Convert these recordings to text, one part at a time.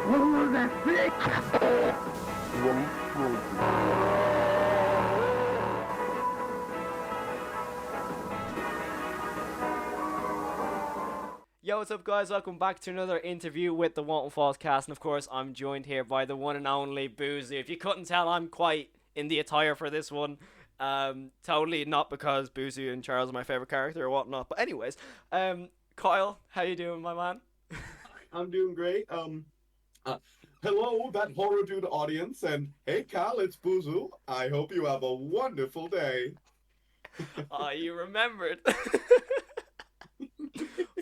Yo, what's up, guys? Welcome back to another interview with the Walten Files cast, and of course, I'm joined here by the one and only Boozoo. If you couldn't tell, I'm quite in the attire for this one. Totally not because Boozoo and Charles are my favorite character or whatnot. But anyways, Kyle, how you doing, my man? I'm doing great. Hello, that horror dude audience, and hey, Cal, it's Boozoo. I hope you have a wonderful day. Oh, you remembered.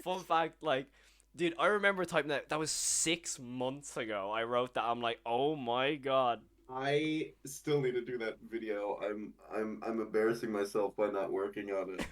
Fun fact, like, dude, I remember typing that was 6 months ago. I wrote that. I'm like, oh my god. I still need to do that video. I'm embarrassing myself by not working on it.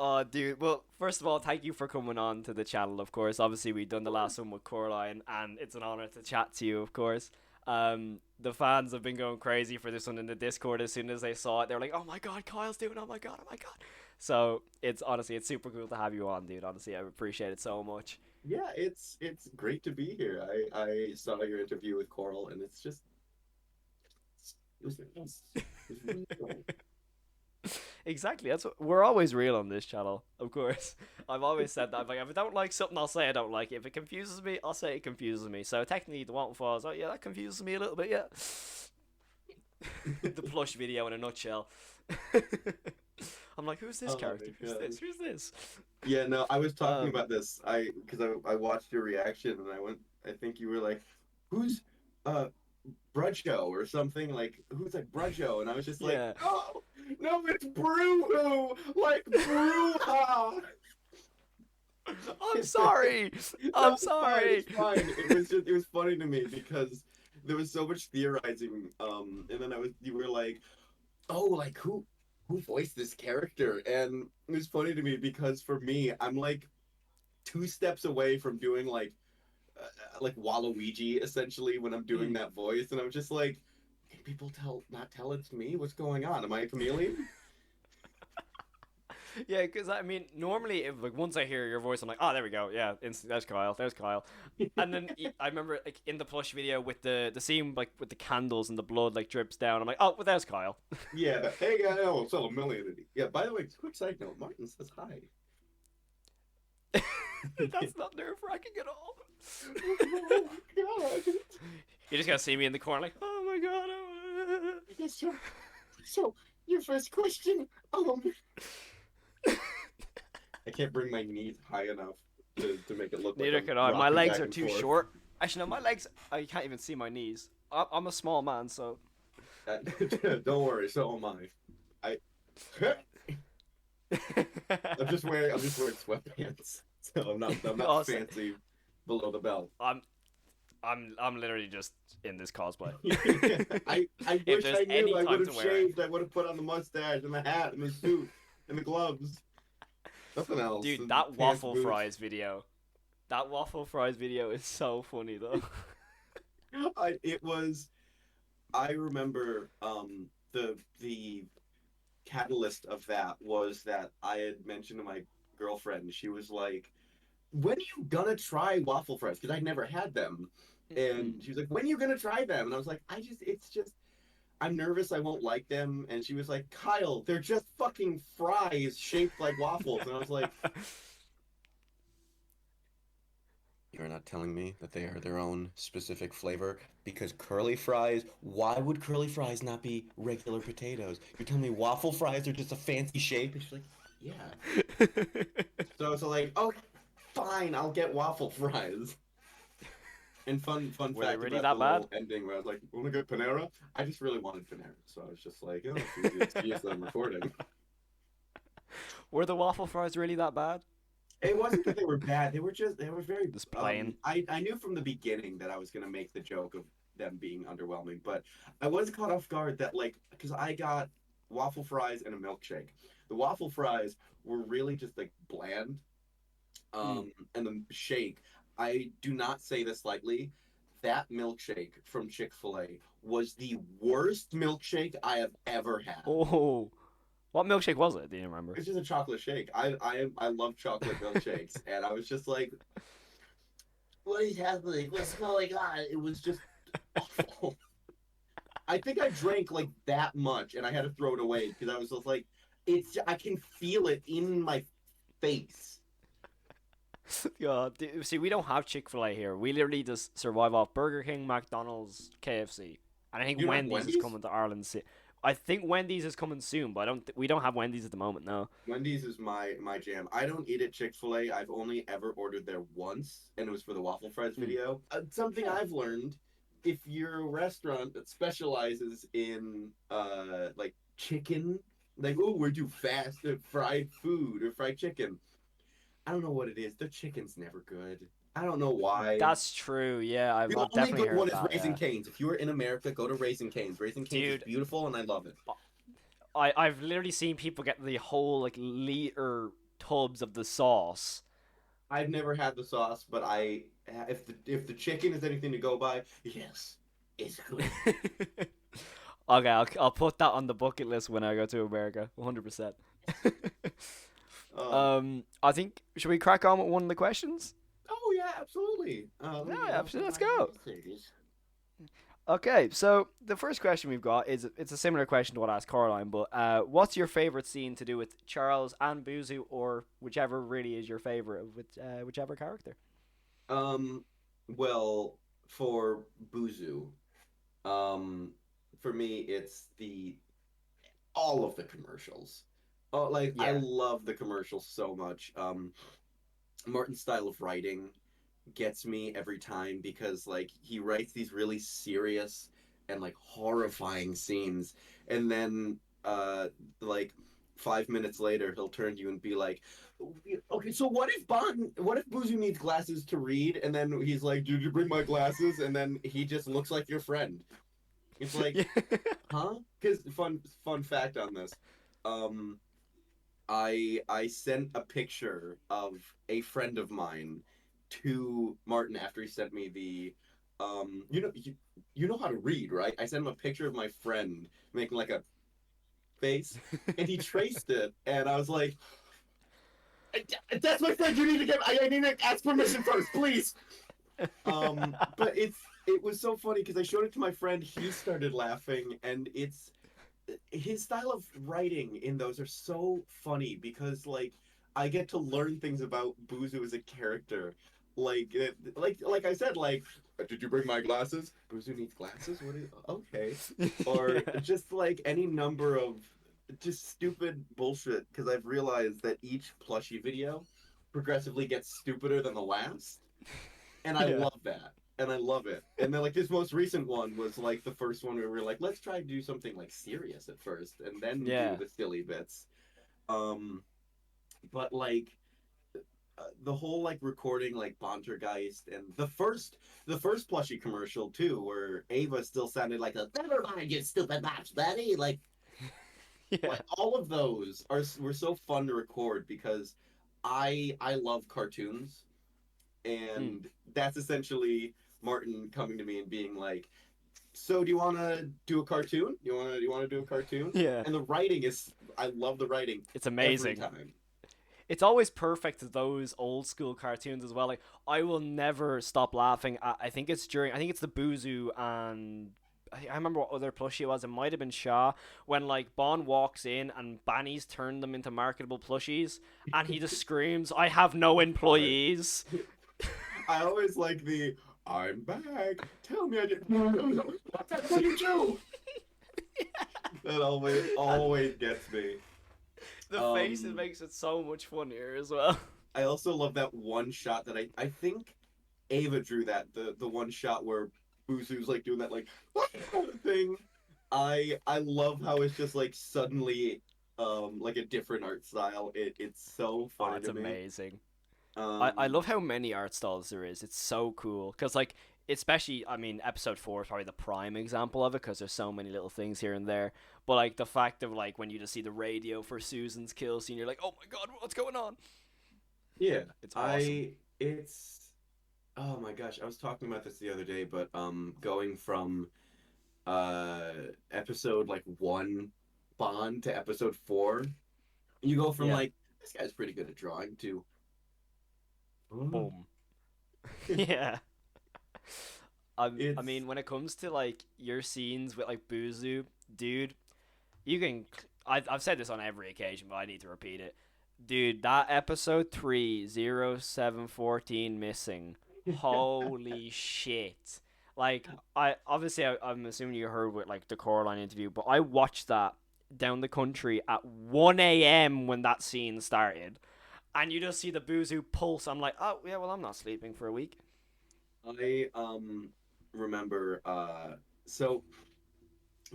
Oh, dude. Well, first of all, thank you for coming on to the channel, of course. Obviously, we've done the last one with Coraline, and it's an honor to chat to you, of course. The fans have been going crazy for this one in the Discord. As soon as they saw it, they were like, oh my god, Kyle's doing it. Oh my god, oh my god. So, it's super cool to have you on, dude. Honestly, I appreciate it so much. Yeah, it's great to be here. I saw your interview with Coral, and it's just it was nice. It was really cool. Exactly. That's what we're always real on this channel, of course. I've always said that. Like, if I don't like something, I'll say I don't like it. If it confuses me, I'll say it confuses me. So technically, the Walten Files, oh yeah, that confuses me a little bit. Yeah. The plush video in a nutshell. I'm like, who's this character? Who's this? Who's this? Yeah, no, I was talking about this. Because I watched your reaction, and I think you were like, who's Brudjo or something, like, who's like Brudjo, and I was just like, Yeah. oh no, it's Broo, like Bruja. I'm sorry. I'm sorry. It's fine. It was funny to me because there was so much theorizing, and then you were like, oh, like who voiced this character, and it was funny to me because for me, I'm like 2 steps away from doing like Waluigi essentially when I'm doing that voice, and I'm just like, can people not tell it's me? What's going on? Am I a chameleon? Yeah, because I mean, normally, if like once I hear your voice, I'm like, oh, there we go. Yeah, there's Kyle. There's Kyle. And then I remember like in the plush video with the scene like with the candles and the blood like drips down. I'm like, oh, well, there's Kyle. Yeah. Hey, guys, oh, it's all a million. Yeah. By the way, quick side note: Martin says hi. That's not nerve-wracking at all. Oh my god! You just gotta see me in the corner, like, oh my god. Oh. Yes, so your first question, I can't bring my knees high enough to make it look like Neither I'm can I. My rocking legs back are and too forth. short. Actually, no, my legs. I can't even see my knees. I'm a small man, so. Don't worry, so am I. I'm just wearing sweatpants, so I'm not Awesome. fancy below the belt. I'm literally just in this cosplay. I If wish there's I any knew. I time would to have wear it. shaved. I would have put on the mustache and the hat and the suit and the gloves. Nothing else. Dude, And that pants, waffle boots. fries video. That waffle fries video is so funny though. I remember the catalyst of that was that I had mentioned to my girlfriend. She was like, when are you gonna try waffle fries? Because I'd never had them. And she was like, when are you gonna try them? And I was like, it's just, I'm nervous I won't like them. And she was like, Kyle, they're just fucking fries shaped like waffles. And I was like, you're not telling me that they are their own specific flavor? Because curly fries, why would curly fries not be regular potatoes? You're telling me waffle fries are just a fancy shape? And she's like, yeah. So like, oh, fine, I'll get waffle fries. And fun Were they fact really about that the bad? little ending where I was like, "Want to get Panera?" I just really wanted Panera, so I was just like, "Oh, it's easy excuse that I'm recording." Were the waffle fries really that bad? It wasn't that they were bad; they were very. Just plain. I knew from the beginning that I was gonna make the joke of them being underwhelming, but I was caught off guard that because I got waffle fries and a milkshake. The waffle fries were really just like bland, and the shake. I do not say this lightly. That milkshake from Chick-fil-A was the worst milkshake I have ever had. Oh, what milkshake was it? Do you remember? It's just a chocolate shake. I love chocolate milkshakes, and I was just like, what is happening? What's going on? It was just awful. I think I drank like that much, and I had to throw it away because I was just like, I can feel it in my face. Yeah, see, we don't have Chick-fil-A here. We literally just survive off Burger King, McDonald's, KFC, and I think You don't have Wendy's is Wendy's? coming to Ireland. I think Wendy's is coming soon, but I don't. We don't have Wendy's at the moment. No. Wendy's is my jam. I don't eat at Chick-fil-A. I've only ever ordered there once, and it was for the waffle fries Hmm. video. Something Yeah. I've learned: if you're a restaurant that specializes in like chicken, like oh we do fast fried food or fried chicken. I don't know what it is. Their chicken's never good. I don't know why. That's true. Yeah, I've, The I've only definitely good one heard is that. Raising Yeah, Cane's. If you are in America, go to Raising Cane's. Raising Cane's is dude, beautiful, and I love it. I've literally seen people get the whole like liter tubs of the sauce. I've never had the sauce, but if the chicken is anything to go by, yes, it's good. Okay, I'll put that on the bucket list when I go to America. 100%. Um. I think should we crack on with one of the questions? Oh yeah, absolutely. Let Yeah, me get out absolutely. Let's my go. messages. Okay, so the first question we've got is it's a similar question to what I asked Caroline, but what's your favorite scene to do with Charles and Boozoo, or whichever really is your favorite of whichever character? Um. Well, for Boozoo, um, for me, it's the all of the commercials. Oh, like I Yeah, love the commercials so much. Martin's style of writing gets me every time because like he writes these really serious and like horrifying scenes, and then like 5 minutes later he'll turn to you and be like, okay, so what if Boozoo needs glasses to read, and then he's like, did you bring my glasses, and then he just looks like your friend. It's like, yeah, huh? Because fun fact on this, um I sent a picture of a friend of mine to Martin after he sent me the you know how to read, right? I sent him a picture of my friend making like a face, and he traced it, and I was like, that's my friend. You need to get. I need to ask permission first, please. But it was so funny because I showed it to my friend. He started laughing, and it's his style of writing in those are so funny because like I get to learn things about Boozoo as a character. Like I said, like, did you bring my glasses? Boozoo needs glasses. What? Okay, or yeah, just like any number of just stupid bullshit. Because I've realized that each plushie video progressively gets stupider than the last, and I yeah, love that. And I love it. And then like this most recent one was like the first one where we were like, let's try to do something like serious at first, and then do yeah. the silly bits. Um, but like the whole like recording like Bontergeist, and the first plushie commercial too, where Ava still sounded like a never mind you stupid match, Betty. Yeah, Like all of those were so fun to record because I love cartoons, mm, and that's essentially Martin coming to me and being like, "So do you want to do a cartoon? You want to do a cartoon?" yeah. And the writing is, I love the writing It's every amazing. time. It's always perfect to those old school cartoons as well. Like I will never stop laughing. I think it's during. I think it's the Boozoo and. I remember what other plushie it was. It might have been Shaw when like Bond walks in and Banny's turned them into marketable plushies, and he just screams, "I have no God, employees." I always like the "I'm back. Tell me I didn't." That's what you do. That always And always gets me. the faces Um, makes it so much funnier as well. I also love that one shot that I think Ava drew that the one shot where Boozoo's like doing that like thing. I love how it's just like suddenly like a different art style. It's so Oh, funny it's to me. amazing. I Um love how many art styles there is. It's so cool because like especially I mean episode 4 is probably the prime example of it because there's so many little things here and there. But like the fact of like when you just see the radio for Susan's kill scene, you're like, oh my god, what's going on? yeah, It's awesome. I it's oh my gosh, I was talking about this the other day, but going from uh episode like 1 Bond to episode 4, you go from Yeah. like this guy's pretty good at drawing to "Hmm, Boom. Yeah. I It's mean, when it comes to like your scenes with like Boozoo, dude, you can. I've said this on every occasion, but I need to repeat it. Dude, that episode 30714 missing. Holy shit. Like, I'm assuming you heard with like the Coraline interview, but I watched that down the country at 1 a.m. when that scene started. And you just see the Boozoo pulse. I'm like, oh, yeah, well, I'm not sleeping for a week. I remember so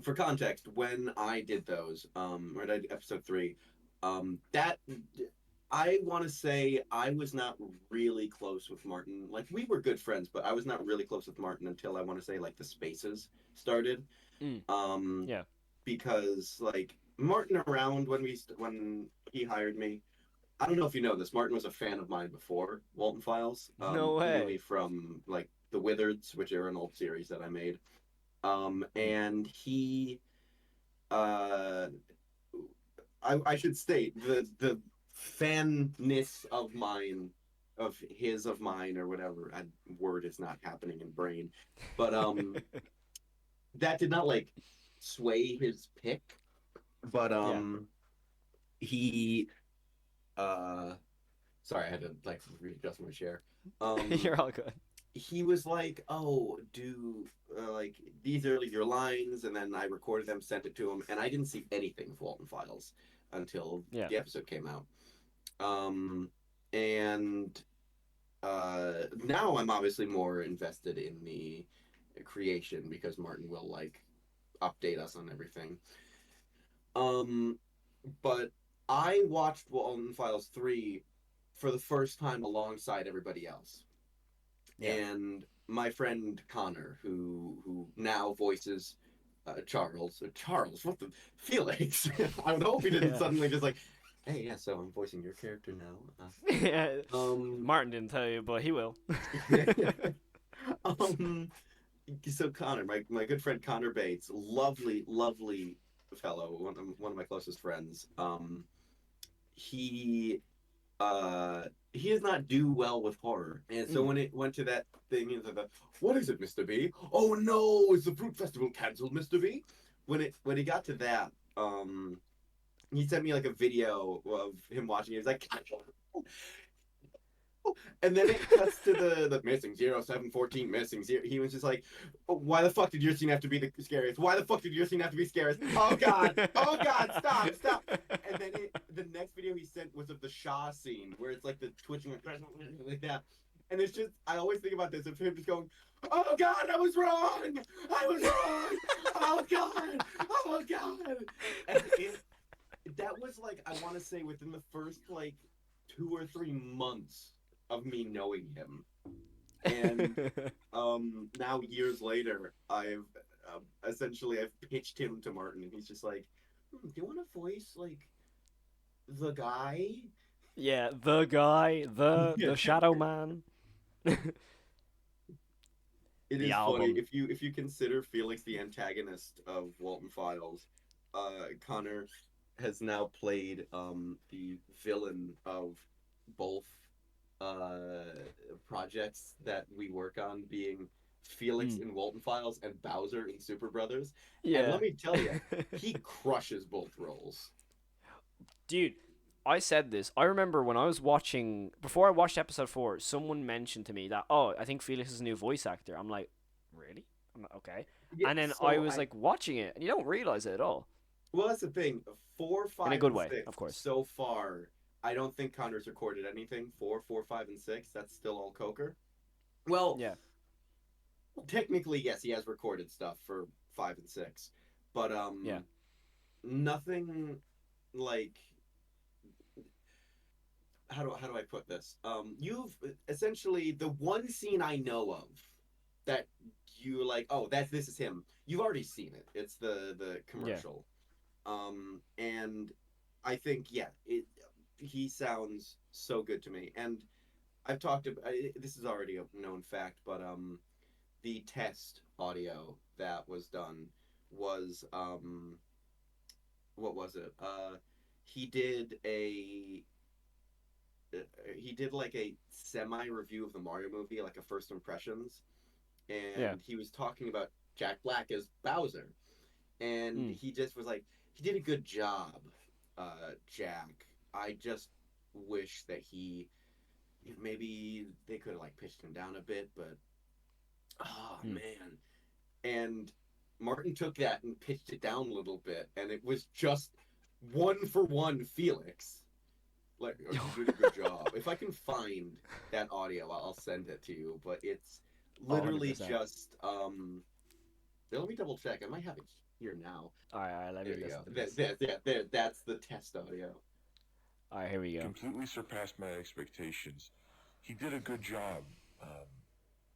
for context, when I did those, or I did episode three, that I want to say I was not really close with Martin. Like we were good friends, but I was not really close with Martin until I want to say like the spaces started. Mm, Um, yeah. because like Martin around when he hired me. I don't know if you know this. Martin was a fan of mine before Walten Files. No He knew me way. from like the Wizards, which are an old series that I made. Mm. And he uh I should state the fanness of mine of mine or whatever word is not happening in brain, but that did not like sway his pick, but Yeah. he uh sorry, I had to like readjust my chair. You're all good. He was like, "Oh, do like these are your lines," and then I recorded them, sent it to him, and I didn't see anything of Walton Files until Yeah. the episode came out. Um, and now I'm obviously more invested in the creation because Martin will like update us on everything. Um, but I watched Walton Files 3 for the first time alongside everybody else. Yeah. And my friend Connor, who now voices Charles, what the Felix? I would hope he didn't Yeah. suddenly just like, hey, yeah, so I'm voicing your character now. Yeah. Um, Martin didn't tell you, but he will. um, so Connor, my good friend Connor Bates, lovely, lovely fellow, one of my closest friends. He he does not do well with horror. And so Mm. when it went to that thing, into the what is it, Mr. B? Oh no, is the fruit festival cancelled, Mr. B? When he got to that, he sent me like a video of him watching it. He's like, and then it cuts to the missing 0714 missing zero. He was just like, oh, why the fuck did your scene have to be the scariest? Why the fuck did your scene have to be scariest? Oh god, stop. And then the next video he sent was of the Shaw scene where it's like the twitching like that. And it's just I always think about this of him just going, oh god, I was wrong. Oh god. And that was like I want to say within the first like 2 or 3 months of me knowing him. And now years later, I've pitched him to Martin, and he's just like, do you want to voice like the guy? Yeah, the guy, Yeah, the Shadow Man. it The is funny album. if you consider Felix the antagonist of Walton Files. Connor has now played the villain of both uh, projects that we work on, being Felix Mm. in Walton Files and Bowser in Super Brothers. And Yeah. let me tell you, he crushes both roles. Dude, I said this. I remember when I was watching before I watched episode 4, someone mentioned to me that, "Oh, I think Felix is a new voice actor." I'm like, "Really?" I'm like, "Okay." Yeah, And then I so was I like watching it, and you don't realize it at all. well, that's the thing. Four, In a five, good and way, six of course. so far. I don't think Connor's recorded anything. Four, five, and six. That's still all Coker. Well, Yeah. technically, yes, he has recorded stuff for 5 and 6, but Yeah. nothing like how do I put this? You've essentially the one scene I know of that you like. Oh, this is him. You've already seen it. It's the Yeah. commercial. And I think yeah, he sounds so good to me. And I've talked about this is already a known fact, but the test audio that was done was what was it? He did a he did like a semi review of the Mario movie, like a first impressions, Yeah. and he was talking about Jack Black as Bowser, and Mm. he just was like, he did a good job, Jack. I just wish that he, maybe they could have like pitched him down a bit, but oh Mm. man. And Martin took that and pitched it down a little bit, and it was just one for one Felix. Like, oh, you did a good job. If I can find that audio, I'll send it to you. But it's Oh, literally 100%. just let me double check. I might have it here now. All right, let me There you go. listen to this. That's the test audio. All right, here we go. Completely surpassed my expectations. He did a good job,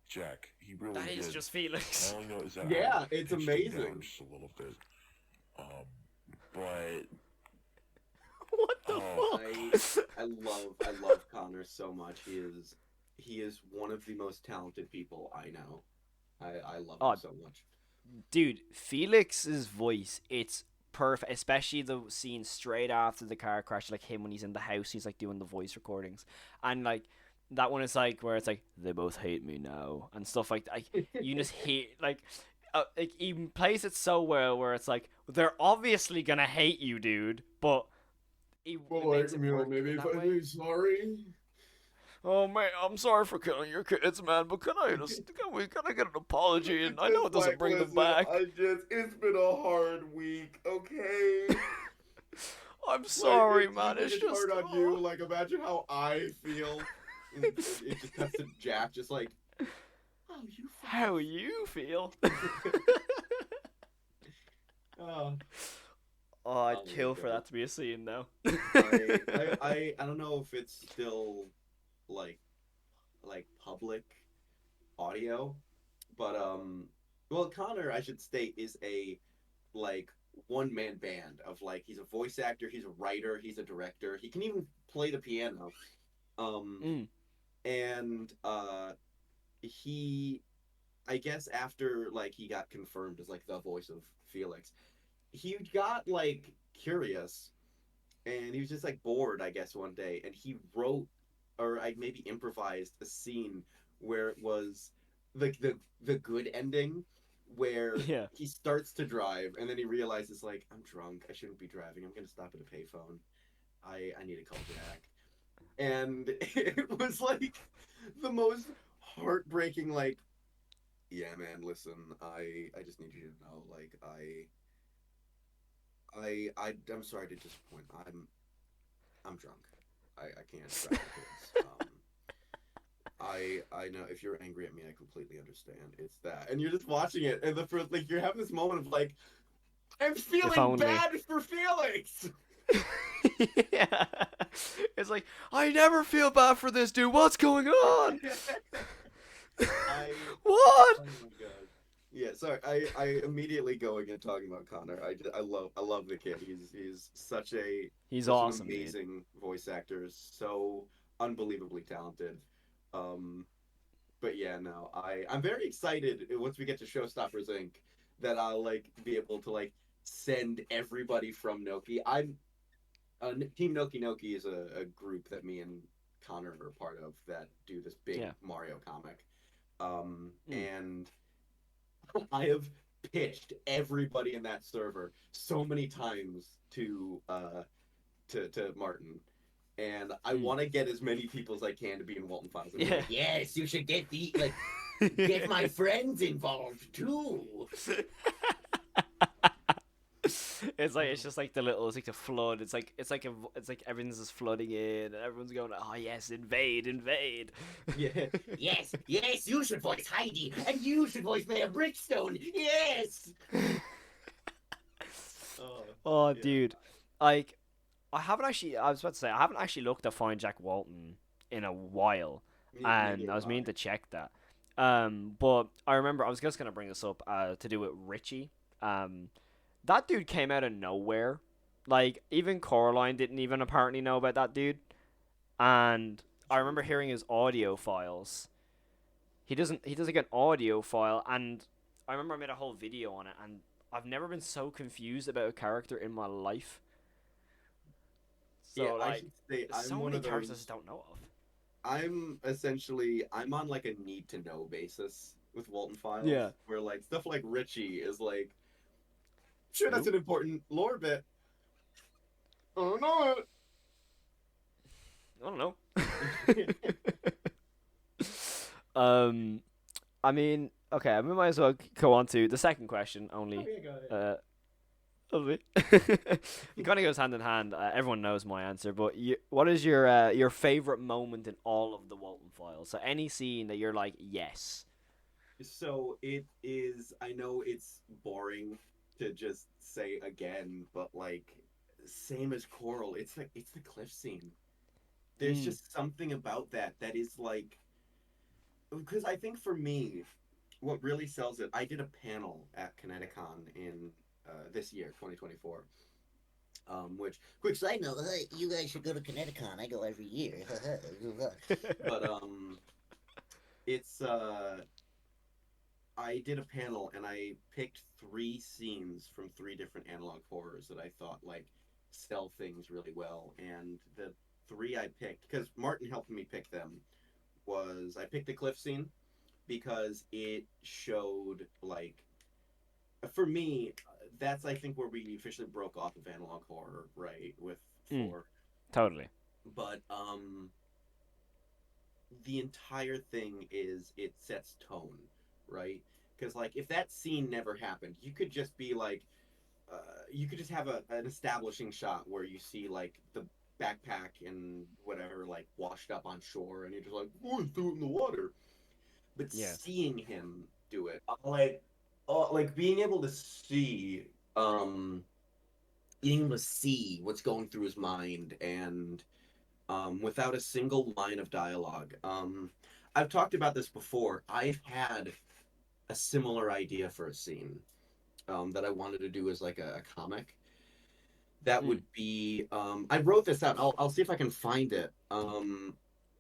Jack. He really That did. is just Felix. All I know is that Yeah, I it's pitched him amazing. down just a little bit. But What the fuck? I love Connor so much. He is one of the most talented people I know. I love him so much. Dude, Felix's voice, it's perfect, especially the scene straight after the car crash, like him when he's in the house, he's like doing the voice recordings. And like that one is like where it's like they both hate me now and stuff like that. Like you just hate like he plays it so well where it's like they're obviously gonna hate you, dude, but he makes it work in that way. sorry. Oh man, I'm sorry for killing your kids, man. But can I get an apology? And I know it doesn't bring them back. It's been a hard week, okay? I'm sorry, Like, man. It's just hard on you. Like, imagine how I feel. It just cuts to Jack, just like, oh, you. How you feel? Oh, I'd kill for that to be a scene now. I don't know if it's still like public audio, but well, Connor, I should state, is a like one man band of like, he's a voice actor, he's a writer, he's a director, he can even play the piano. And he, I guess after like he got confirmed as like the voice of Felix, he got like curious, and he was just like bored, I guess, one day, and he wrote, or I maybe improvised a scene where it was like the good ending, where Yeah. he starts to drive and then he realizes like, I'm drunk, I shouldn't be driving, I'm gonna stop at a payphone, I need to call Jack. And it was like the most heartbreaking, like, yeah man, listen, I just need you to know, like, I'm sorry to disappoint. I'm drunk. I can't drive the kids. I know if you're angry at me, I completely understand. It's that, and you're just watching it, and the first, like, you're having this moment of like, I'm feeling bad for Felix. Yeah. It's like, I never feel bad for this dude. What's going on? What? Oh my god. Yeah, sorry. I immediately going and talking about Connor. I love the kid. He's such He's an awesome, amazing dude. voice actor. So unbelievably talented. But yeah, no, I'm very excited once we get to Showstoppers Inc. that I'll like be able to like send everybody from Noki. Team Noki Noki is a group that me and Connor are a part of that do this big Mario comic. And I have pitched everybody in that server so many times to Martin, and I want to get as many people as I can to be in Walten Files. Yeah. Like, yes, you should get get my friends involved too. It's just like it's like the flood. It's like everything's just flooding in, and everyone's going, oh yes, invade. Yeah. Yes, you should voice Heidi, and you should voice Mayor Brickstone. Yes. Oh, yeah. Dude, like, I was about to say, I haven't actually looked at Find Jack Walton in a while, and I was meaning to check that. But I remember I was just gonna bring this up to do with Richie. That dude came out of nowhere. Like, even Coraline didn't even apparently know about that dude. And I remember hearing his audio files. He does like an audio file, and I remember I made a whole video on it, and I've never been so confused about a character in my life. Yeah, So I like, should say there's I'm so one many of characters I those. don't know of. I'm on like a need to know basis with Walton Yeah. Files, where like stuff like Richie is like, sure, that's Who? an important lore bit. I don't know I don't know. it. um, I mean, okay, we might as well go on to the second question. Only, Okay, got it. uh, it kind of goes hand in hand. Everyone knows my answer, but what is your favorite moment in all of the Walton Files? So any scene that you're like, yes, So it is. I know it's boring to just say again, but like same as Coral, it's the cliff scene. There's mm, just something about that is like, because I think for me, what really sells it. I did a panel at Kineticon in this year, 2024. Which quick side note, hey, you guys should go to Kineticon. I go every year. But it's I did a panel and I picked three scenes from three different analog horrors that I thought like sell things really well. And the three I picked, because Martin helped me pick them, was I picked the cliff scene because it showed like for me that's I think where we officially broke off of analog horror, right, with mm, four. totally, But the entire thing is it sets tone, right? Because like if that scene never happened, you could just be like, you could just have an establishing shot where you see like the backpack and whatever like washed up on shore, and you're just like, oh, he threw it in the water. But yeah, seeing him do it, like being able to see, um, being able to see what's going through his mind, and without a single line of dialogue. I've talked about this before. I've had a similar idea for a scene that I wanted to do as like a comic. That mm, would be. I wrote this out. I'll see if I can find it.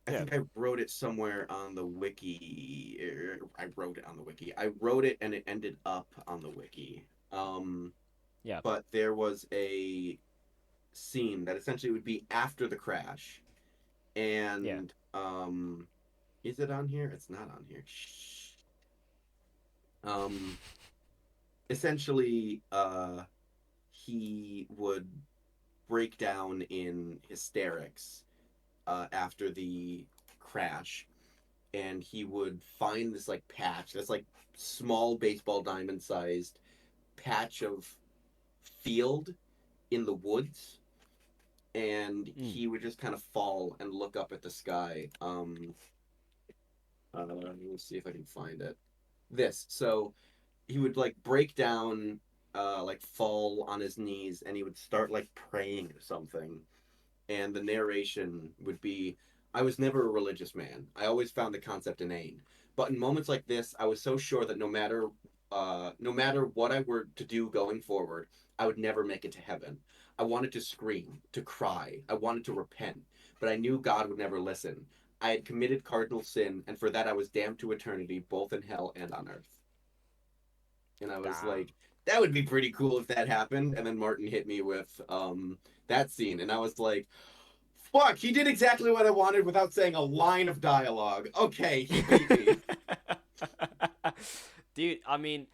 I yeah, think I wrote it somewhere on the wiki. I wrote it on the wiki. I wrote it and it ended up on the wiki. Um, yeah, but there was a scene that essentially would be after the crash, yeah, and is it on here? It's not on here. Shh. Um, essentially, he would break down in hysterics after the crash, and he would find this like patch that's like small baseball diamond sized patch of field in the woods, and mm, he would just kind of fall and look up at the sky. Let me see if I can find it. This. So he would like break down, like fall on his knees, and he would start like praying or something. And the narration would be, I was never a religious man. I always found the concept inane. But in moments like this, I was so sure that no matter what I were to do going forward, I would never make it to heaven. I wanted to scream, to cry, I wanted to repent, but I knew God would never listen. I had committed cardinal sin, and for that I was damned to eternity, both in hell and on earth. And I was damn. like, that would be pretty cool if that happened. And then Martin hit me with that scene, and I was like, fuck, he did exactly what I wanted without saying a line of dialogue. Okay, he beat me. Dude, I mean,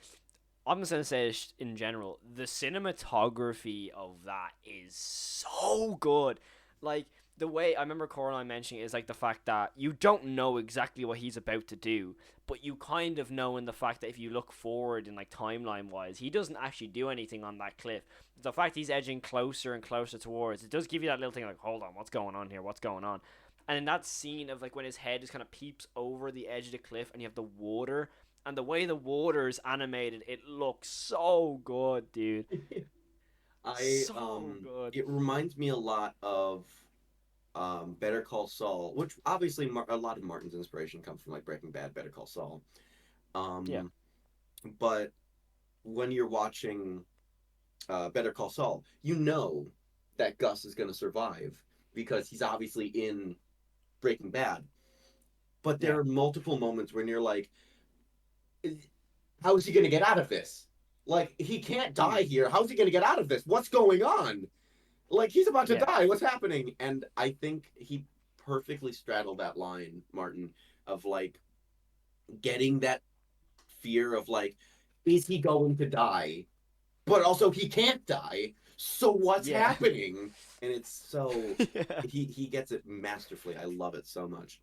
I'm just gonna say this in general. The cinematography of that is so good. Like the way I remember Coraline mentioning is like the fact that you don't know exactly what he's about to do, but you kind of know in the fact that if you look forward in like timeline wise, he doesn't actually do anything on that cliff. The fact he's edging closer and closer towards it does give you that little thing like, hold on, what's going on here? What's going on? And in that scene of like when his head just kind of peeps over the edge of the cliff and you have the water and the way the water's animated, it looks so good, dude. I So good. it reminds me a lot of Better Call Saul, which obviously a lot of Martin's inspiration comes from like Breaking Bad, Better Call Saul. Yeah, Um, but when you're watching Better Call Saul, you know that Gus is going to survive because he's obviously in Breaking Bad. But there yeah, are multiple moments when you're like, how is he going to get out of this? Like, he can't die mm, here. How's he going to get out of this? What's going on? Like, he's about to Yeah. die. What's happening? And I think he perfectly straddled that line, Martin, of like getting that fear of like, is he going to die? But also he can't die. So what's Yeah. happening? And it's so Yeah. he gets it masterfully. I love it so much.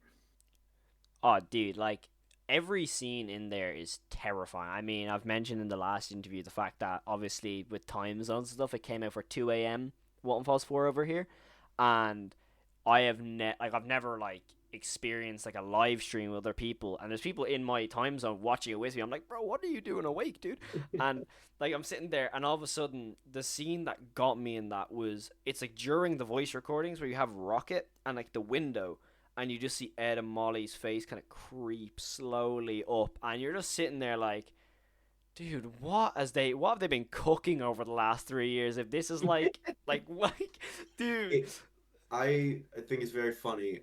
Oh, dude, like every scene in there is terrifying. I mean, I've mentioned in the last interview the fact that obviously with time zones and stuff, it came out for 2 a.m. Walten Falls 4 over here, and I've never like experienced like a live stream with other people, and there's people in my time zone watching it with me. I'm like, bro, what are you doing awake, dude? And like I'm sitting there, and all of a sudden, the scene that got me in that was it's like during the voice recordings where you have Rocket and like the window, and you just see Ed and Molly's face kind of creep slowly up, and you're just sitting there like, dude, what have they been cooking over the last 3 years? If this is like, dude, It, I think it's very funny.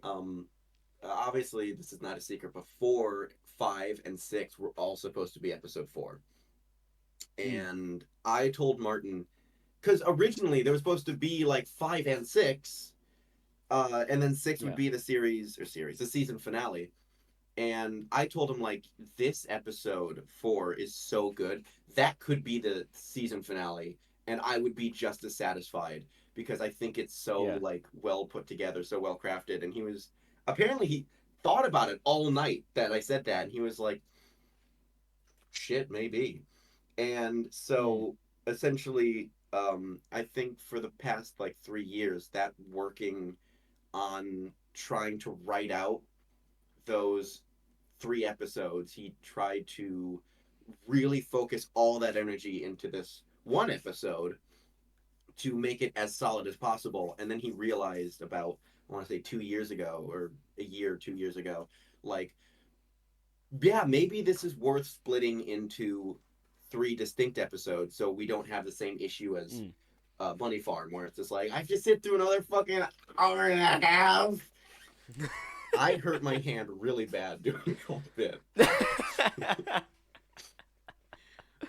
Obviously this is not a secret, but 4, 5, and 6 were all supposed to be episode 4. mm, And I told Martin, because originally there was supposed to be like 5 and 6, and then 6 would yeah, be the the season finale. And I told him like, this episode 4 is so good that could be the season finale, and I would be just as satisfied because I think it's so yeah, like well put together, so well crafted. And he was apparently he thought about it all night that I said that, and he was like, shit, maybe. And mm, so essentially, I think for the past like 3 years, that working on trying to write out those 3 episodes, he tried to really focus all that energy into this one episode to make it as solid as possible. And then he realized about, I want to say 2 years ago, or a year, 2 years ago, like, yeah, maybe this is worth splitting into 3 distinct episodes so we don't have the same issue as mm. Bunny Farm, where it's just like, I have to sit through another fucking hour and a half. I hurt my hand really bad doing the whole bit.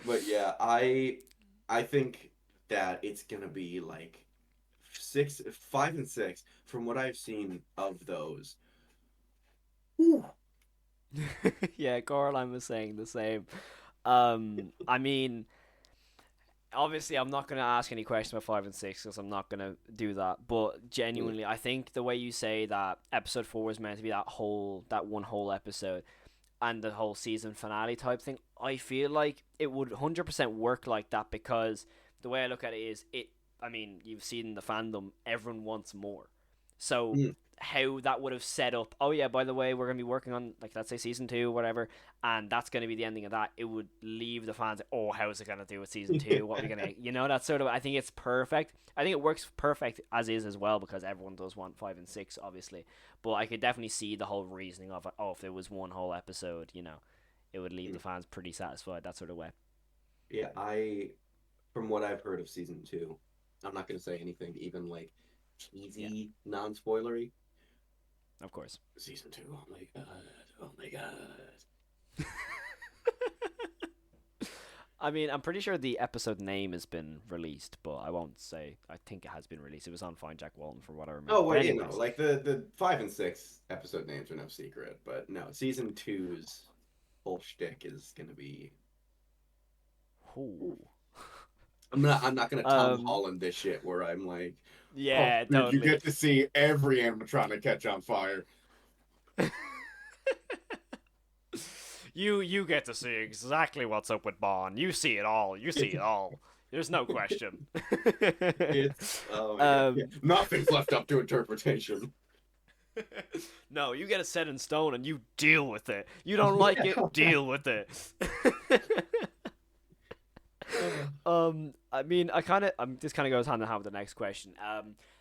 But yeah, I think that it's gonna be like 6, 5, and 6 from what I've seen of those. Whew. Yeah, Coraline was saying the same. I mean, obviously, I'm not gonna ask any questions about 5 and 6 because I'm not gonna do that. But Mm. genuinely, I think the way you say that episode 4 was meant to be that one whole episode, and the whole season finale type thing, I feel like it would 100% work like that because the way I look at it is I mean, you've seen the fandom, everyone wants more. So Mm. how that would have set up, oh yeah, by the way, we're going to be working on, like, let's say season 2 whatever, and that's going to be the ending of that, it would leave the fans, oh, how's it going to do with season 2, what are we going to, that sort of, I think it's perfect. I think it works perfect as is as well because everyone does want 5 and 6 obviously, but I could definitely see the whole reasoning of, oh, if there was one whole episode, it would leave the fans pretty satisfied, that sort of way. Yeah, from what I've heard of season 2, I'm not gonna say anything even like Yeah, cheesy, non-spoilery. of course. Season 2, oh my god, oh my god. I mean, I'm pretty sure the episode name has been released, but I won't say. I think it has been released. It was on Fine Jack Walton, for what I remember. Oh But well, anyways, like the 5 and 6 episode names are no secret, but no, season two's whole shtick is gonna be. ooh. I'm not gonna Tom um, Holland this shit where I'm like, oh, yeah, dude, you totally. get to see every animatronic catch on fire. You get to see exactly what's up with Bond. You see it all. You see it all. There's no question. It's oh my god, yeah, um, nothing's left up to interpretation. no, you get it set in stone and you deal with it. You don't like Yeah. it, deal with it. I mean, this kind of goes hand in hand with the next question.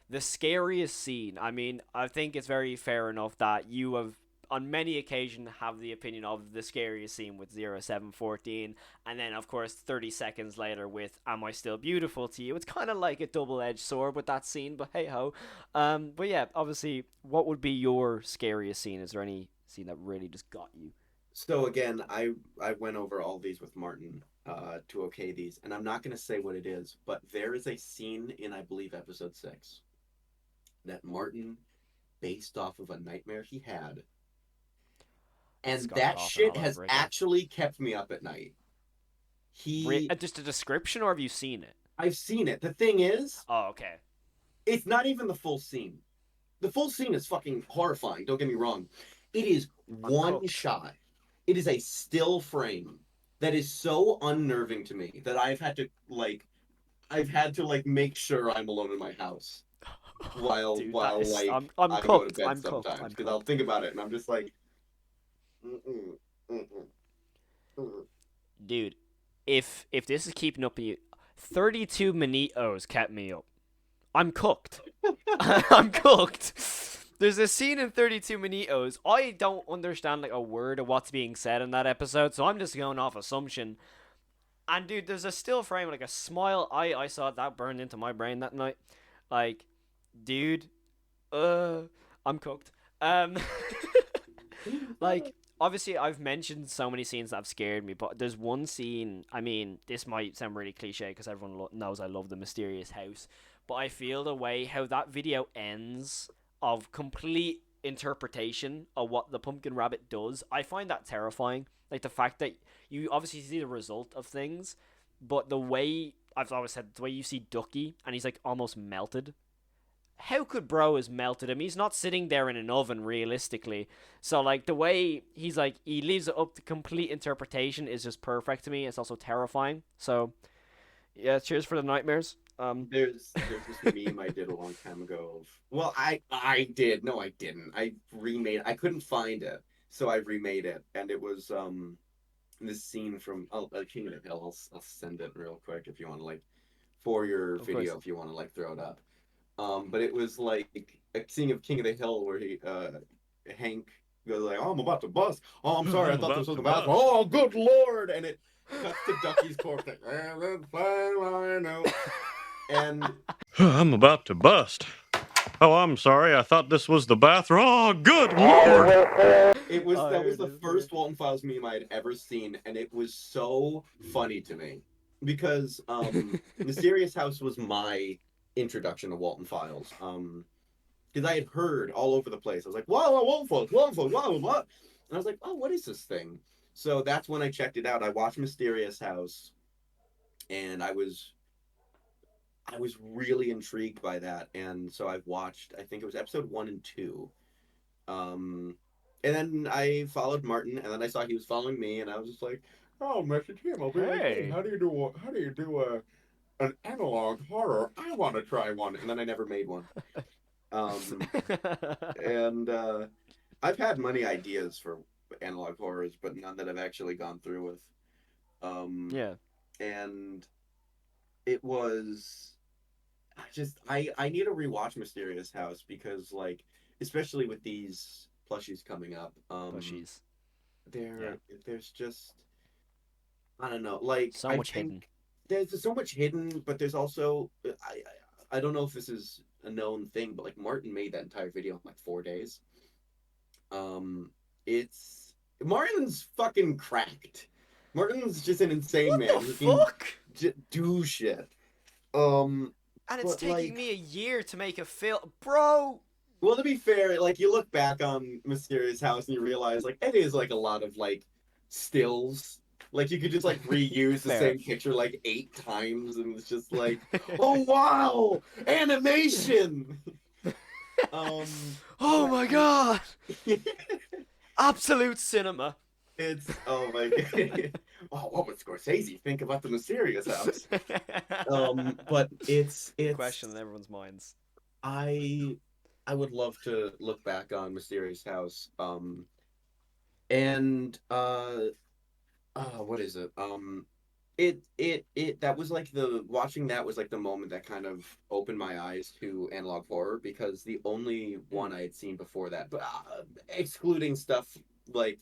The scariest scene. I mean, I think it's very fair enough that you have, on many occasions, have the opinion of the scariest scene with 0714, and then of course 30 seconds later with "Am I Still Beautiful to You?" It's kind of like a double-edged sword with that scene, but hey ho. But yeah, obviously, what would be your scariest scene? Is there any scene that really just got you? So again, I went over all these with Martin to okay these, and I'm not going to say what it is, but there is a scene in I believe episode 6 that Martin based off of a nightmare he had, and Scott that Cawthon shit all has over again. actually kept me up at night. Just a description, or have you seen it? I've seen it. The thing is, Oh, okay. it's not even the full scene. The full scene is fucking horrifying. Don't get me wrong. It is one Uncooked. shot. It is a still frame that is so unnerving to me that I've had to like make sure I'm alone in my house Dude, that while is. like I'm I go to cooked. bed I'm cooked. sometimes I'm because I'll cooked. think about it and I'm just like, mm-mm, mm-mm, mm-mm. Dude, if this is keeping up with you, 32 Manitos kept me up. I'm cooked. I'm cooked. There's a scene in 32 Manitos. I don't understand like a word of what's being said in that episode, so I'm just going off assumption. And dude, there's a still frame, like a smile. I saw that burned into my brain that night. Like, dude, uh, I'm cooked. Um, like obviously I've mentioned so many scenes that have scared me, but there's one scene. I mean, this might sound really cliche because everyone knows I love the mysterious house, but I feel the way how that video ends of complete interpretation of what the pumpkin rabbit does. I find that terrifying. Like the fact that you obviously see the result of things, but the way I've always said the way you see Ducky and he's like almost melted. How could bro has melted him? He's not sitting there in an oven realistically. So like the way he's like he leaves it up to complete interpretation is just perfect to me. It's also terrifying. So yeah, cheers for the nightmares. There's this meme I did a long time ago of well I did no I didn't I remade I couldn't find it so I remade it and it was this scene from King of the Hill. I'll send it real quick if you want to like for your Of course. video if you want to like throw it up. But it was like a scene of King of the Hill where he Hank goes like, "Oh, I'm about to bust. Oh, I'm sorry, I I'm thought this about was to the bathroom. bust." Oh, good lord!" And it cuts to Ducky's corpse like, "That's fine, I know." And I'm about to bust. Oh, I'm sorry. I thought this was the bathroom. Oh, good lord. it was Oh, that here was it the is. first Walton Files meme I had ever seen, and it was so funny to me because Mysterious House was my introduction to Walton Files. Because I had heard all over the place. I was like, "Wow, wow, Walton Files, wow, what?" And I was like, "Oh, what is this thing?" So that's when I checked it out. I watched Mysterious House, and I was really intrigued by that. And so I've watched. I think it was episode 1 and 2. Um, and then I followed Martin, and then I saw he was following me, and I was just like, "Oh, message him. I'll be like, hey, Hey. how do you do an analog horror? I want to try one." And then I never made one. Um, and I've had many ideas for analog horrors, but none that I've actually gone through with. Um, Yeah. and it was I need to rewatch Mysterious House because like especially with these plushies coming up, Plushies. Yeah. there's just I don't know like So I much hidden. think there's so much hidden, but there's also I don't know if this is a known thing, but like Martin made that entire video in like 4 days. It's Martin's fucking cracked. Martin's just an insane What man the who can fuck? do shit. Um, And it's but taking like, me a year to make a film, bro. well, to be fair, like you look back on Mysterious House and you realize like it is like a lot of like stills. Like you could just like reuse the Fair. same picture like 8 times, and it's just like, oh wow, animation. Oh But my god! Absolute cinema. it's oh my god. Oh, what would Scorsese think about the Mysterious House? But Big it's question in everyone's minds. I I would love to look back on Mysterious House. And what is it? It that was like the watching that was like the moment that kind of opened my eyes to analog horror because the only one I had seen before that, but excluding stuff like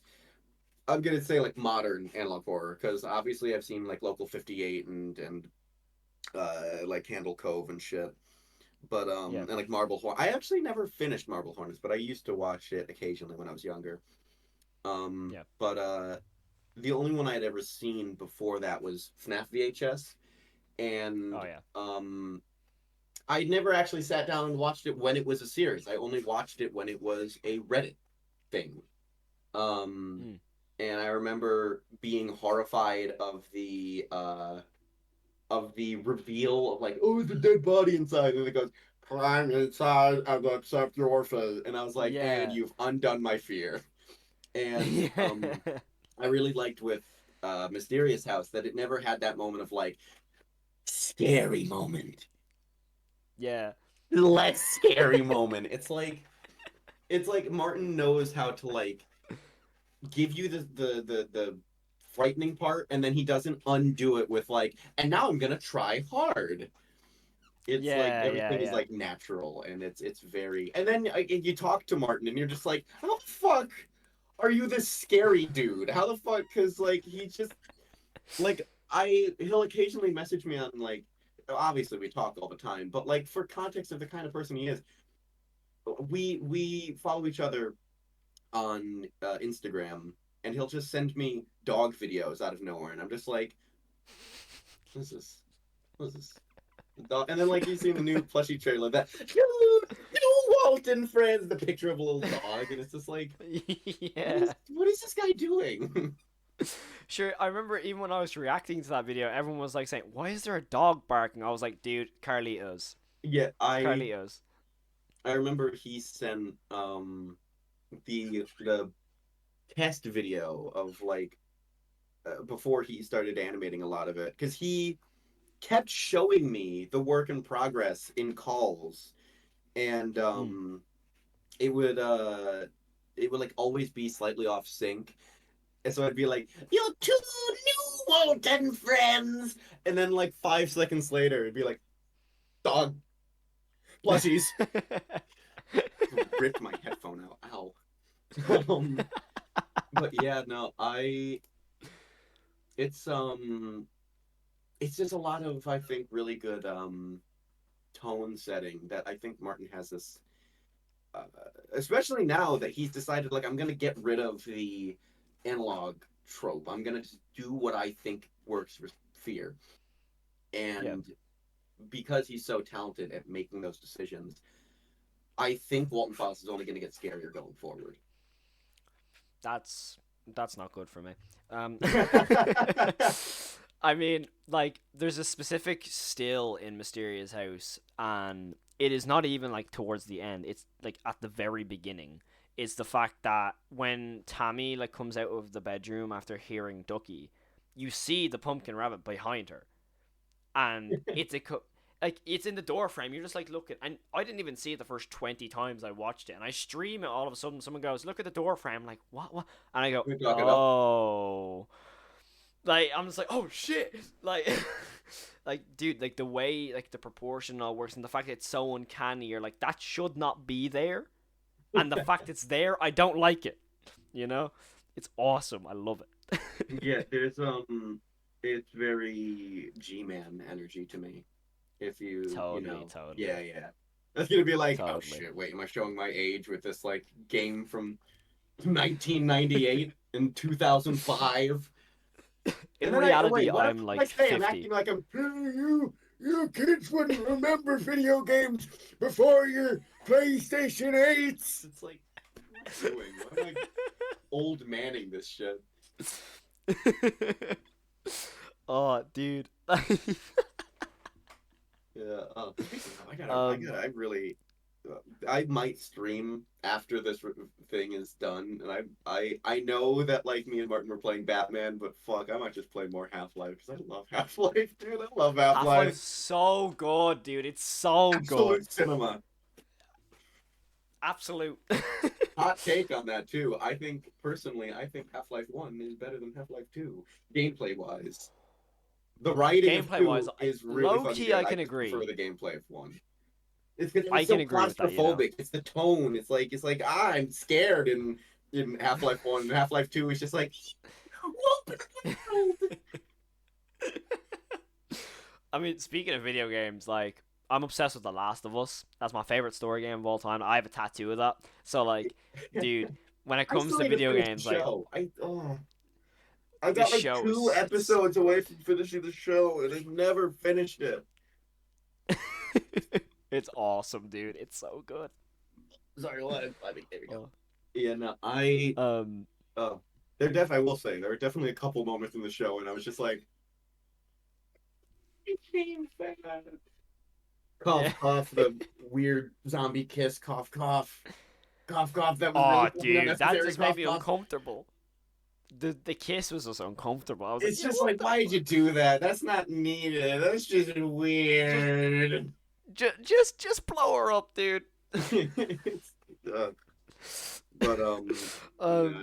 I'm gonna say like modern analog horror because obviously I've seen like Local 58 and like Candle Cove and shit. But Yeah. and like Marble Horn. I actually never finished Marble Hornets, but I used to watch it occasionally when I was younger. Yeah. But the only one I had ever seen before that was FNAF VHS, Oh and yeah. I never actually sat down and watched it when it was a series. I only watched it when it was a Reddit thing. Um, Mm. and I remember being horrified of the reveal of like, oh, it's a dead body inside, and it goes, climb inside and accept your fate. And I was like, and Yeah. you've undone my fear. And Yeah. I really liked with Mysterious House that it never had that moment of like scary moment, Yeah. less scary moment. It's like Martin knows how to like give you the frightening part, and then he doesn't undo it with like, and now I'm gonna try hard. It's like Yeah. Yeah. everything is Yeah. like natural, and it's very. And then you talk to Martin, and you're just like, how the fuck are you this scary dude? How the fuck? Because like he just like he'll occasionally message me on like, obviously we talk all the time, but like for context of the kind of person he is, we follow each other on Instagram, and he'll just send me dog videos out of nowhere, and I'm just like, what is this? What is this? And then like you see the new plushie trailer that you Walten friends, the picture of a little dog, and it's just like, Yeah. what is this guy doing? Sure, I remember even when I was reacting to that video, everyone was like saying, "Why is there a dog barking?" I was like, "Dude, Carlitos, Yeah, Carlitos." I remember he sent the test video of like before he started animating a lot of it, because he kept showing me the work in progress in calls, and Mm. it would uh it would like always be slightly off sync. And so I'd be like, "Your two new Walton friends," and then like 5 seconds later, it'd be like, "Dog plushies." Ripped my headphone out. Ow. Um, but yeah, no, it's um, it's just a lot of, I think, really good tone setting that I think Martin has this, uh, especially now that he's decided like I'm gonna get rid of the analog trope. I'm gonna just do what I think works for fear, Yeah, and because he's so talented at making those decisions, I think Walton Files is only gonna get scarier going forward. that's that's not good for me. Um, I mean, like, there's a specific still in Mysterious House, and it is not even like towards the end. It's like at the very beginning. It's the fact that when Tammy like comes out of the bedroom after hearing Ducky, you see the pumpkin rabbit behind her, and like it's in the door frame. You're just like looking, and I didn't even see it the first 20 times I watched it, and I stream it. All of a sudden, someone goes, "Look at the door frame." I'm like, what? And I go, We talk it up. "Oh." Like I'm just like, oh shit, like, like dude, like the way like the proportion all works and the fact that it's so uncanny, you're like that should not be there, and the fact it's there, I don't like it. You know, it's awesome. I love it. Yeah, there's it's very G-Man energy to me. If you Totally, know, totally, yeah, yeah. That's gonna be like, oh totally. shit, wait, am I showing my age with this like game from 1998 and 2005? And In then I reality, wait, what I'm if I like say I'm 50. acting like I'm you kids wouldn't remember video games before your PlayStation 8s. It's like, what am I doing? Why am I old manning this shit? Oh, dude. Yeah. Speaking of, um, I really, I might stream after this thing is done, and I know that like me and Martin were playing Batman, but fuck, I might just play more Half Life because I love Half Life, dude. I love Half Half-Life's Life. so good, dude. It's so good. Absolute cinema. Absolute. Hot take on that too. I think personally, I think Half Life One is better than Half Life Two, gameplay wise. The writing of Gameplay wise, two is really low fucking key, I good. I can just prefer agree. the gameplay of one. It's because I it's can so agree with that, you know. claustrophobic. It's the tone. It's like I'm scared in Half Life One, and Half Life Two is just like open world. I mean, speaking of video games, like, I'm obsessed with The Last of Us. That's my favorite story game of all time. I have a tattoo of that. So, like, dude, when it I comes still to need to video finish the games, like show. I the got like show 2 is episodes away from finishing the show, and I never finished it. it's awesome, dude. It's so good. Sorry, what? I think there we go. Oh. Yeah, no, Um, oh, I will say, there were definitely a couple moments in the show, and I was just like, it seems bad. yeah. Cough, cough, the weird zombie kiss, cough, cough. Cough, cough, that was Oh, really fucking dude, that unnecessary, just made cough, me cough. uncomfortable. The kiss was just uncomfortable. I was like, It's yeah, just what like, the why did you fuck? do that? That's not needed. That's just Just, weird. just blow her up, dude. It's, uh, but um, yeah,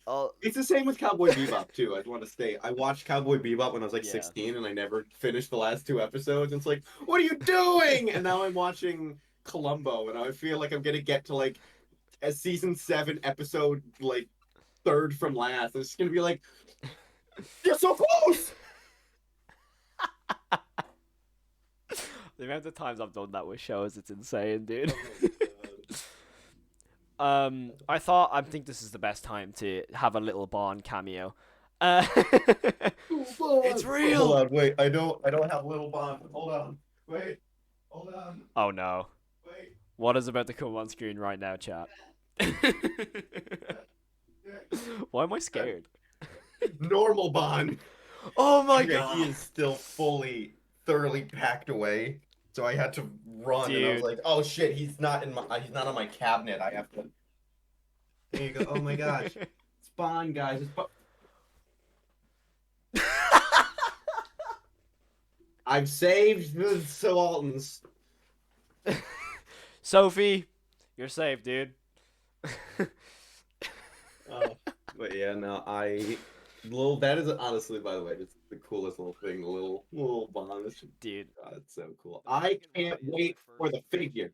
uh, it's the same with Cowboy Bebop too. I just want to state, I watched Cowboy Bebop when I was like yeah. 16, and I never finished the last 2 episodes. And it's like, what are you doing? And now I'm watching Columbo, and I feel like I'm gonna get to like a season 7 episode like third from last. It's gonna be like, you're so close. The amount of times I've done that with shows, it's insane, dude. Oh my God. I think this is the best time to have a little Bond cameo. It's Hold real. on, wait. I don't have little Bond. Hold on. Wait. Hold on. Oh no. Wait. What is about to come on screen right now, chat? Why am I scared? Normal Bond. Oh my Okay, god. he is still thoroughly packed away. So I had to run, and I was Dude. like, "Oh shit, he's not on my cabinet. I have to." There you go. Oh my gosh, it's Bond, guys. I've saved the Waltons. Sophie, you're safe, dude. But yeah, no, that is honestly, by the way, it's the coolest little thing. The little Bond. Dude. God, it's so cool. I can't wait for the figure.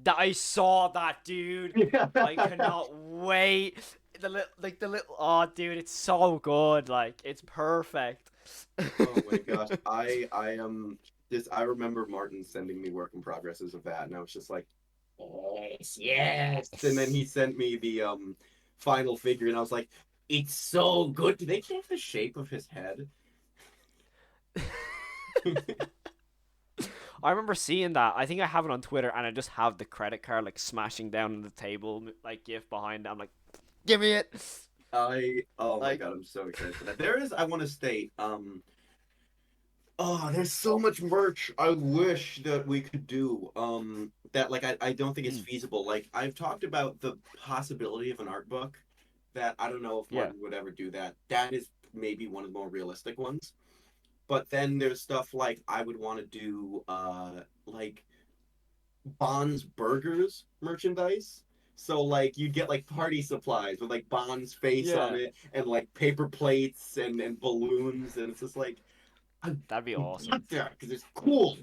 I saw that, dude. Yeah. I cannot wait. The little oh dude, it's so good. Like it's perfect. Oh my gosh, I am just I remember Martin sending me work in progresses of that, and I was just like, yes, yes. And then he sent me the final figure, and I was like, it's so good. Did they change the shape of his head? I remember seeing that. I think I have it on Twitter, and I just have the credit card like smashing down on the table, like gif behind it. I'm like, give me it. Oh my Like, god, I'm so excited for that. I want to state, oh, there's so much merch I wish that we could do. That like I don't think it's feasible. Like I've talked about the possibility of an art book that I don't know if yeah, Martin would ever do that. That is maybe one of the more realistic ones. But then there's stuff like I would want to do like Bond's Burgers merchandise. So like you get like party supplies with like Bond's face on yeah, it, and like paper plates and balloons, and it's just like I that'd be awesome. want that because it's cool.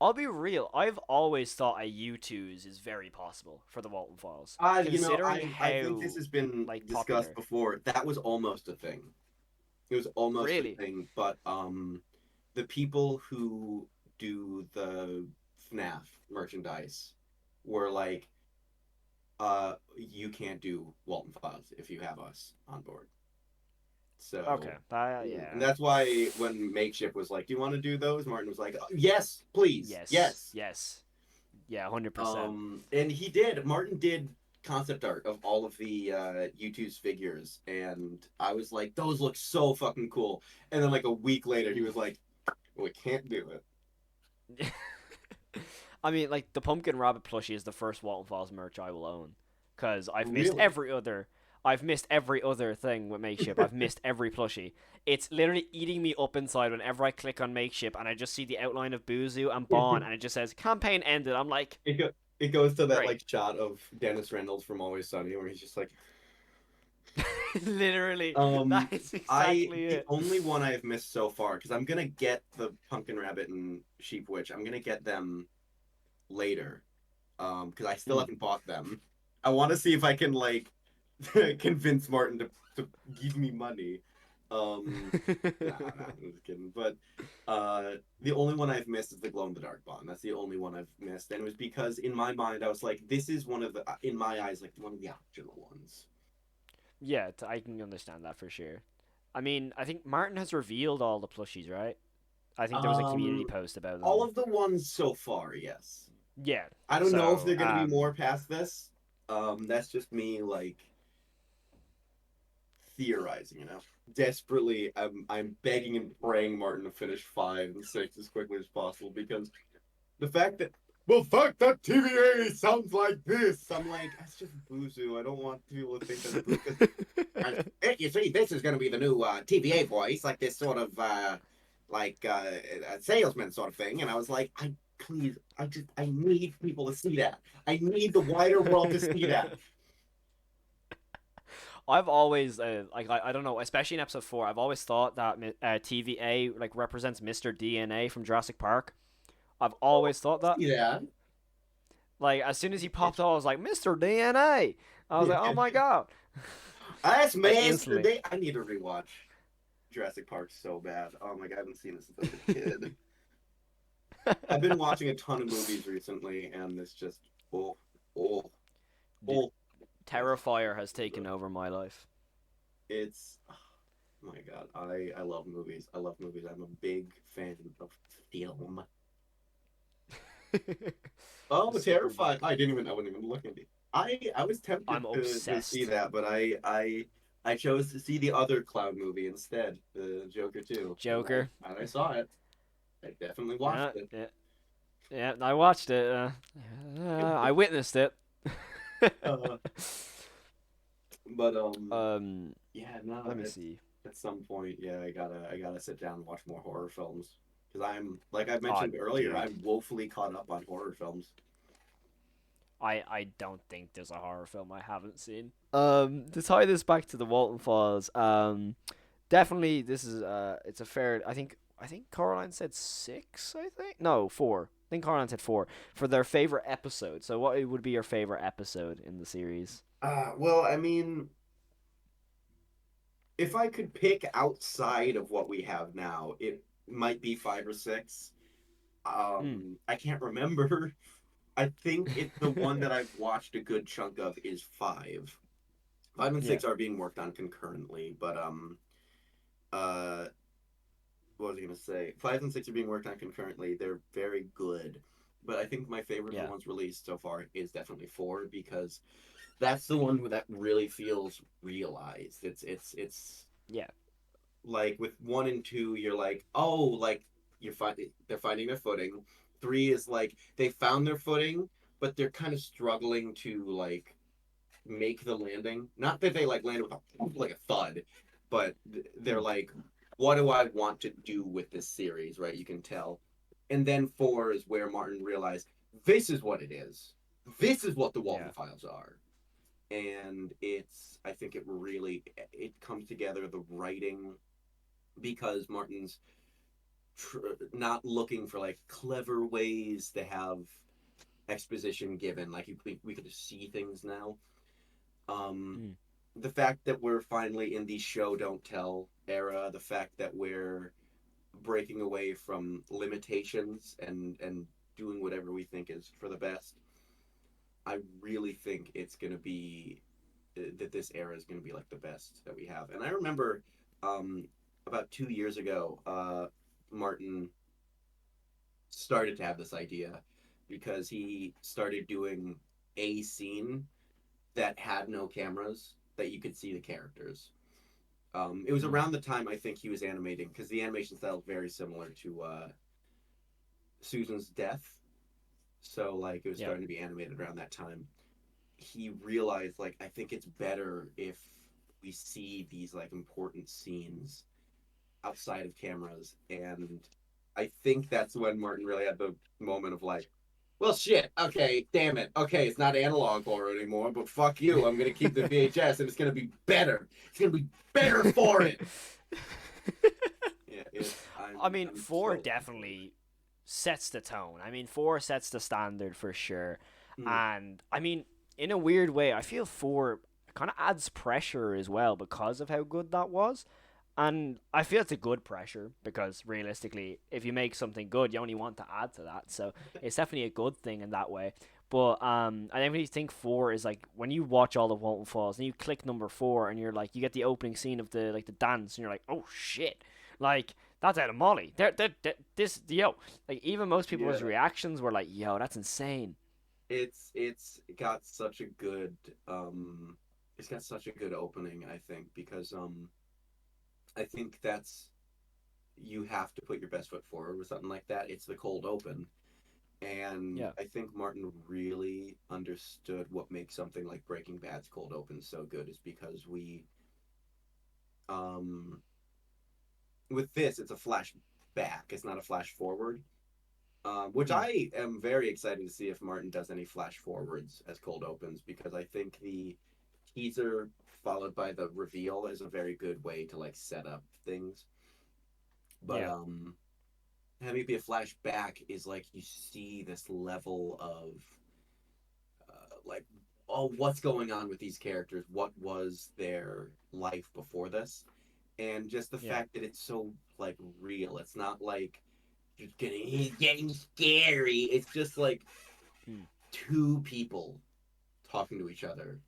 I'll be real. I've always thought a U2s is very possible for the Walton Files, considering I think this how has been like discussed popular. before. That was almost a thing. It was almost a Really? thing, but the people who do the FNAF merchandise were like, you can't do Walton Files if you have us on board. So, Okay. and Yeah. that's why when Makeshift was like, "Do you want to do those?" Martin was like, "Yes, please, Yes. yes." Yes. Yeah. 100%. And he did. Martin did concept art of all of the U2's figures, and I was like, "Those look so fucking cool." And then like a week later, he was like, "We can't do it." I mean, like the Pumpkin Rabbit plushie is the first Walton Falls merch I will own, cause Really? I've missed every other thing with Makeshift. I've missed every plushie. It's literally eating me up inside whenever I click on Makeshift and I just see the outline of Boozoo and Bon and it just says campaign ended. I'm like, It goes to that great. like shot of Dennis Reynolds from Always Sunny where he's just like, Literally, um, that is exactly the it. only one I have missed so far because I'm gonna get the Pumpkin Rabbit and Sheep Witch. I'm gonna get them later, because I still Hmm. haven't bought them. I want to see if I can like convince Martin to give me money. I'm just kidding. But the only one I've missed is the glow in the dark Bond. That's the only one I've missed, and it was because in my mind I was like, this is one of the, in my eyes, like one of the optional ones. Yeah, I can understand that for sure. I mean, I think Martin has revealed all the plushies, right? I think there was a community Um, post about all them. of the ones so far, yes. Yeah. I don't know if So, they're gonna be more past this. That's just me like theorizing, Desperately, I'm begging and praying Martin to finish 5 and 6 as quickly as possible because the fact that, well, fuck, that TVA sounds like this. I'm like, that's just Boozoo. I don't want people to think that's Boozoo. You see, this is going to be the new TVA voice, like this sort of a salesman sort of thing. And I was like, please, I need people to see that. I need the wider world to see that. I've always like I don't know, especially in episode 4, I've always thought that TVA like represents Mr. DNA from Jurassic Park. I've always thought that. Yeah. Like as soon as he popped out, I was like, Mr. DNA. I was like, oh my god. That's Like Master instantly. Day. I need to rewatch Jurassic Park so bad. Oh my god, I haven't seen it since I was a kid. I've been watching a ton of movies recently, and it's just oh, oh, Dude, oh. Terrifier has taken over my life. It's oh my god. I love movies. I love movies. I'm a big fan of film. Oh, Super terrified! big. I wasn't even looking at it. I was tempted I'm to see obsessed. that, but I chose to see the other clown movie instead, the Joker 2. Joker. And I saw it. I definitely watched Yeah, it. yeah, yeah. I watched it. I witnessed it. Uh, but um, yeah, no, let me see. at some point, yeah, I gotta sit down and watch more horror films because I'm, like I Oh, mentioned earlier, dude. I'm woefully caught up on horror films. I don't think there's a horror film I haven't seen. To tie this back to the Walton Files, definitely this is it's a fair. I think Coraline said 6. I think no 4. I think Coraline said 4 for their favorite episode. So what would be your favorite episode in the series? Well, I mean, if I could pick outside of what we have now, it might be 5 or 6. Hmm. I can't remember. I think the one that I've watched a good chunk of is 5. 5 and 6 Yeah. are being worked on concurrently, but uh, what was I gonna say? 5 and 6 are being worked on concurrently. They're very good, but I think my favorite of the Yeah. ones released so far is definitely 4 because that's the one that really feels realized. It's Yeah. like with 1 and 2, you're like, oh, like they're finding their footing. 3 is like they found their footing, but they're kind of struggling to like make the landing. Not that they like landed with like a thud, but they're Hmm. like, what do I want to do with this series? Right? You can tell. And then 4 is where Martin realized this is what it is. This is what the Walton Yeah. Files are. And I think it comes together, the writing, because Martin's not looking for like clever ways to have exposition given. Like we could just see things now. Um, Hmm. the fact that we're finally in the show don't tell era, the fact that we're breaking away from limitations and doing whatever we think is for the best. I really think it's gonna be that this era is gonna be like the best that we have. And I remember um, about 2 years ago, Martin started to have this idea because he started doing a scene that had no cameras that you could see the characters. It was Hmm. around the time I think he was animating because the animation style is very similar to Susan's death. So like it was Yep. starting to be animated around that time. He realized like I think it's better if we see these like important scenes outside of cameras, and I think that's when Martin really had the moment of like, well, shit. Okay, damn it. Okay, it's not analog horror anymore, but fuck you. I'm gonna keep the VHS, and it's gonna be better. It's gonna be better for it. Yeah, I mean, I'm 4 so looking forward to definitely sets the tone. I mean, 4 sets the standard for sure. it. And I mean, in a weird way, I feel 4 kind of adds pressure as well because of how good that was. And I feel it's a good pressure because realistically, if you make something good, you only want to add to that. So it's definitely a good thing in that way. But I definitely think four is like when you watch all the Walten Falls and you click number four and you're like you get the opening scene of the dance and you're like, oh shit, like that's out of Molly. This yo, like even most people's Yeah, reactions were like, yo, that's insane. it's got such a good it's got such a good opening, I think, because I think that's you have to put your best foot forward with something like that. It's the cold open. And Yeah, I think Martin really understood what makes something like Breaking Bad's cold open so good is because we um with this it's a flashback, it's not a flash forward. Which mm, I am very excited to see if Martin does any flash forwards as cold opens because I think the teaser followed by the reveal is a very good way to like set up things. But yeah, having it be a flashback is like you see this level of like oh what's going on with these characters, what was their life before this, and just the yeah, fact that it's so like real. It's not like just getting he's getting scary. It's just like mm, two people talking to each other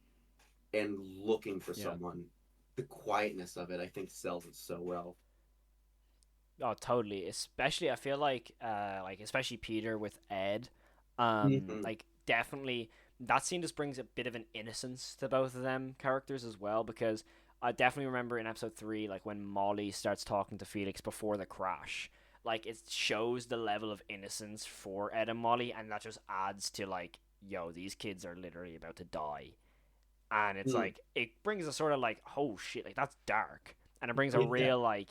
and looking for yeah. someone. The quietness of it, I think, sells it so well. Oh, totally. Especially, I feel like especially Peter with Ed, Mm-hmm. like definitely that scene just brings a bit of an innocence to both of them characters as well. Because I definitely remember in episode three, like when Molly starts talking to Felix before the crash, like it shows the level of innocence for Ed and Molly, and that just adds to like, yo, these kids are literally about to die, and it's Mm. like it brings a sort of like oh shit like that's dark, and it brings a Yeah, real like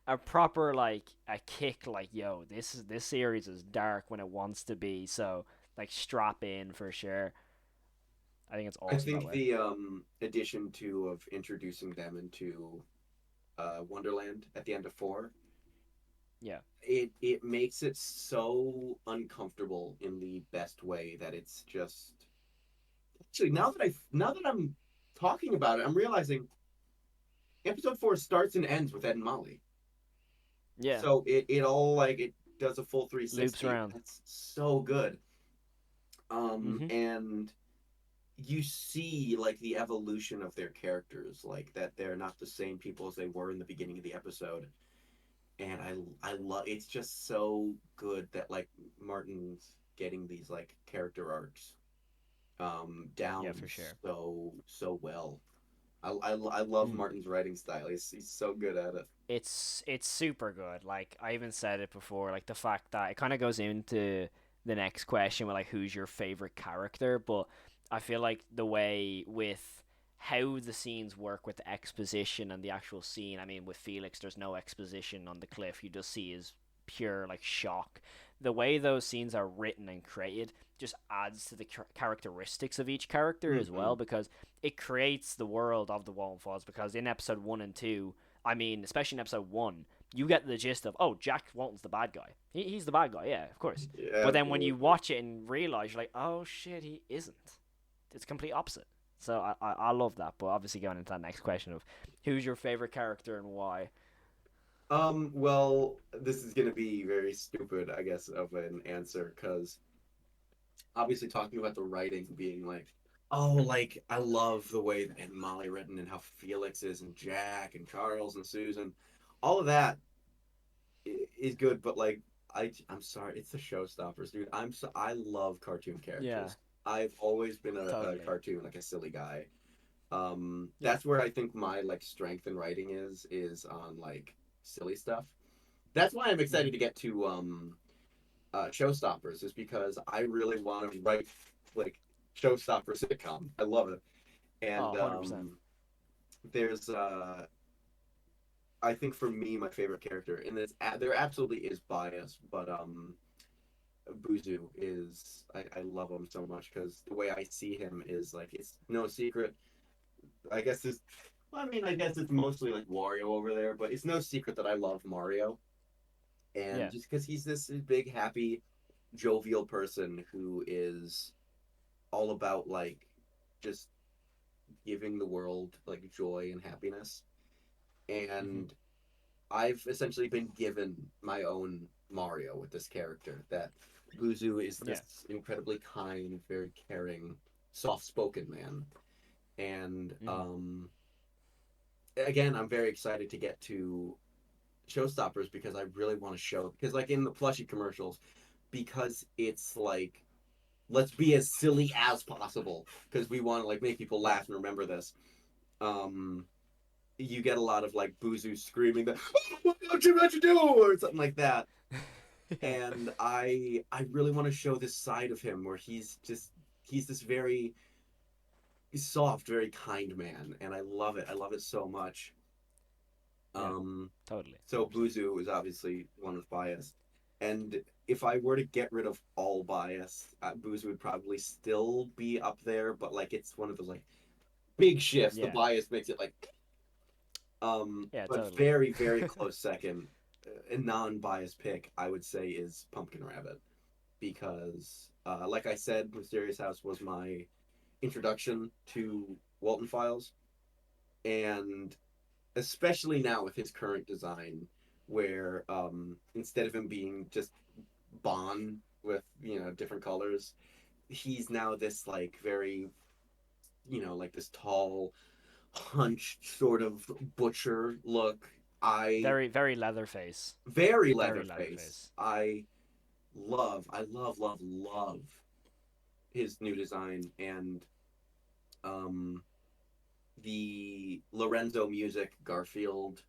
a proper like a kick like yo this series is dark when it wants to be, so like strap in for sure. I think it's I awesome that think way. the addition to of introducing them into Wonderland at the end of four, Yeah, it makes it so uncomfortable in the best way that it's just actually now that I'm talking about it, I'm realizing episode four starts and ends with Ed and Molly. yeah, So it all like it does a full loops 360. around. That's so good. Mm-hmm. And you see like the evolution of their characters, like that they're not the same people as they were in the beginning of the episode. And I love it's just so good that like Martin's getting these like character arcs Yeah, down for sure. so well. I love Mm. Martin's writing style. He's so good at it. It's super good. Like I even said it before, like the fact that it kind of goes into the next question with like who's your favorite character, but I feel like the way with how the scenes work with the exposition and the actual scene. I mean, with Felix, there's no exposition on the cliff. You just see his pure like shock. The way those scenes are written and created just adds to the characteristics of each character as Mm-hmm. well because it creates the world of the Wallen Falls. Because in episode one and two, I mean, especially in episode one, you get the gist of, oh, Jack Walton's the bad guy. He's the bad guy, yeah, of course. Yeah, But then when you absolutely. watch it and realize, you're like, oh shit, he isn't. It's complete opposite. So I love that. But obviously, going into that next question of who's your favorite character and why. Well, this is gonna be very stupid, I guess, of an answer, because obviously talking about the writing being like, oh, like I love the way that Molly written and how Felix is and Jack and Charles and Susan, all of that is good, but like I'm sorry, it's the showstoppers, dude. I love cartoon Yeah, characters. I've always been a totally. cartoon, like a silly guy. Yeah. That's where I think my like strength in writing is on like silly stuff. That's why I'm excited Mm-hmm. to get to Showstoppers, is because I really want to write like Showstopper sitcom. I love it, Oh, and 100%. there's I think for me my favorite character, and there absolutely is bias, but Boozoo is I love him so much because the way I see him is like it's no secret. I guess it's well, I mean I guess it's mostly like Wario over there, but it's no secret that I love Mario, and Yeah. just because he's this big happy jovial person who is all about like just giving the world like joy and happiness. and I've essentially been given my own Mario with this character. That Boozoo is Yeah. this incredibly kind, very caring, soft-spoken man, and Mm-hmm. again, I'm very excited to get to Showstoppers because I really want to show because like in the plushie commercials, because it's like let's be as silly as possible because we want to like make people Yeah. laugh and remember this. Um, you get a lot of like Boozoo screaming that "What don't you do?" or something like that, Yeah. and I really want to show this side of him where he's this very soft, very kind man, and I love it. I love it so much. Yeah. Um, Totally. so 100%. Boozoo is obviously one with bias, and if I were to get rid of all bias, Boozoo would probably still be up there, but like it's one of those like big shifts. The Yeah. bias makes it like Yeah. but Totally. very very close second, a non-biased pick I would say is Pumpkin Rabbit because like I said, Mysterious House was my introduction to Walton Files, and especially now with his current design, where instead of him being just Bond with different colors, he's now this like very like this tall, hunched sort of butcher look. I Very, very Leatherface. very Very Leatherface. Leatherface. I love his new design and um the Lorenzo music Garfield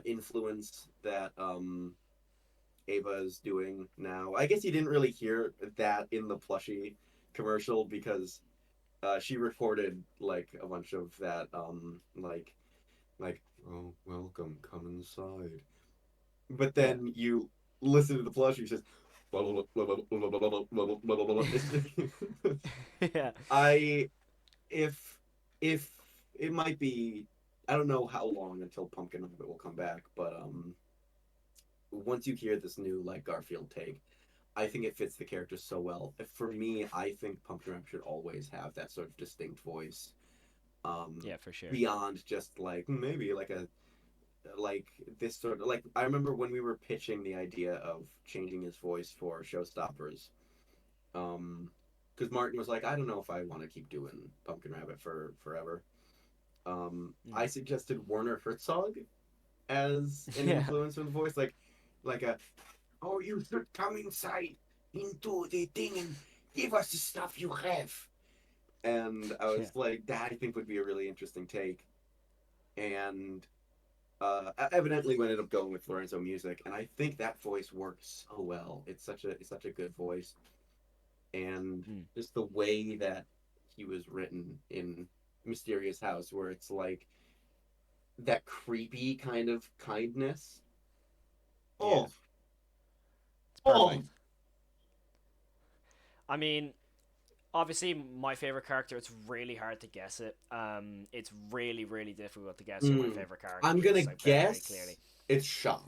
influence that Ava is doing now. I guess you didn't really hear that in the plushie commercial because she recorded like a bunch of that like oh welcome come inside, but Yeah. then you listen to the plushie, says Yeah. I if it might be, I don't know how long until Pumpkin Rabbit will come back, but once you hear this new like Garfield take, I think it fits the character so well. For me, I think Pumpkin Rabbit should always have that sort of distinct voice. Yeah. For sure. Beyond just like maybe like this sort of like I remember when we were pitching the idea of changing his voice for Showstoppers, because Martin was like, I don't know if I want to keep doing Pumpkin Rabbit for forever. Mm. I suggested Werner Herzog as an Yeah. influence on the voice, like a oh, you should come inside into the thing and give us the stuff you have. And I Yeah. was like, that I think would be a really interesting take. And evidently we ended up going with Lorenzo Music, and I think that voice works so well. It's such a good voice, and Mm. just the way that he was written in Mysterious House, where it's like that creepy kind of kindness. Yeah. Oh, It's oh, perfect. I mean, obviously, my favorite character. It's really hard to guess it. It's really, really difficult to guess who my mm. favorite character I'm gonna is. Like very, very guess clearly. it's Shaw.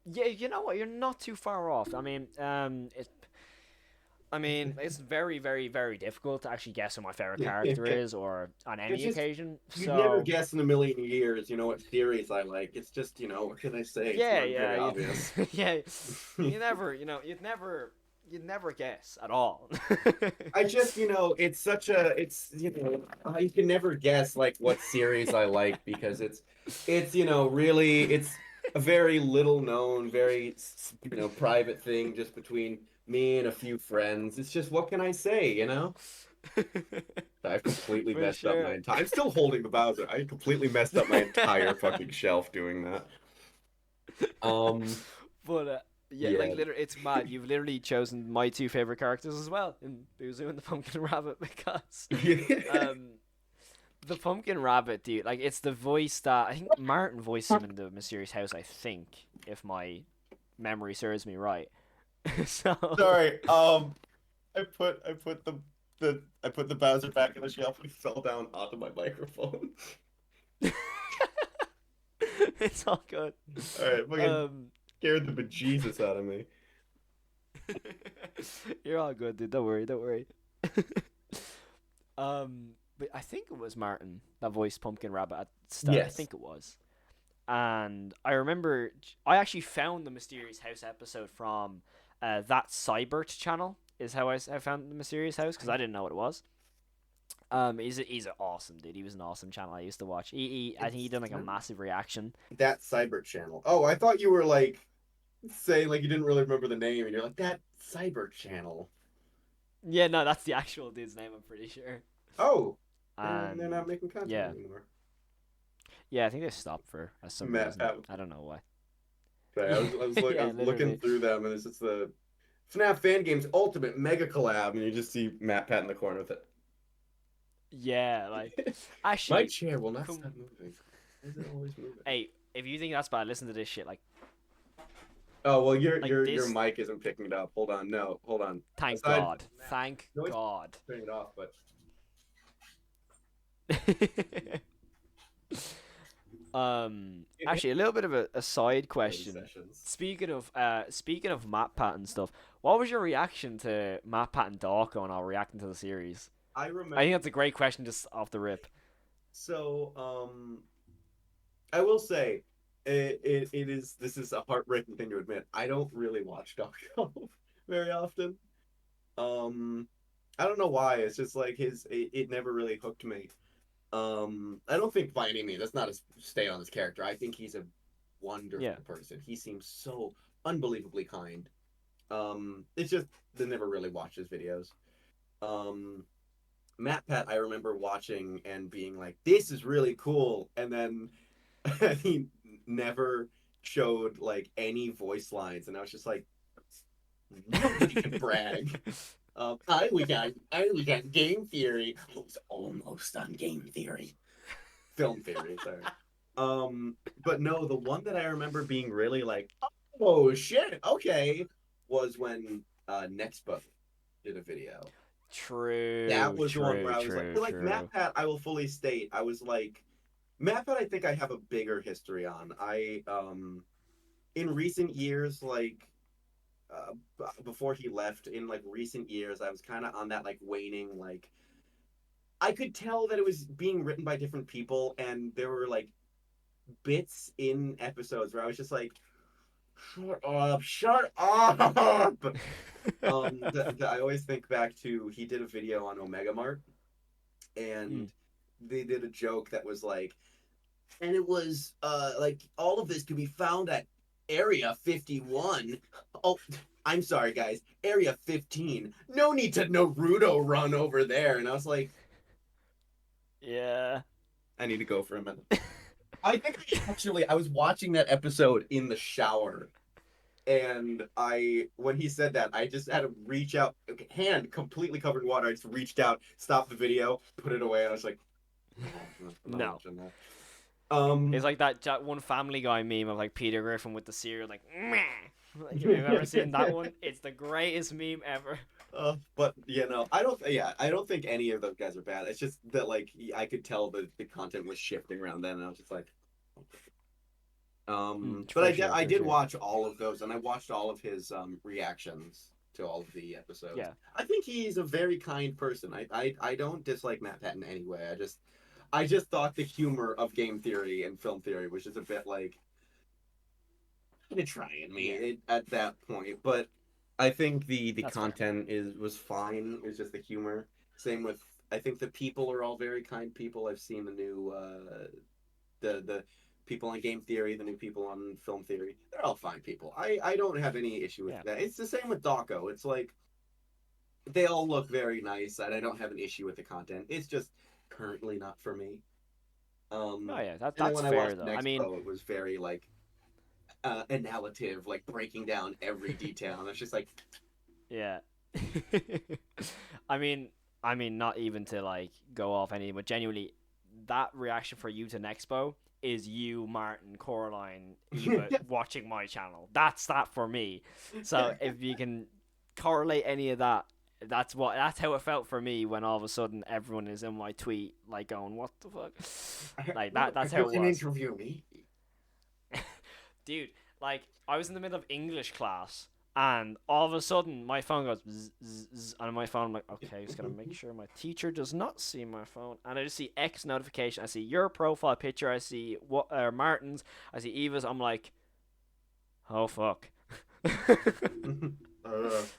Yeah, you know what? You're not too far off. I mean, it's very, very, very difficult to actually guess who my favorite character is, or on It's any just occasion. you'd never So guess in a million years, what series I like. It's just, what can I say? It's yeah, not yeah, very obvious. yeah, you never, you'd never guess at all. I just, you can never guess like what series I like because really, it's a very little known, very, private thing just between me and a few friends. It's just, what can I say? I've completely For messed up my sure. entire. I'm still holding the Bowser. I completely messed up my entire fucking shelf doing that. Um, But yeah, like yeah. literally, it's mad. You've literally chosen my two favorite characters as well in Boozoo and the Pumpkin Rabbit because um the Pumpkin Rabbit, dude, like it's the voice that I think Martin voiced him in the Mysterious House. I think, if my memory serves me right. So Sorry. I put the Bowser back in the shelf and he fell down onto my microphone. it's all good. All right, fucking Um, scared the bejesus out of me. you're all good, dude. Don't worry, don't worry. I think it was Martin that voiced Pumpkin Rabbit at the start. I Yes. think it was. And I remember I actually found the Mysterious House episode from that Cybert channel. Is how I found the Mysterious House because I didn't know what it was. He's an awesome dude. He was an awesome channel I used to watch. I think he did like a massive reaction. That Cyber channel. Oh, I thought you were like saying like you didn't really remember the name, and you're like that Cyber channel. Yeah, no, that's the actual dude's name. I'm pretty sure. Oh, And and they're not making content yeah. anymore. Yeah, I think they stopped for some Matt reason. Patton. I don't know why. I was like, Yeah, I was looking literally. through them, and it's just the FNAF Fan Games Ultimate Mega Collab, and you just see Matt Pat in the corner with it. Yeah, like My actually, chair will not com- stop moving. Why is it always moving? hey, if you think that's bad, listen to this shit. Like, Oh well, your like your this- mic isn't picking it up. Hold on, no, hold on. thank Aside God, from that, thank no, it's- God. Turn it off, but Actually, a little bit of a side question. sessions. Speaking of Matt Patton stuff, what was your reaction to Matt Patton Dawko and all reacting to the series? I remember. I think that's a great question just off the rip. So, I will say, it is. This is a heartbreaking thing to admit. I don't really watch Doggo very often. I don't know why. It's just like it never really hooked me. I don't think by any means that's not a stay on his character. I think he's a wonderful person. He seems so unbelievably kind. It's just they never really watched his videos. Matt Pat, I remember watching and being like, "This is really cool," and then he never showed like any voice lines, and I was just like, nobody can brag. We got game theory. I was almost on game theory, film theory. Sorry. But no, the one that I remember being really like, oh shit, okay, was when Nexpo did a video. True. That was true, the one where I was true, like true. Matt Pat. I will fully state, I was like, Matt Pat. I think I have a bigger history on. In recent years, like. Before he left, in like recent years, I was kind of on that like waning, like I could tell that it was being written by different people, and there were like bits in episodes where I was just like, shut up. I always think back to he did a video on Omega Mart, and they did a joke that was like, and it was like all of this could be found at Area 51. Oh, I'm sorry, guys. Area 15. No need to Naruto run over there. And I was like, yeah. I need to go for a minute. I think I was watching that episode in the shower. And when he said that, I just had to reach out, hand completely covered in water. I just reached out, stopped the video, put it away. And I was like, I'm not watching that. It's like that one Family Guy meme of like Peter Griffin with the cereal, like, meh. Like, have you ever seen that one? It's the greatest meme ever. But I don't think any of those guys are bad. It's just that like I could tell the content was shifting around then, and I was just like, but I did watch all of those, and I watched all of his reactions to all of the episodes. Yeah, I think he's a very kind person. I don't dislike Matt Patton in any way. I just thought the humor of game theory and film theory was just a bit like to try me at that point. But I think the content was fine. It was just the humor. Same with I think the people are all very kind people. I've seen the new the people on game theory, the new people on film theory. They're all fine people. I don't have any issue with that. It's the same with Dawko. It's like they all look very nice, and I don't have an issue with the content. It's just currently not for me. that's when fair though. Nexpo, I mean, it was very like annihilative, like breaking down every detail, and it's just like, yeah. I mean, not even to like go off anything, but genuinely, that reaction for you to Nexpo is you, Martin, Coraline, Eva watching my channel. That's that for me. So if you can correlate any of that. That's how it felt for me when all of a sudden everyone is in my tweet like going, what the fuck? Like that's how it was. You can interview me. Dude, like I was in the middle of English class And all of a sudden, my phone goes zzz, zzz, zzz, and on my phone, I'm like, okay, just gotta make sure my teacher does not see my phone. And I just see X notification. I see your profile picture. I see what Martin's. I see Eva's. I'm like, oh fuck.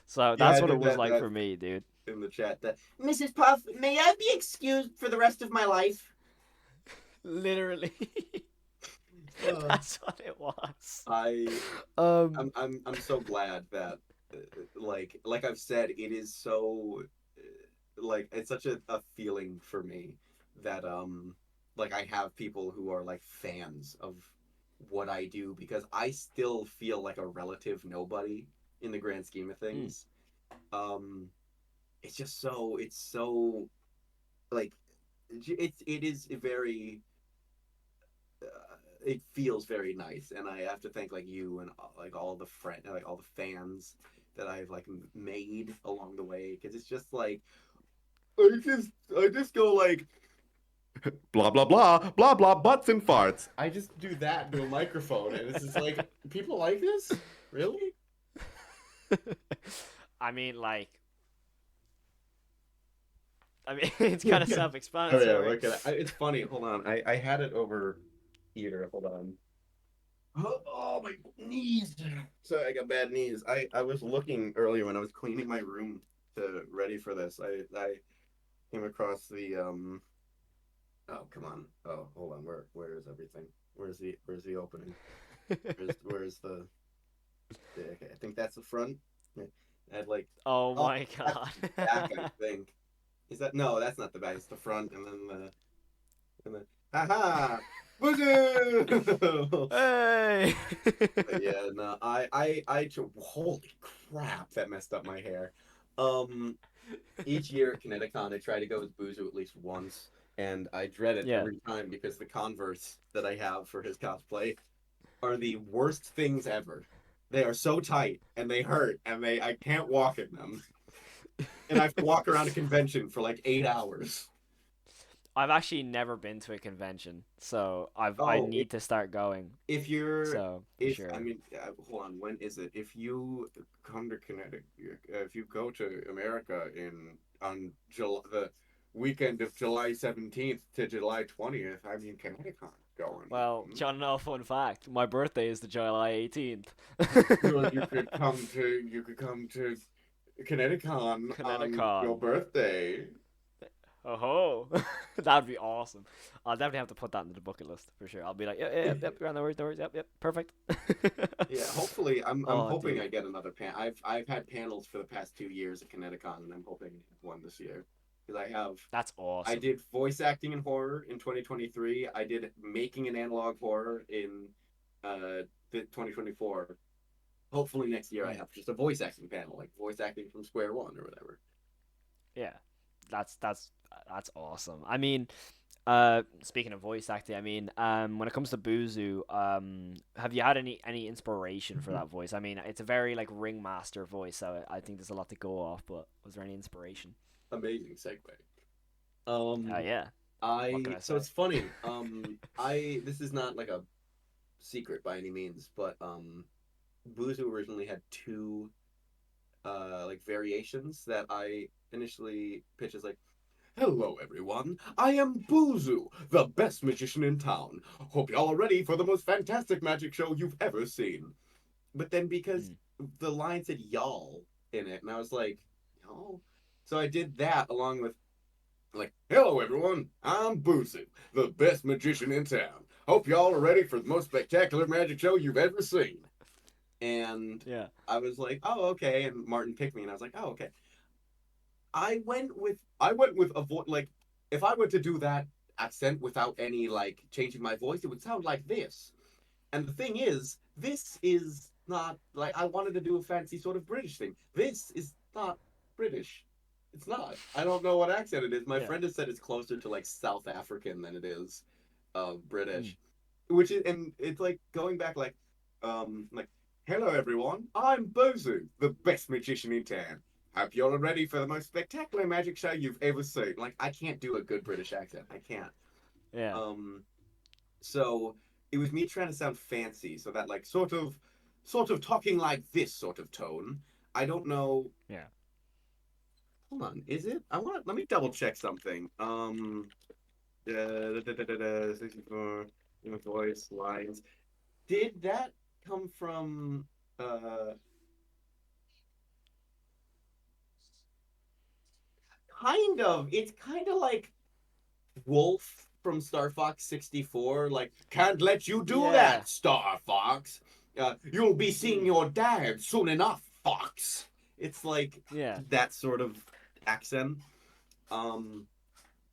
So Yeah, that's I what it did was that, like that for me, dude. in the chat. That Mrs. Puff, may I be excused for the rest of my life? Literally, Uh, that's what it was. I Um, I'm so glad that like I've said, it is so like it's such a feeling for me that like I have people who are like fans of what I do, because I still feel like a relative nobody in the grand scheme of mm, things. Um it's just so it's so like it is very it feels very nice, and I have to thank like you and like all the like all the fans that I've like made along the way, because it's just like I just go like blah blah blah blah blah butts and farts. I just do that to a microphone, and it's just like, people like this, really? I mean, like, it's kind of Oh yeah, self-explanatory. look at it. It's funny. Hold on, I had it over here. Hold on. Oh, my knees. Sorry, I got bad knees. I was looking earlier when I was cleaning my room to ready for this. I came across the oh, come on. Oh, hold on. Where is everything? Where's the opening? Where's the okay, I think that's the front. Yeah. I had like, Oh oh, my that's god. the back, I think. Is that, no, that's not the back, it's the front, and then haha, Boozoo. Hey. Yeah, no, holy crap, that messed up my hair. Each year at Kineticon, I try to go with Boozoo at least once, and I dread it Yeah. every time because the Converse that I have for his cosplay are the worst things ever. They are so tight and they hurt, and I can't walk in them, and I have to walk around a convention for like 8 hours. I've actually never been to a convention, so I Oh, need to start going. if you're So for if I sure. mean, hold on, when is it? If you come to Connecticut, if you go to America in on July, the weekend of July 17th to July 20th, I mean, Connecticut going Well, on. John, no fun fact. My birthday is the July 18th. Well, you could come to Connecticut on your Connecticut. birthday. Oh ho, that'd be awesome. I'll definitely have to put that into the bucket list for sure. I'll be like, yep, no worries, no worries, yep, perfect. Yeah, hopefully, I'm Oh, hoping dude, I get another I've had panels for the past 2 years at Connecticut, and I'm hoping I get one this year, because that's I awesome. did voice acting in horror in 2023. I did making an analog horror in the 2024. Hopefully next year I Mm. have just a voice acting panel, like voice acting from square one or whatever. Yeah, that's awesome. I mean, speaking of voice acting, I mean, when it comes to Boozoo, have you had any inspiration for that voice? I mean, it's a very like ringmaster voice, so I think there's a lot to go off. But was there any inspiration? Amazing segue. Um, Yeah. What can I I so say? it's funny. I this is not like a secret by any means, but Boozoo originally had two like variations that I initially pitched as like, hello everyone, I am Boozoo, the best magician in town. Hope y'all are ready for the most fantastic magic show you've ever seen. But then, because Mm. the line said y'all in it, and I was like, y'all? So I did that along with like, hello everyone, I'm Boozoo, the best magician in town. Hope y'all are ready for the most spectacular magic show you've ever seen. And Yeah. I was like, oh, okay. And Martin picked me, and I was like, oh, okay. I went with a voice like, if I were to do that accent without any like changing my voice, it would sound like this. And the thing is, this is not like, I wanted to do a fancy sort of British thing. This is not British. It's not. I don't know what accent it is. My Yeah. friend has said it's closer to like South African than it is Mm. British. Which is, and it's like going back like, hello everyone, I'm Boozoo, the best magician in town. Hope you're all ready for the most spectacular magic show you've ever seen. Like, I can't do a good British accent. I can't. Yeah. Um, so it was me trying to sound fancy, so that like sort of sort of talking like this sort of tone. I don't know. Yeah. Hold on, is it? Let me double check something. 64 voice lines. Did that come from uh kind of? It's kind of like Wolf from Star Fox 64, like, can't let you do Yeah. that, Star Fox. You'll be seeing Mm. your dad soon enough, Fox. It's like Yeah. that sort of accent. Um,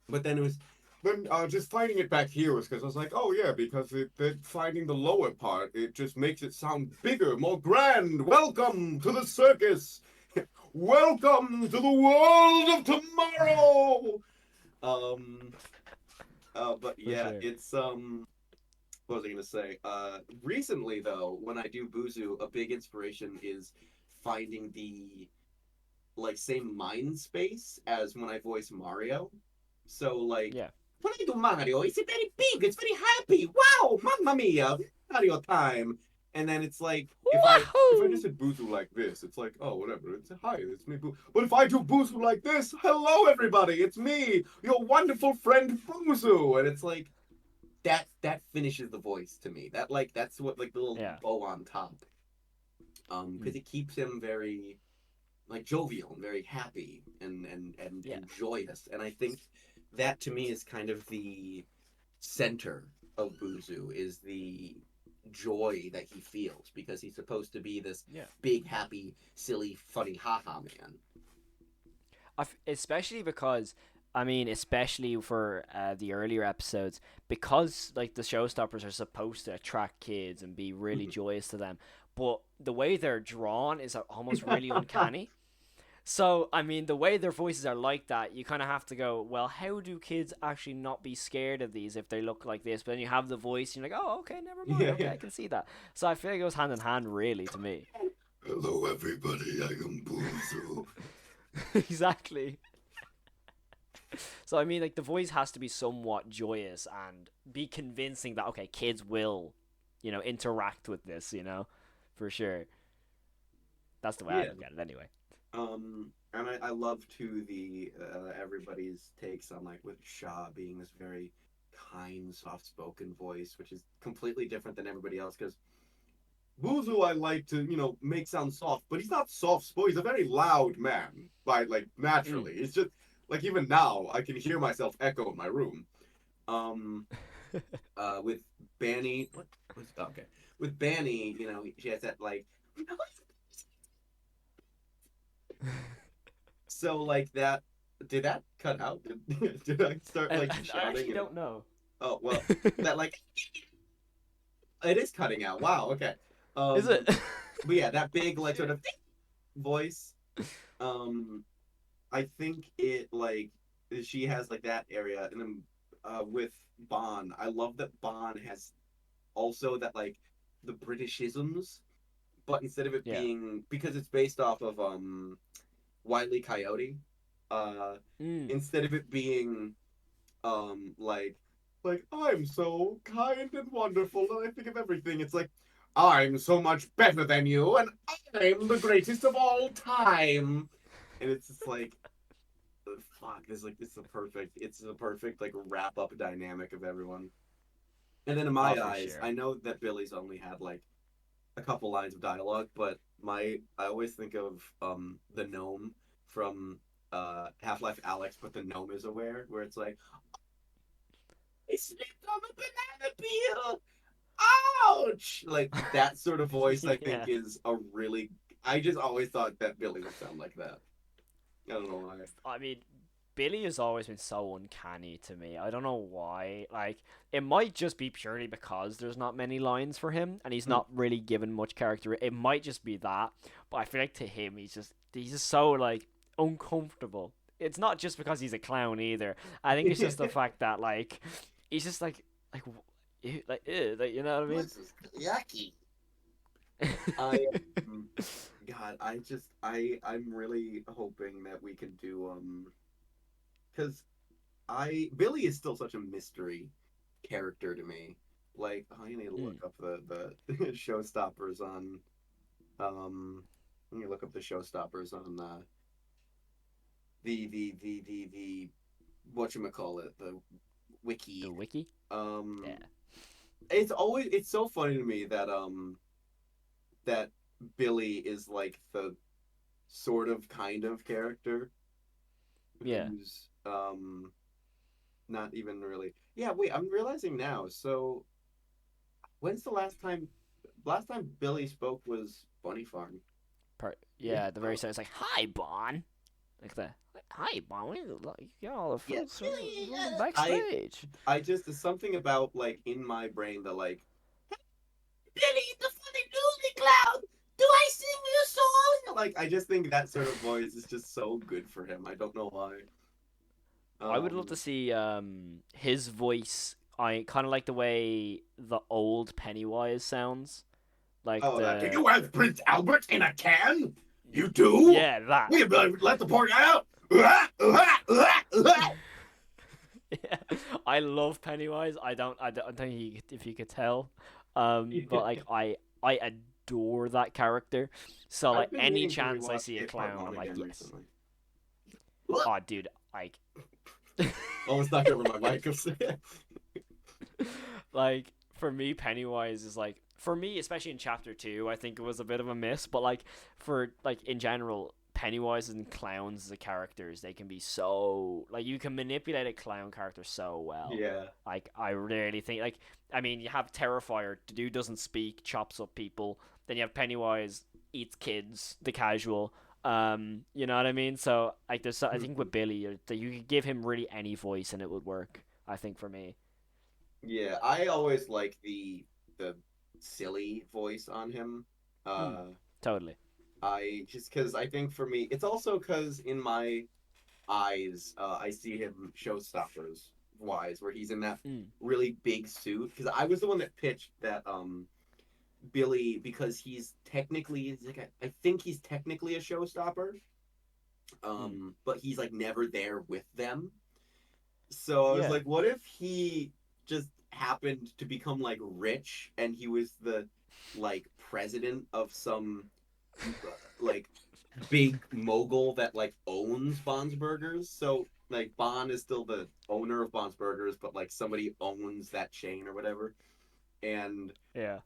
but then it was. Then just finding it back here was because I was like, oh yeah, because finding the lower part, it just makes it sound bigger, more grand. Welcome to the circus. Welcome to the world of tomorrow. Um, but For yeah, sure. it's what was I gonna say? Recently though, when I do Boozoo, a big inspiration is finding the like same mind space as when I voice Mario. So like Yeah. when I do Mario, it's very big, it's very happy. Wow, mamma mia, Mario time. And then it's like if I just Wahoo! said Boozoo like this, it's like, oh whatever, it's hi, it's me Boo. But if I do Boozoo like this, hello everybody, it's me, your wonderful friend Boozoo. And it's like that finishes the voice to me. That like that's what like the little Yeah. bow on top. Mm. Because it keeps him very like jovial and very happy Yeah. and joyous. And I think that to me is kind of the center of Boozoo is the joy that he feels because he's supposed to be this Yeah. big, happy, silly, funny haha man. Especially because, I mean, especially for the earlier episodes, because like the showstoppers are supposed to attract kids and be really joyous to them, but the way they're drawn is almost really uncanny. So, I mean, the way their voices are like that, you kind of have to go, well, how do kids actually not be scared of these if they look like this? But then you have the voice, and you're like, oh, okay, never mind. Yeah, Okay, yeah. I can see that. So I feel like it goes hand in hand, really, to me. Hello, everybody. I am Boozoo. Exactly. So, I mean, like, the voice has to be somewhat joyous and be convincing that, okay, kids will, interact with this, for sure. That's the way I Yeah. look at it, anyway. And I love too the everybody's takes on like with Shaw being this very kind, soft-spoken voice, which is completely different than everybody else. Because Boozoo, I like to make sound soft, but he's not soft-spoken. He's a very loud man, by like Mm. naturally. It's just like even now I can hear myself echo in my room. Um, with Banny, what was okay? With Banny, she has that like so like that. Did that cut out? Did I start like I shouting actually and don't know. oh well that like it is cutting out. Wow, okay. Is it? Um but yeah, that big like sort of voice. Um I think it like she has like that area and then with Bon, I love that Bon has also that like the Britishisms, but instead of it Yeah. being because it's based off of Wile E. Coyote, uh Mm. instead of it being like I'm so kind and wonderful and I think of everything. It's like I'm so much better than you and I'm the greatest of all time. And it's just like fuck, this is a perfect like wrap up dynamic of everyone. And then in Oh, my for eyes, sure. I know that Billy's only had like a couple lines of dialogue, but my I always think of the gnome from Half-Life Alex, but the gnome is aware, where it's like, I slipped on the banana peel. Ouch! Like that sort of voice, I think Yeah. is a really. I just always thought that Billy would sound like that. I don't know why. I mean, Billy has always been so uncanny to me. I don't know why. Like, it might just be purely because there's not many lines for him and he's Hmm. not really given much character. It might just be that, but I feel like to him he's just so like uncomfortable. It's not just because he's a clown either. I think it's just the fact that like he's just like like ew, like you know what I mean? This is yucky. I God, I'm really hoping that we can do because I Billy is still such a mystery character to me. Like, I need to Mm. look up the showstoppers on. Let me look up the showstoppers on the whatchamacallit, the The wiki. wiki. Um, Yeah. it's so funny to me that Billy is like the sort of kind of character Yeah. who's not even really. Yeah, wait, I'm realizing now. So when's the last time Billy spoke was Bunny Farm? Yeah. Yeah. The very start, it's like, "Hi, Bon." Like that. "Hi, Bon. You got all the Yeah. fruits from the I backstage." I just there's something about like in my brain that like Billy the funny music clown. Do I sing you a song? Like I just think that sort of voice is just so good for him. I don't know why. I would love to Um. see his voice. I kind of like the way the old Pennywise sounds. Like Oh, that. Do the you have Prince Albert in a can? You do? yeah that. We let the pork out. Yeah. I love Pennywise. I don't think if you could tell, but like I adore that character. So like I've been any meaning to chance I rewatch see a it part clown, one I'm like again yes. recently. Oh dude, like Almost knocked over my mic. like for me Pennywise is like for me especially in chapter 2 I think it was a bit of a miss, but like for like in general Pennywise and clowns as characters, they can be so like you can manipulate a clown character so well. Yeah. Like I really think like I mean you have Terrifier, the dude doesn't speak, chops up people. Then you have Pennywise, eats kids, the casual. You know what I mean? So like there's I think with Billy you could give him really any voice and it would work. I think for me. Yeah, I always like the silly voice on him. Mm, Uh, totally. I just because I think for me, it's also because in my eyes, I see him showstoppers wise, where he's in that Mm, really big suit. Because I was the one that pitched that Billy, because he's like I think he's technically a showstopper, mm. but he's like never there with them. So I was Yeah. like, what if he just happened to become like rich and he was the like president of some like big mogul that like owns Bond's Burgers. So like Bond is still the owner of Bond's Burgers, but like somebody owns that chain or whatever. And Yeah.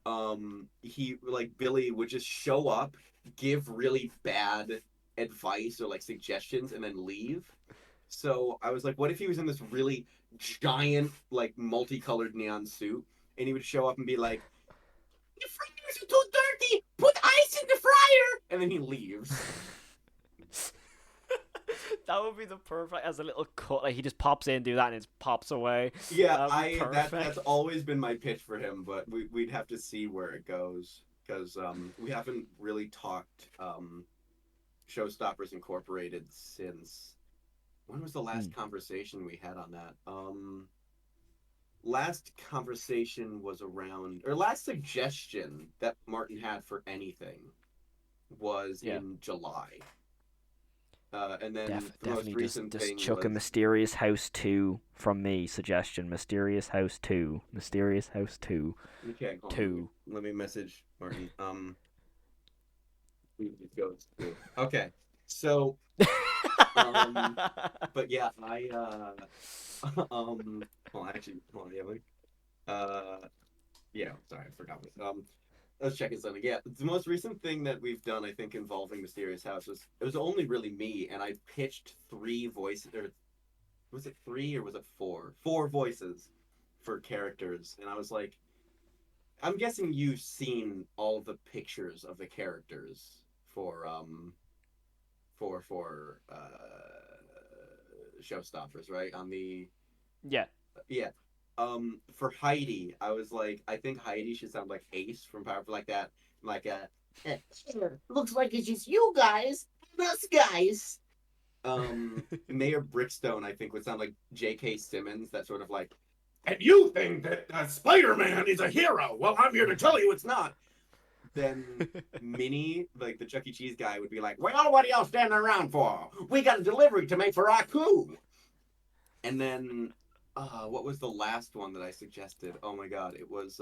he like Billy would just show up, give really bad advice or like suggestions, and then leave. So I was like, what if he was in this really giant, like multicolored neon suit, and he would show up and be like, "Your fryers are too dirty. Put ice in the fryer," and then he leaves. That would be the perfect as a little cut. Like he just pops in, do that, and it pops away. Yeah, That would be that's perfect. always been my pitch for him, but we'd have to see where it goes because we haven't really talked Showstoppers Incorporated since when was the last Mm. conversation we had on that? Last conversation was around, or last suggestion that Martin had for anything was Yeah. in July. And then the most Definitely recent just thing chuck a was Mysterious House 2 from me. Suggestion: Mysterious House 2. Mysterious House 2. okay. Hold on, 2. let me message Martin. It goes to okay. So, but yeah, well, actually, hold on, yeah, yeah, sorry, I forgot. I was checking something. Yeah, the most recent thing that we've done, I think, involving Mysterious House was it was only really me, and I pitched three voices, or was it three or was it four? Four voices for characters, and I was like, I'm guessing you've seen all the pictures of the characters for showstoppers, right? On the Yeah. yeah. For Heidi, I was like, I think Heidi should sound like Ace from Powerful like that, like a. Sure. Looks like it's just you guys, us guys. Mayor Brickstone, I think, would sound like J.K. Simmons, that sort of like. And you think that Spider-Man is a hero? Well, I'm here to tell you it's not. Then Minnie, like the Chuck E. Cheese guy, would be like, "Well, what are y'all standing around for? We got a delivery to make for Raku." And then, what was the last one that I suggested? Oh my god, it was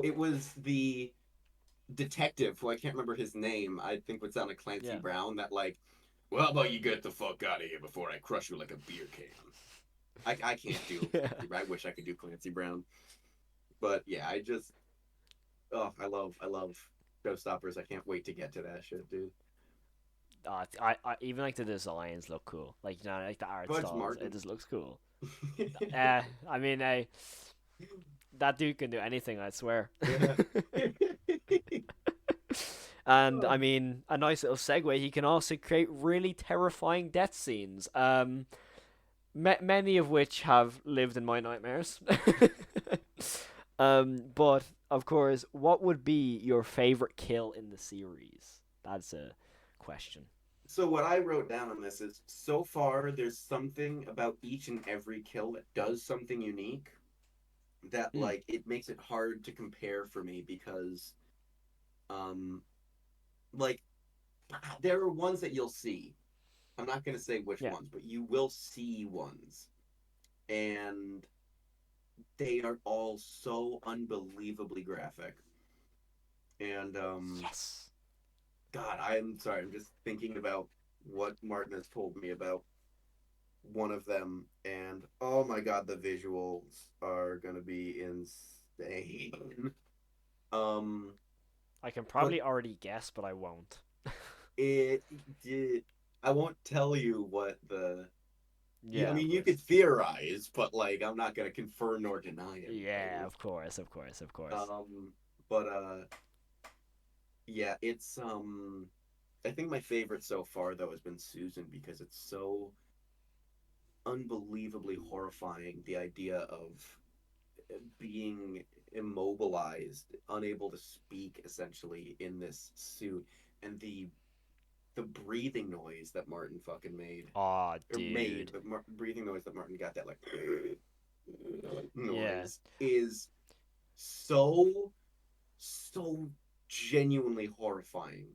it was the detective who I can't remember his name. I think would sound like Clancy Yeah. Brown. That like, well, how about you get the fuck out of here before I crush you like a beer can? I can't do Yeah. Clancy. I wish I could do Clancy Brown, but yeah, I just I love Showstoppers. I can't wait to get to that shit, dude. I even like the designs look cool. Like like the art Fudge styles, it Martin. just looks cool. I mean, that dude can do anything, I swear. Yeah. And I mean, a nice little segue. He can also create really terrifying death scenes. Many of which have lived in my nightmares. But of course, what would be your favorite kill in the series? That's a question. So what I wrote down on this is so far there's something about each and every kill that does something unique that Hmm. like it makes it hard to compare for me because um like there are ones that you'll see. I'm not going to say which Yeah. ones, but you will see ones and they are all so unbelievably graphic. And Yes. god, I'm sorry, I'm just thinking about what Martin has told me about one of them, and oh my god, the visuals are gonna be insane. Um, I can but probably already guess, but I won't. it did. I won't tell you what the. I Yeah, of mean, you course. could theorize, but like, I'm not gonna confirm nor deny Yeah, anything. of course, of course, of course. But yeah, it's I think my favorite so far though has been Susan because it's so unbelievably horrifying. The idea of being immobilized, unable to speak essentially in this suit, and the breathing noise that Martin fucking made Oh, or made dude. the breathing noise that Martin got that like Yeah. noise is so so genuinely horrifying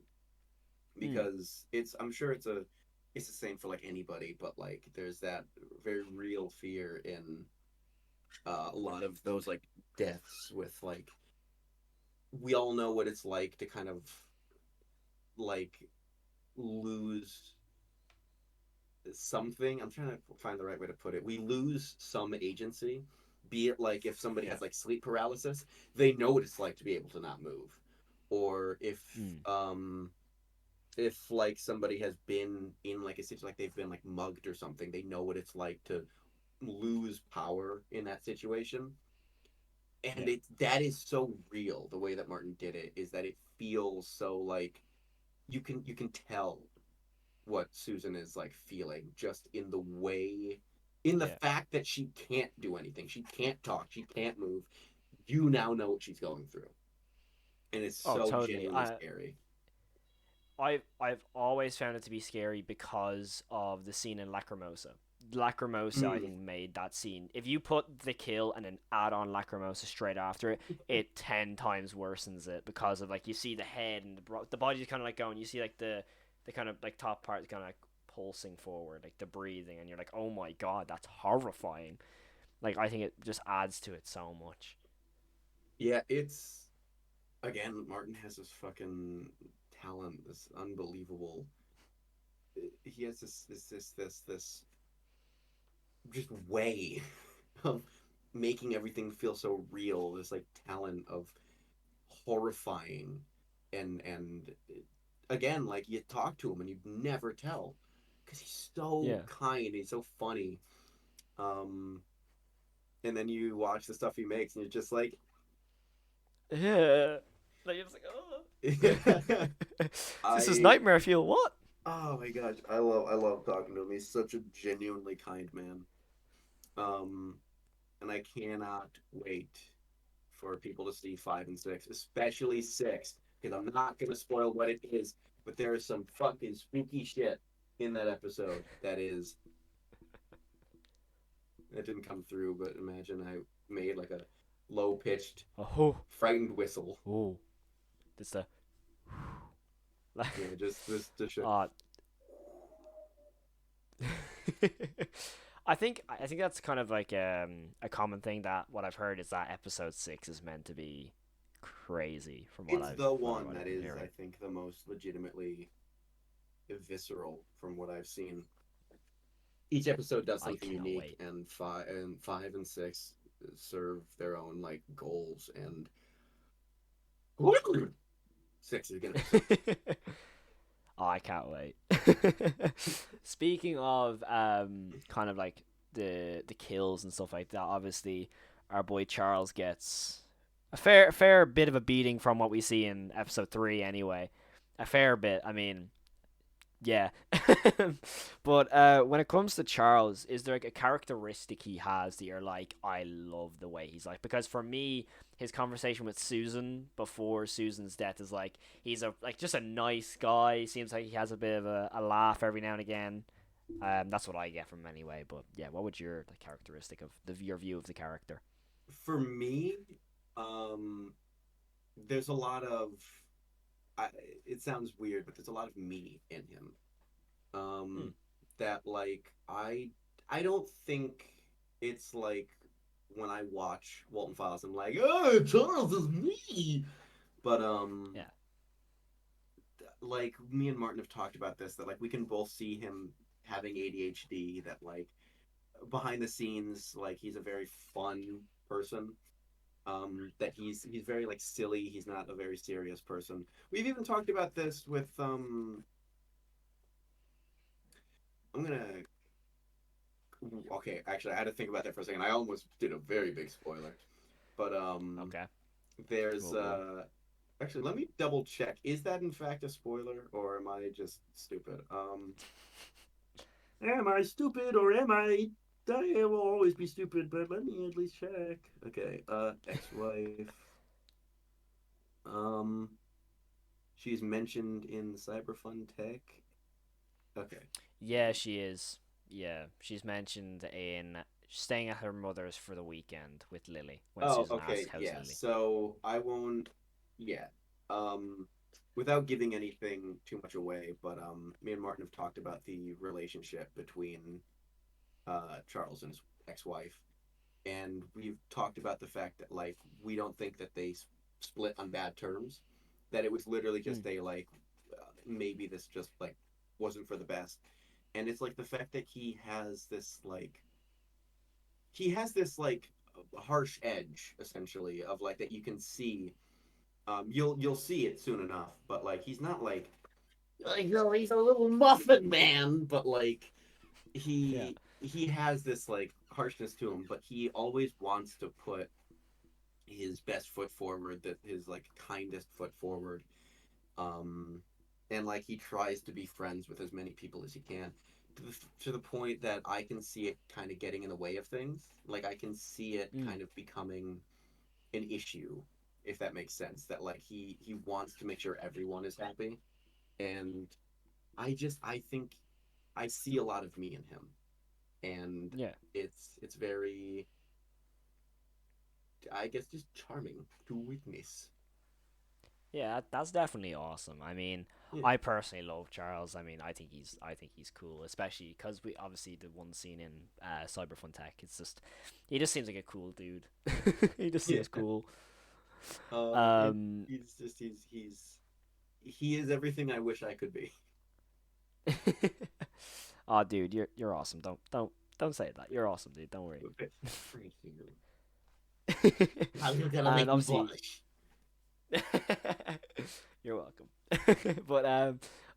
Hmm. because it's I'm sure it's the same for like anybody, but like there's that very real fear in a lot of those like deaths with like we all know what it's like to kind of like lose something. I'm trying to find the right way to put it. We lose some agency, be it like if somebody Yeah. has like sleep paralysis, they know what it's like to be able to not move, or Hmm. if like somebody has been in like a situation like they've been like mugged or something, they know what it's like to lose power in that situation. And Yeah. it that is so real. The way that Martin did it is that it feels so like you can tell what Susan is like feeling just in the way in the Yeah. fact that she can't do anything. She can't talk, she can't move. You now know what she's going through. And it's Oh, so totally. genuinely scary. I've always found it to be scary because of the scene in Lacrimosa. Lacrimosa, I Mm. think, made that scene. If you put the kill and then add on Lacrimosa straight after it, it 10 times worsens it because of like you see the head and the body's kind of like going. You see like the kind of like top part is kind of like pulsing forward, like the breathing, and you're like, oh my god, that's horrifying. Like I think it just adds to it so much. Yeah, it's again, Martin has this fucking talent, this unbelievable he has this just way of making everything feel so real. This like talent of horrifying and again, like you talk to him and you'd never tell because he's so Yeah. kind, he's so funny. Um, and then you watch the stuff he makes and you're just like, Yeah. Like it's like, oh. This is I nightmare fuel. What? oh my gosh, I love talking to him. He's such a genuinely kind man. Um, and I cannot wait for people to see 5 and 6, especially 6, because I'm not gonna spoil what it is, but there is some fucking spooky shit in that episode that didn't come through. But imagine I made like a low pitched, Oh. frightened whistle. Oh. This the. Yeah, just this shit. uh, I think that's kind of like a common thing that what I've heard is that episode 6 is meant to be crazy from what It's I've the from one what I've that been is, I hearing. think, the most legitimately visceral from what I've seen. Each episode does I something cannot unique, wait. and five and six serve their own like goals, and six is gonna be so. Oh, I can't wait. Speaking of kind of like the kills and stuff like that, obviously our boy Charles gets a fair bit of a beating from what we see in episode 3 anyway. A fair bit. I mean, yeah. But when it comes to Charles, is there like a characteristic he has that you're like, I love the way he's like? Because for me, his conversation with Susan before Susan's death is like he's a like just a nice guy. Seems like he has a bit of a laugh every now and again. That's what I get from him anyway. But yeah, what would your the characteristic of your view of the character? For me, um, there's a lot of. I, it sounds weird, but there's a lot of me in him. Hmm. That like I don't think it's like when I watch Walten Files, I'm like, oh, Charles is me. But Yeah. like me and Martin have talked about this, that like we can both see him having ADHD. That like behind the scenes, like he's a very fun person. That he's very like silly. He's not a very serious person. We've even talked about this with I'm gonna okay, actually, I had to think about that for a second. I almost did a very big spoiler, but Okay. there's Cool. Cool. actually, let me double check. Is that in fact a spoiler, or am I just stupid? Am I stupid, or am I? I will always be stupid, but let me at least check. Okay, ex-wife. Um, she's mentioned in Cyberfun Tech. Okay. Yeah, she is. Yeah, she's mentioned in staying at her mother's for the weekend with Lily when Oh, Susan asks, okay, "How's yeah. Lily?" So I won't. Yeah. Um, without giving anything too much away, but me and Martin have talked about the relationship between Charles and his ex-wife, and we've talked about the fact that like we don't think that they split on bad terms, that it was literally Mm. just a like maybe this just like wasn't for the best, and it's like the fact that he has this like harsh edge essentially of like that you can see. You'll see it soon enough, but like he's not like no, he's a little muffin man, but like Yeah. he has this like harshness to him, but he always wants to put his best foot forward, that his like kindest foot forward. Um, and like he tries to be friends with as many people as he can, to the point that I can see it kind of getting in the way of things. Like I can see it Mm. kind of becoming an issue, if that makes sense. That like he wants to make sure everyone is happy, and I think I see a lot of me in him, and Yeah. it's very, I guess, just charming to witness. Yeah, that's definitely awesome. I mean, Yeah, I personally love Charles. I mean, I think he's cool, especially because we obviously the one scene in Cyberfun Tech. It's just he just seems like a cool dude. He just yeah. seems cool. It, Um, he's just he is everything I wish I could be. oh, dude, you're awesome. Don't say that. You're awesome, dude. Don't worry. Thank you. How you gonna And make me obviously, blush? you're welcome. But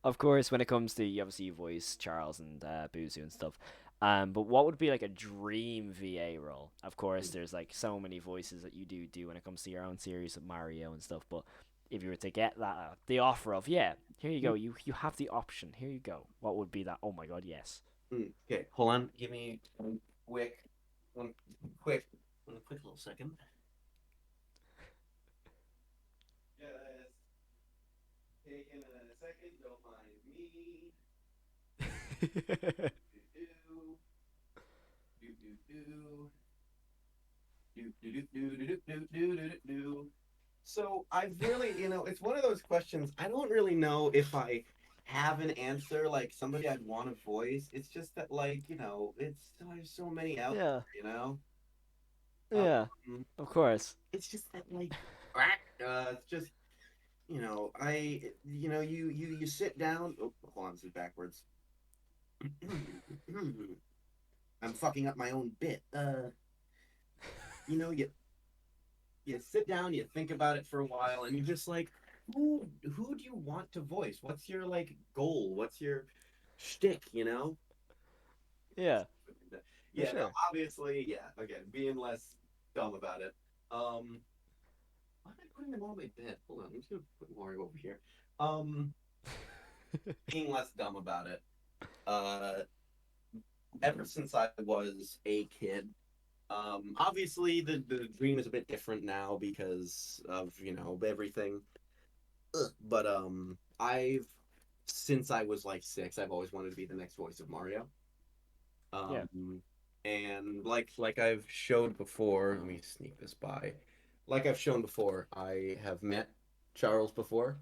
of course, when it comes to obviously you voice Charles and Boozoo and stuff. But what would be like a dream VA role? Of course, there's like so many voices that you do when it comes to your own series of Mario and stuff. But if you were to get that the offer of yeah, here you go, you have the option. Here you go. What would be that? Oh my god, yes. Okay, hold on. Give me quick, one quick, one quick little second. Just taking a second. Don't mind me. Do do do do do do do do do do do do do. So I've really, it's one of those questions. I don't really know if I have an answer, like somebody I'd want to voice. It's just that, like, there's so many out Yeah, there. yeah, Um, of course. it's just that, like, It's just you sit down. Oh, hold on, this is backwards. I'm fucking up my own bit. You know, you sit down, you think about it for a while, and you're just like, who do you want to voice? What's your like goal? What's your shtick? You know? Yeah, for Yeah, no, sure. obviously, yeah. Again, being less dumb about it. Why am I putting them on my bed? Hold on, I'm just gonna put Mario over here. Um, being less dumb about it. Uh, ever since I was a kid, obviously the dream is a bit different now because of everything. But I've since I was like 6, I've always wanted to be the next voice of Mario. Yeah, Um, and like I've showed before, let me sneak this by. Like I've shown before, I have met Charles before.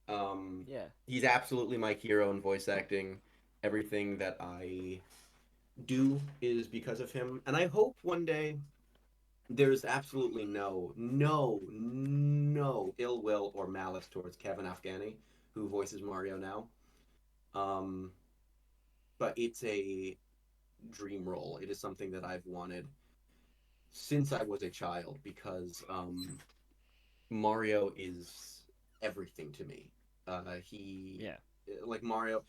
Um, yeah, he's absolutely my hero in voice acting. Everything that I do is because of him, and I hope one day there's absolutely no ill will or malice towards Kevin Afghani, who voices Mario now. Um, but it's a dream role. It is something that I've wanted since I was a child because Mario is everything to me. He yeah. like Mario,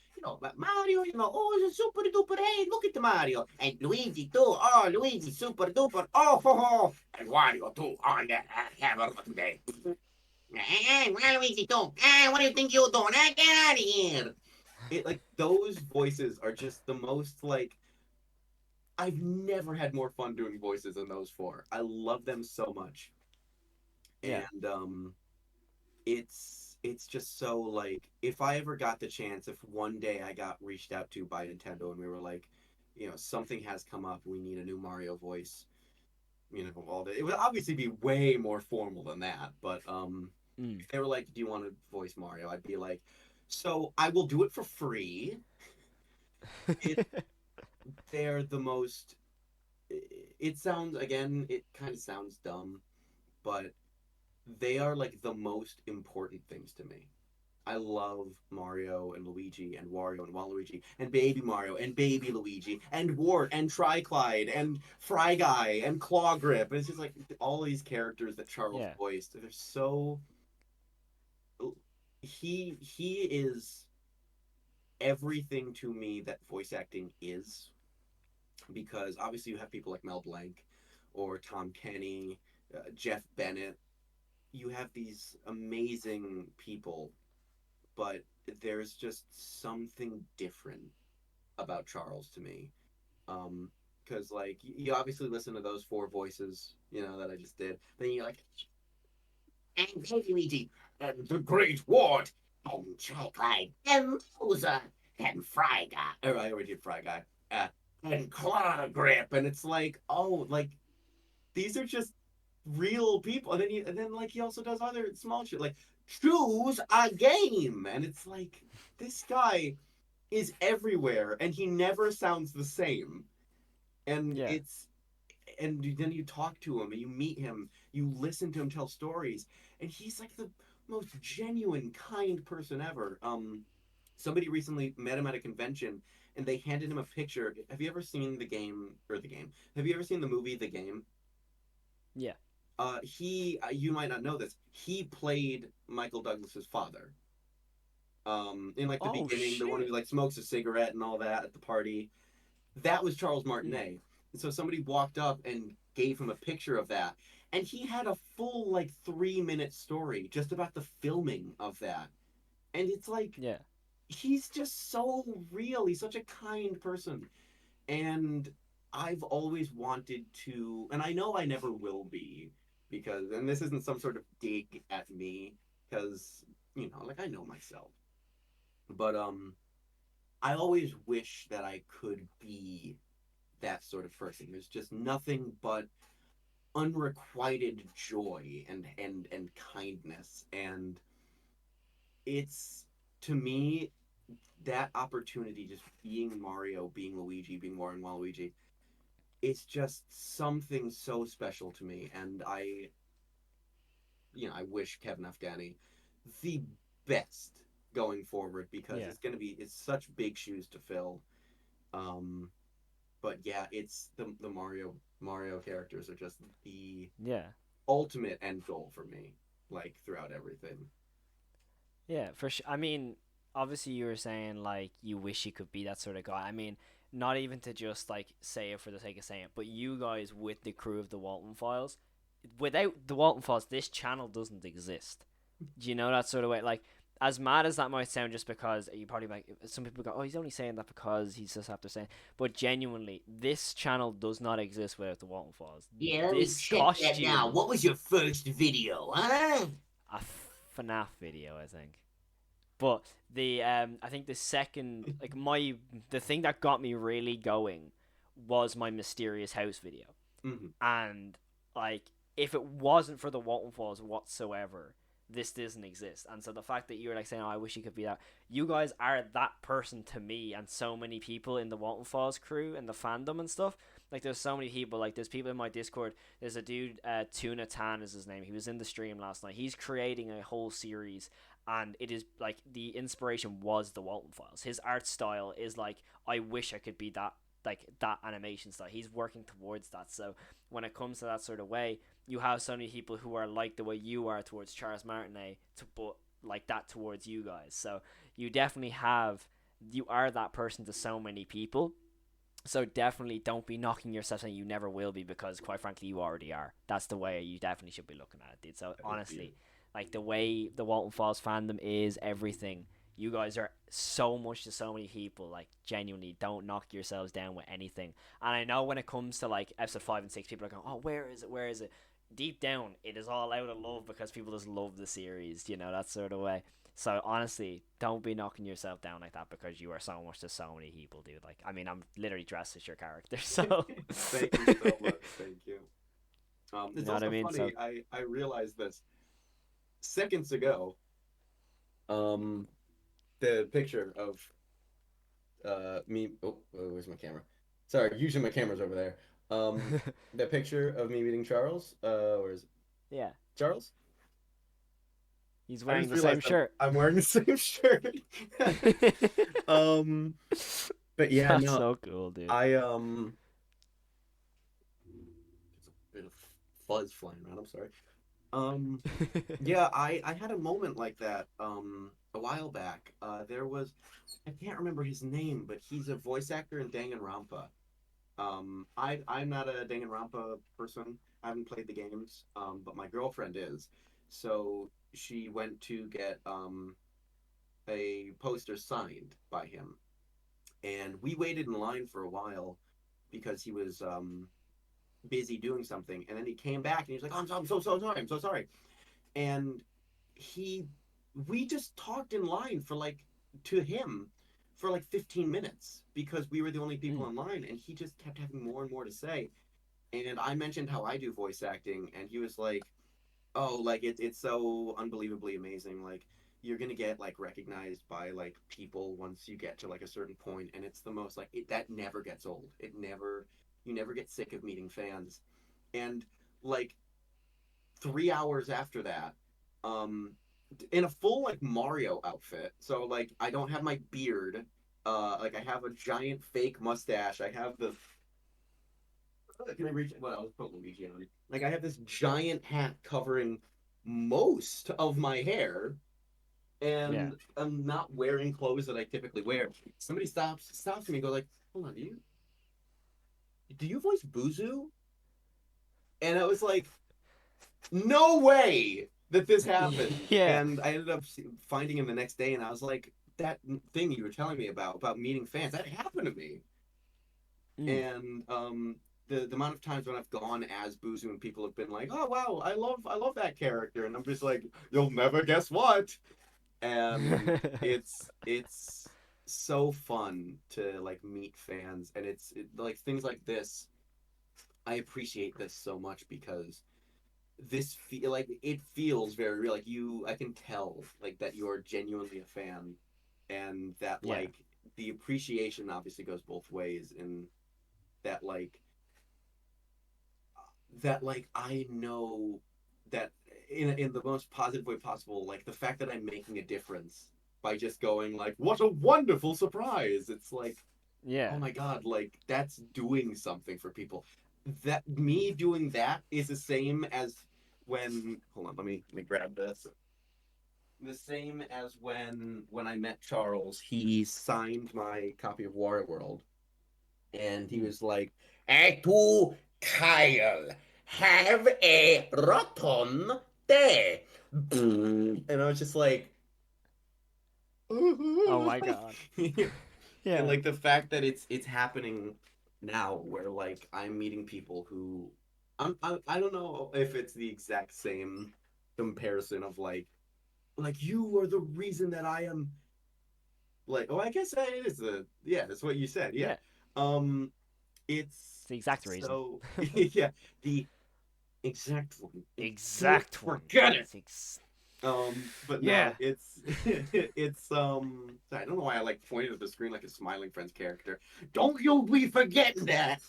Mario, oh, it's a super duper. Hey, look at the Mario and Luigi too. Oh, Luigi, super duper. Oh, ho, ho. And Wario too. On that hammer today. Hey, Luigi too. Hey, what do you think you're doing? Hey, get out of here! It like those voices are just the most like I've never had more fun doing voices than those four. I love them so much, Yeah. and it's just so like if I ever got the chance, if one day I got reached out to by Nintendo and we were like, something has come up, we need a new Mario voice, all that. It would obviously be way more formal than that, but Mm. if they were like, "Do you want to voice Mario?" I'd be like, "So I will do it for free." It they're the most. It sounds again. It kind of sounds dumb, but they are like the most important things to me. I love Mario and Luigi and Wario and Waluigi and Baby Mario and Baby Luigi and Wart and Triclyde and Fry Guy and Claw Grip. And it's just like all these characters that Charles Yeah, voiced. They're so he is everything to me that voice acting is because obviously you have people like Mel Blanc or Tom Kenny, Jeff Bennett. You have these amazing people, but there's just something different about Charles to me. Because like you obviously listen to those four voices, that I just did. Then you're like, and Luigi, and the Great Ward, and Clyde, and Boozer, and Fry Guy. Or I already did Fry Guy. And Claw Grip, and it's like, oh, like these are just real people. And then like he also does other small shit like choose a game, and it's like this guy is everywhere, and he never sounds the same. And yeah, and then you talk to him, and you meet him, you listen to him tell stories, and he's like the most genuine, kind person ever. Somebody recently met him at a convention, and they handed him a picture. Have you ever seen the game or the game? Have you ever seen the movie The Game? yeah. You might not know this. He played Michael Douglas's father. In like the Oh beginning, the one who shit. like smokes a cigarette and all that at the party. That was Charles Mm. Martinet. And so somebody walked up and gave him a picture of that. And he had a full like 3-minute story just about the filming of that. And it's like Yeah, he's just so real. He's such a kind person. And I've always wanted to, and I know I never will be, because, and this isn't some sort of dig at me, because, like I know myself. But I always wish that I could be that sort of person. There's just nothing but unrequited joy and kindness, and it's to me that opportunity, just being Mario, being Luigi, being Wario and Waluigi, it's just something so special to me, and I wish Kevin Afghani the best going forward because Yeah. it's such big shoes to fill. Um, but yeah, it's the Mario characters are just the Yeah. ultimate end goal for me, like throughout everything. Yeah, for sure. I mean, obviously you were saying like you wish you could be that sort of guy. I mean, not even to just like say it for the sake of saying it, but you guys with the crew of the Walton Files, without the Walton Files, this channel doesn't exist. Do you know that sort of way? Like, as mad as that might sound, just because you probably like some people go, "Oh, he's only saying that because he's just after saying," but genuinely, this channel does not exist without the Walton Files. Yeah, let me This check that now. costume, What was your first video, huh? a FNAF video, I think. But the I think the second like my the thing that got me really going was my mysterious house video. Hmm. And like if it wasn't for the Walton Falls whatsoever, this doesn't exist. And so the fact that you're like saying, "Oh, I wish you could be that," you guys are that person to me and so many people in the Walton Falls crew and the fandom and stuff. Like there's so many people. Like there's people in my Discord. There's a dude, Tuna Tan is his name. He was in the stream last night. He's creating a whole series, and it is like the inspiration was the Walton Files. His art style is like I wish I could be that, like that animation style. He's working towards that. So when it comes to that sort of way, you have so many people who are like the way you are towards Charles Martinet, to but like that towards you guys. So you definitely have, you are that person to so many people. So definitely don't be knocking yourself saying you never will be, because quite frankly you already are. That's the way you definitely should be looking at it, dude. So Thank you. honestly, like the way the Walton Falls fandom is everything. You guys are so much to so many people. Like genuinely, don't knock yourselves down with anything. And I know when it comes to like episode 5 and 6, people are going, "Oh, where is it? Where is it?" Deep down, it is all out of love because people just love the series. You know, that sort of way. So honestly, don't be knocking yourself down like that because you are so much to so many people, dude. Like, I mean, I'm literally dressed as your character, so Thank you so much. Thank you. you It's know what I also mean. So funny. I realized this seconds ago. Um, the picture of me. Oh, where's my camera? Sorry, usually my camera's over there. The picture of me meeting Charles. Where is it? yeah, Charles? he's I wearing just the same realized shirt. I'm wearing the same shirt. um, but yeah, That's no, so cool, dude. I there's a bit of fuzz flying around. I'm sorry. Um, yeah, I had a moment like that a while back. There was, I can't remember his name, but he's a voice actor in Danganronpa. I'm not a Danganronpa person. I haven't played the games, but my girlfriend is. So she went to get a poster signed by him, and we waited in line for a while because he was busy doing something, and then he came back and he was like, "Oh, I'm so sorry. I'm so sorry." And he we just talked in line for like to him for like 15 minutes because we were the only people Mm. in line, and he just kept having more and more to say. And I mentioned how I do voice acting, and he was like, "Oh, like it's so unbelievably amazing, like you're gonna get like recognized by like people once you get to like a certain point, and it's the most like that never gets old. It never You never get sick of meeting fans." And like 3 hours after that, um, in a full like Mario outfit. So like I don't have my beard. Like I have a giant fake mustache. I have the. Can I reach? Well, I'll put Luigi on. Like I have this giant hat covering most of my hair, Yeah. and I'm not wearing clothes that I typically wear. Somebody stops me and goes like, "Hold on, do you voice Boozoo?" And I was like, no way that this happened. Yeah. And I ended up finding him the next day, and I was like, that thing you were telling me about meeting fans, that happened to me. Mm. And the amount of times when I've gone as Boozoo and people have been like, "Oh wow, I love that character," and I'm just like, "You'll never guess what." And it's so fun to like meet fans, and like things like this. I appreciate this so much because like it feels very real. Like I can tell like that you're genuinely a fan, and that Yeah. like the appreciation obviously goes both ways, and that like I know that in the most positive way possible. Like the fact that I'm making a difference by just going like, "What a wonderful surprise!" It's like, oh Yeah. my god, like that's doing something for people. That me doing that is the same as when. Hold on, let me grab this. The same as when I met Charles. He signed my copy of Waterworld, and he was like, To Kyle, have a rotten day. and I was just like, Oh my god. and Yeah. like the fact that it's happening now, where like I'm meeting people who I don't know if it's the exact same comparison of like you are the reason that I am like, oh, I guess it is the, yeah, that's what you said, yeah. Yeah. um It's it's the exact reason. so yeah, the exact one. Don't Exact one. forget it. It's But Yeah. no, it's it's I don't know why I like pointed at the screen like a Smiling Friends character. Don't you be forgetting that.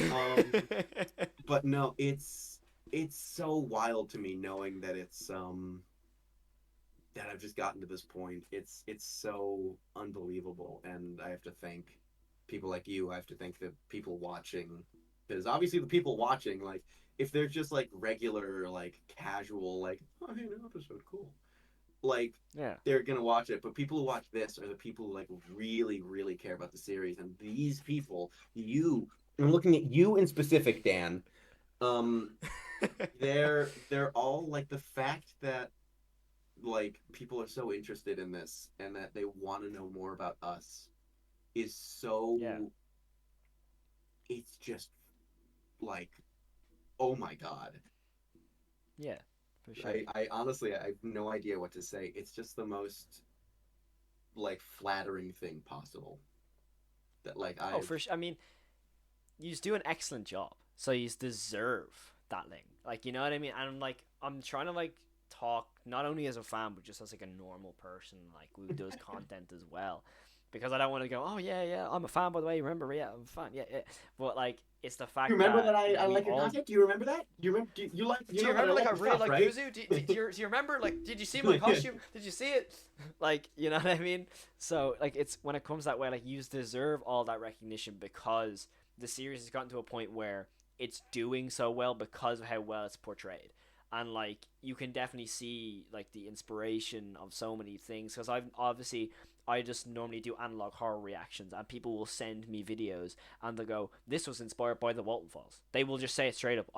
Um, but no, it's so wild to me knowing that it's that I've just gotten to this point. It's so unbelievable, and I have to thank people like you. I have to thank the people watching, because obviously the people watching, like, if they're just like regular, like casual, like, oh hey, new episode, cool, like Yeah. they're gonna watch it. But people who watch this are the people who like really, really care about the series, and these people, you, I'm looking at you in specific, Dan. Um, they're all like the fact that like people are so interested in this and that they want to know more about us is Yeah. so, it's just like, oh my god. Yeah. For sure. I honestly, I have no idea what to say. It's just the most like flattering thing possible that like Oh, I've. for sure. I mean, you do an excellent job, so you deserve that link. Like, you know what I mean? And like, I'm trying to like talk not only as a fan, but just as like a normal person, like who does content as well, because I don't want to go, oh yeah, yeah, I'm a fan by the way. Remember, yeah, I'm a fan, yeah, yeah. But like, it's the You fact remember that that I we like your all. content? Do you remember that? Do you remember? You like? You Do you know that I remember like like I your really stuff, like right? Boozoo? Do you remember like did you see my Yeah. costume? Did you see it? Like, you know what I mean? So like it's when it comes that way, like you deserve all that recognition because the series has gotten to a point where it's doing so well because of how well it's portrayed. And like you can definitely see like the inspiration of so many things because I just normally do analog horror reactions and people will send me videos and they'll go, "This was inspired by the Walten Files." They will just say it straight up.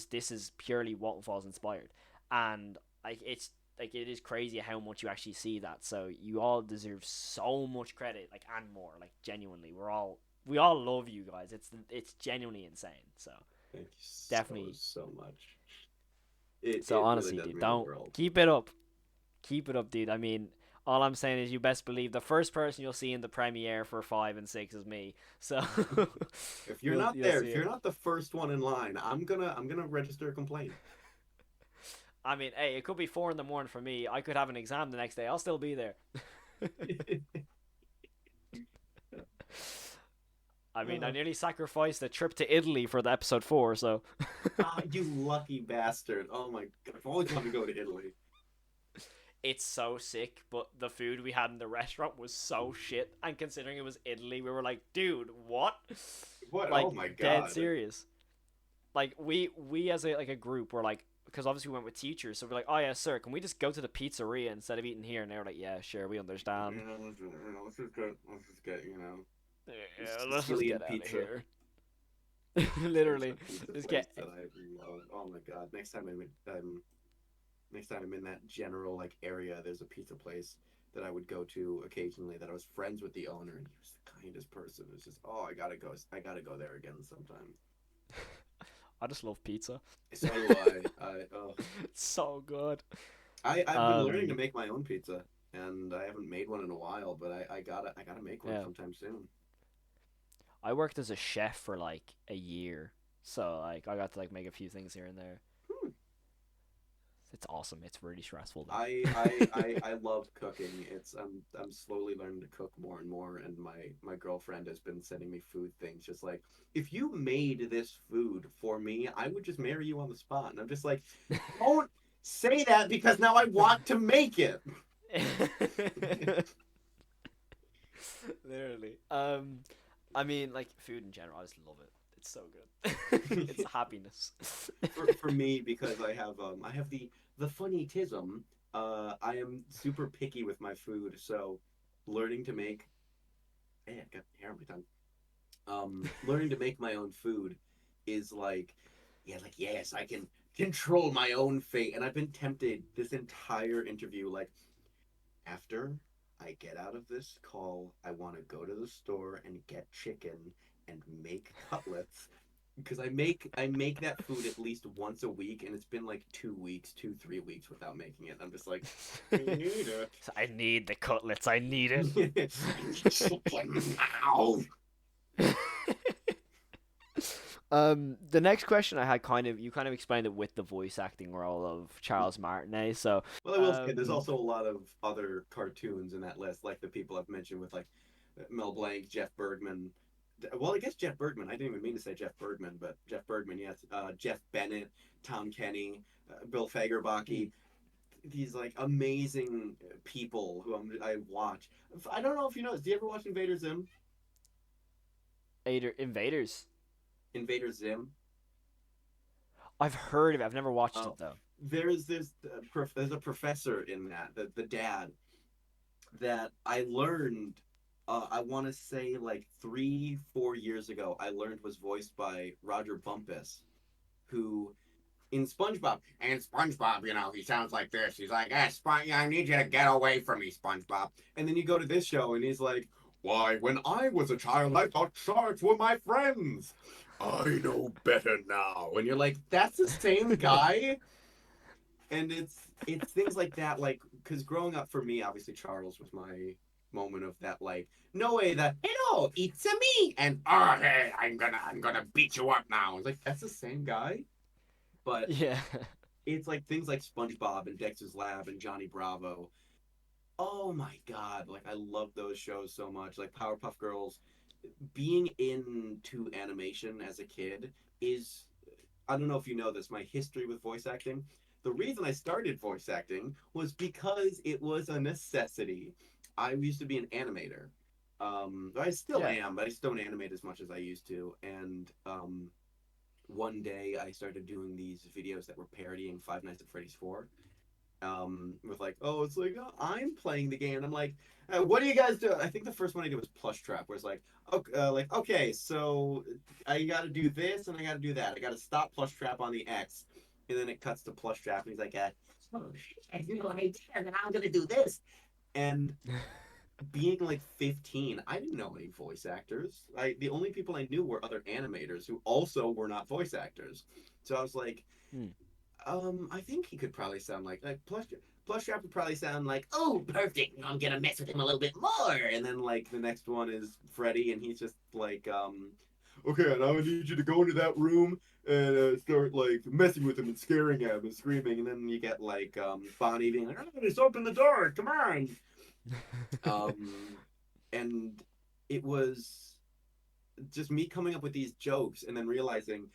This is purely Walten Files inspired, and like it's like it is crazy how much you actually see that. So you all deserve so much credit, like and more. Like genuinely, we all love you guys. It's genuinely insane. So Thank you so definitely. so much. It So it really honestly, does dude, mean the don't world. keep it up, dude. I mean, all I'm saying is you best believe the first person you'll see in the premiere for 5 and 6 is me. So If you're not you'll there, see if it. you're not the first one in line, I'm gonna register a complaint. I mean, hey, it could be 4 in the morning for me. I could have an exam the next day. I'll still be there. I mean, I Uh, nearly sacrificed a trip to Italy for the episode 4, so you lucky bastard! Oh my god, I've always wanted to go to Italy. it's so sick. But the food we had in the restaurant was so shit. And considering it was Italy, we were like, dude, what? What? Oh Like, my dead god! serious. Like, we as a group were like, because obviously we went with teachers, so we're like, oh yeah, sir, can we just go to the pizzeria instead of eating here? And they were like, yeah, sure, we understand. Let's just get Yeah, let's just Sicilian get out of pizza. here. There's Literally, a pizza just place get. that I love. Oh my god! Next time I'm in that general like area, there's a pizza place that I would go to occasionally. That I was friends with the owner, and he was the kindest person. It's just, oh, I gotta go there again sometime. I just love pizza. So do I. It's so good. I've been learning to Um, make my own pizza, and I haven't made one in a while, but I gotta make one yeah, sometime soon. I worked as a chef for like a year, so like I got to like make a few things here and there. Hmm. It's awesome. It's really stressful I though. I I love cooking. I'm slowly learning to cook more and more, and my girlfriend has been sending me food things, just like, if you made this food for me, I would just marry you on the spot. And I'm just like, don't say that because now I want to make it. Literally. I mean, like food in general, I just love it. It's so good. It's happiness. For me, because I have the funny tism. I am super picky with my food, so learning to make. Hey, I got hair on my tongue. Learning to make my own food is like, yeah, like yes, I can control my own fate, and I've been tempted this entire interview, like after I get out of this call, I want to go to the store and get chicken and make cutlets because I make that food at least once a week, and it's been like 2 weeks, 3 weeks without making it. I'm just like, I need it. I need the cutlets. I need it. Chicken now. The next question I had you kind of explained it with the voice acting role of Charles Martinet. So, Well, I will say there's also a lot of other cartoons in that list, like the people I've mentioned with like Mel Blanc, Jeff Bergman. Well, I guess Jeff Bergman. I didn't even mean to say Jeff Bergman, but Jeff Bergman, yes. Jeff Bennett, Tom Kenny, Bill Fagerbakke. These like amazing people who I watch. I don't know if you know. Do you ever watch Invader Zim? Invaders. Invader Zim. I've heard of it. I've never watched it though. There's a professor in that, the dad, that I learned. I want to say like 3-4 years ago. I learned was voiced by Roger Bumpus, who in SpongeBob. And SpongeBob, he sounds like this. He's like, I need you to get away from me, SpongeBob. And then you go to this show, and he's like, why, when I was a child, I thought sharks were my friends. I know better now. And you're like, that's the same guy? And it's things like that, like, because growing up for me, obviously Charles was my moment of that, like, no way that, hello, it's a me, and oh hey, I'm gonna beat you up now. It's like, that's the same guy? But Yeah. it's like things like SpongeBob and Dexter's Lab and Johnny Bravo. Oh my god, like I love those shows so much. Like Powerpuff Girls. Being into animation as a kid is, I don't know if you know this, my history with voice acting. The reason I started voice acting was because it was a necessity. I used to be an animator. I still Yeah. am, but I just don't animate as much as I used to. And one day I started doing these videos that were parodying Five Nights at Freddy's 4. With like, oh, it's like, oh, I'm playing the game. And I'm like, what do you guys do? I think the first one I did was Plush Trap, where it's like, okay, so I got to do this and I got to do that. I got to stop Plush Trap on the X, and then it cuts to Plush Trap, and he's like, oh, I have no idea, and I'm gonna do this. And being like 15, I didn't know any voice actors. The only people I knew were other animators who also were not voice actors. So I was like, I think he could probably sound like Plush Trap would probably sound like, oh, perfect. I'm gonna mess with him a little bit more. And then like the next one is Freddy, and he's just like, okay, now I need you to go into that room and start like messing with him and scaring him and screaming. And then you get like Bonnie being like, oh, just open the door, come on. And it was just me coming up with these jokes and then realizing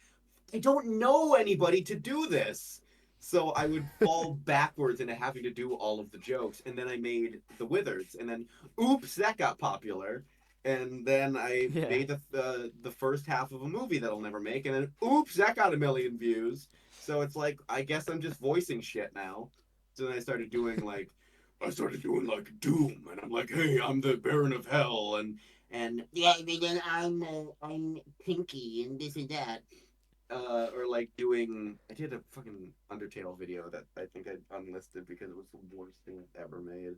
I don't know anybody to do this. So I would fall backwards into having to do all of the jokes. And then I made The Withers. And then, oops, that got popular. And then I made the first half of a movie that I'll never make. And then, oops, that got 1 million views. So it's like, I guess I'm just voicing shit now. So then I started doing like Doom. And I'm like, hey, I'm the Baron of Hell. And yeah, I'm Pinky and this and that. Or like I did a fucking Undertale video that I think I unlisted because it was the worst thing I've ever made.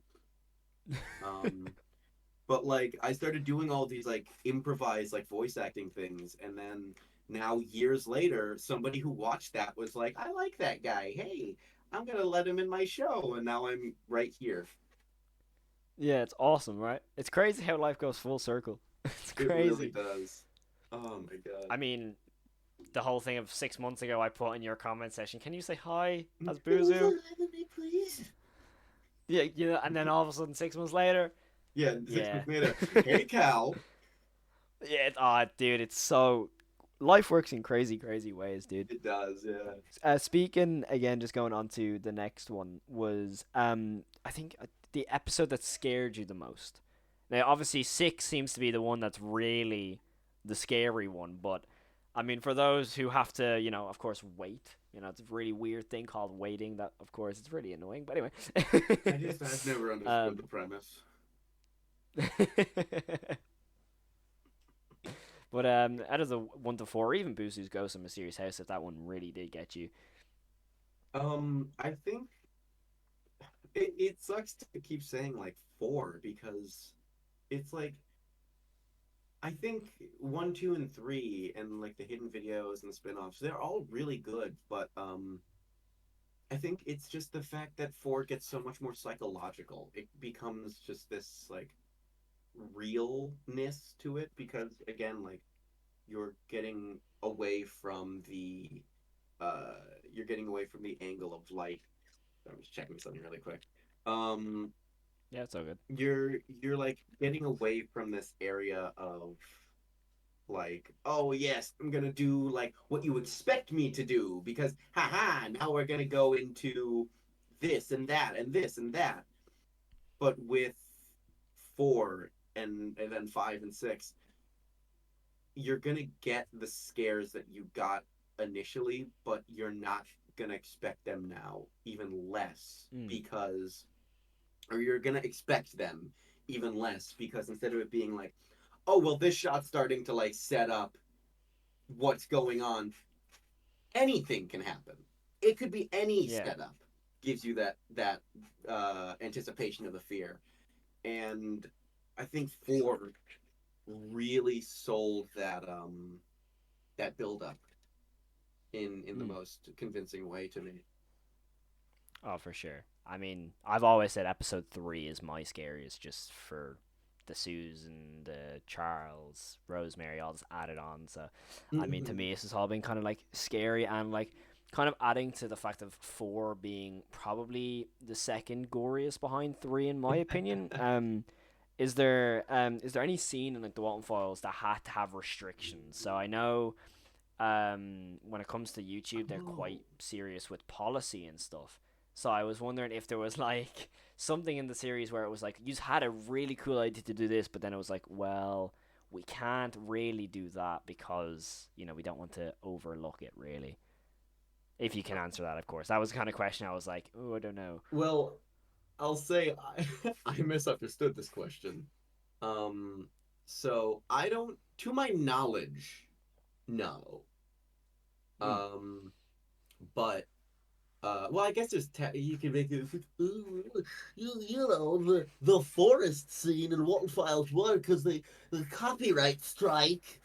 But like I started doing all these like improvised like voice acting things, and then now years later, somebody who watched that was like, I like that guy. Hey, I'm gonna let him in my show, and now I'm right here. Yeah, it's awesome, right? It's crazy how life goes full circle. It's It crazy. really does. Oh my god. I mean, the whole thing of 6 months ago, I put in your comment section, can you say hi as Boozoo? Please. Yeah, and then all of a sudden, 6 months later, Yeah, 6 months later. Hey, Cal. Yeah, dude, it's so life works in crazy, crazy ways, dude. It does, yeah. Speaking again, just going on to the next one was I think the episode that scared you the most. Now, obviously, 6 seems to be the one that's really the scary one, but I mean, for those who have to, of course, wait. It's a really weird thing called waiting. That, of course, it's really annoying. But anyway, I've never understood the premise. But out of the 1 to 4, even Boozoo's Ghost of Mysterious House, if that one really did get you. I think it sucks to keep saying like 4 because it's like I think 1, 2, and 3 and like the hidden videos and the spin-offs, they're all really good, but I think it's just the fact that 4 gets so much more psychological. It becomes just this like realness to it because again, like you're getting away from the you're getting away from the angle of light. I'm just checking something really quick. Yeah, it's all good. You're like getting away from this area of like, oh yes, I'm gonna do like what you expect me to do because haha, now we're gonna go into this and that and this and that. But with 4 and then 5 and 6, you're gonna get the scares that you got initially, but you're not gonna expect them now, even less because, or you're gonna expect them even less because instead of it being like, oh well, this shot's starting to like set up what's going on, anything can happen. It could be any setup gives you that anticipation of the fear, and I think 4 really sold that build up in the most convincing way to me. Oh, for sure. I mean, I've always said episode 3 is my scariest just for the Susan, the Charles, Rosemary, all this added on. So, I mean, to me, this has all been kind of like scary and like kind of adding to the fact of 4 being probably the second goriest behind 3 in my opinion. Is there any scene in like the Walten Files that had to have restrictions? So I know when it comes to YouTube, they're quite serious with policy and stuff. So I was wondering if there was like something in the series where it was like you had a really cool idea to do this, but then it was like, well, we can't really do that because we don't want to overlook it really. If you can answer that, of course. That was the kind of question I was like, oh, I don't know. Well, I'll say I misunderstood this question. So I don't, to my knowledge, no. But well, I guess you can make it. You know the forest scene in Walten Files 1 because the copyright strike.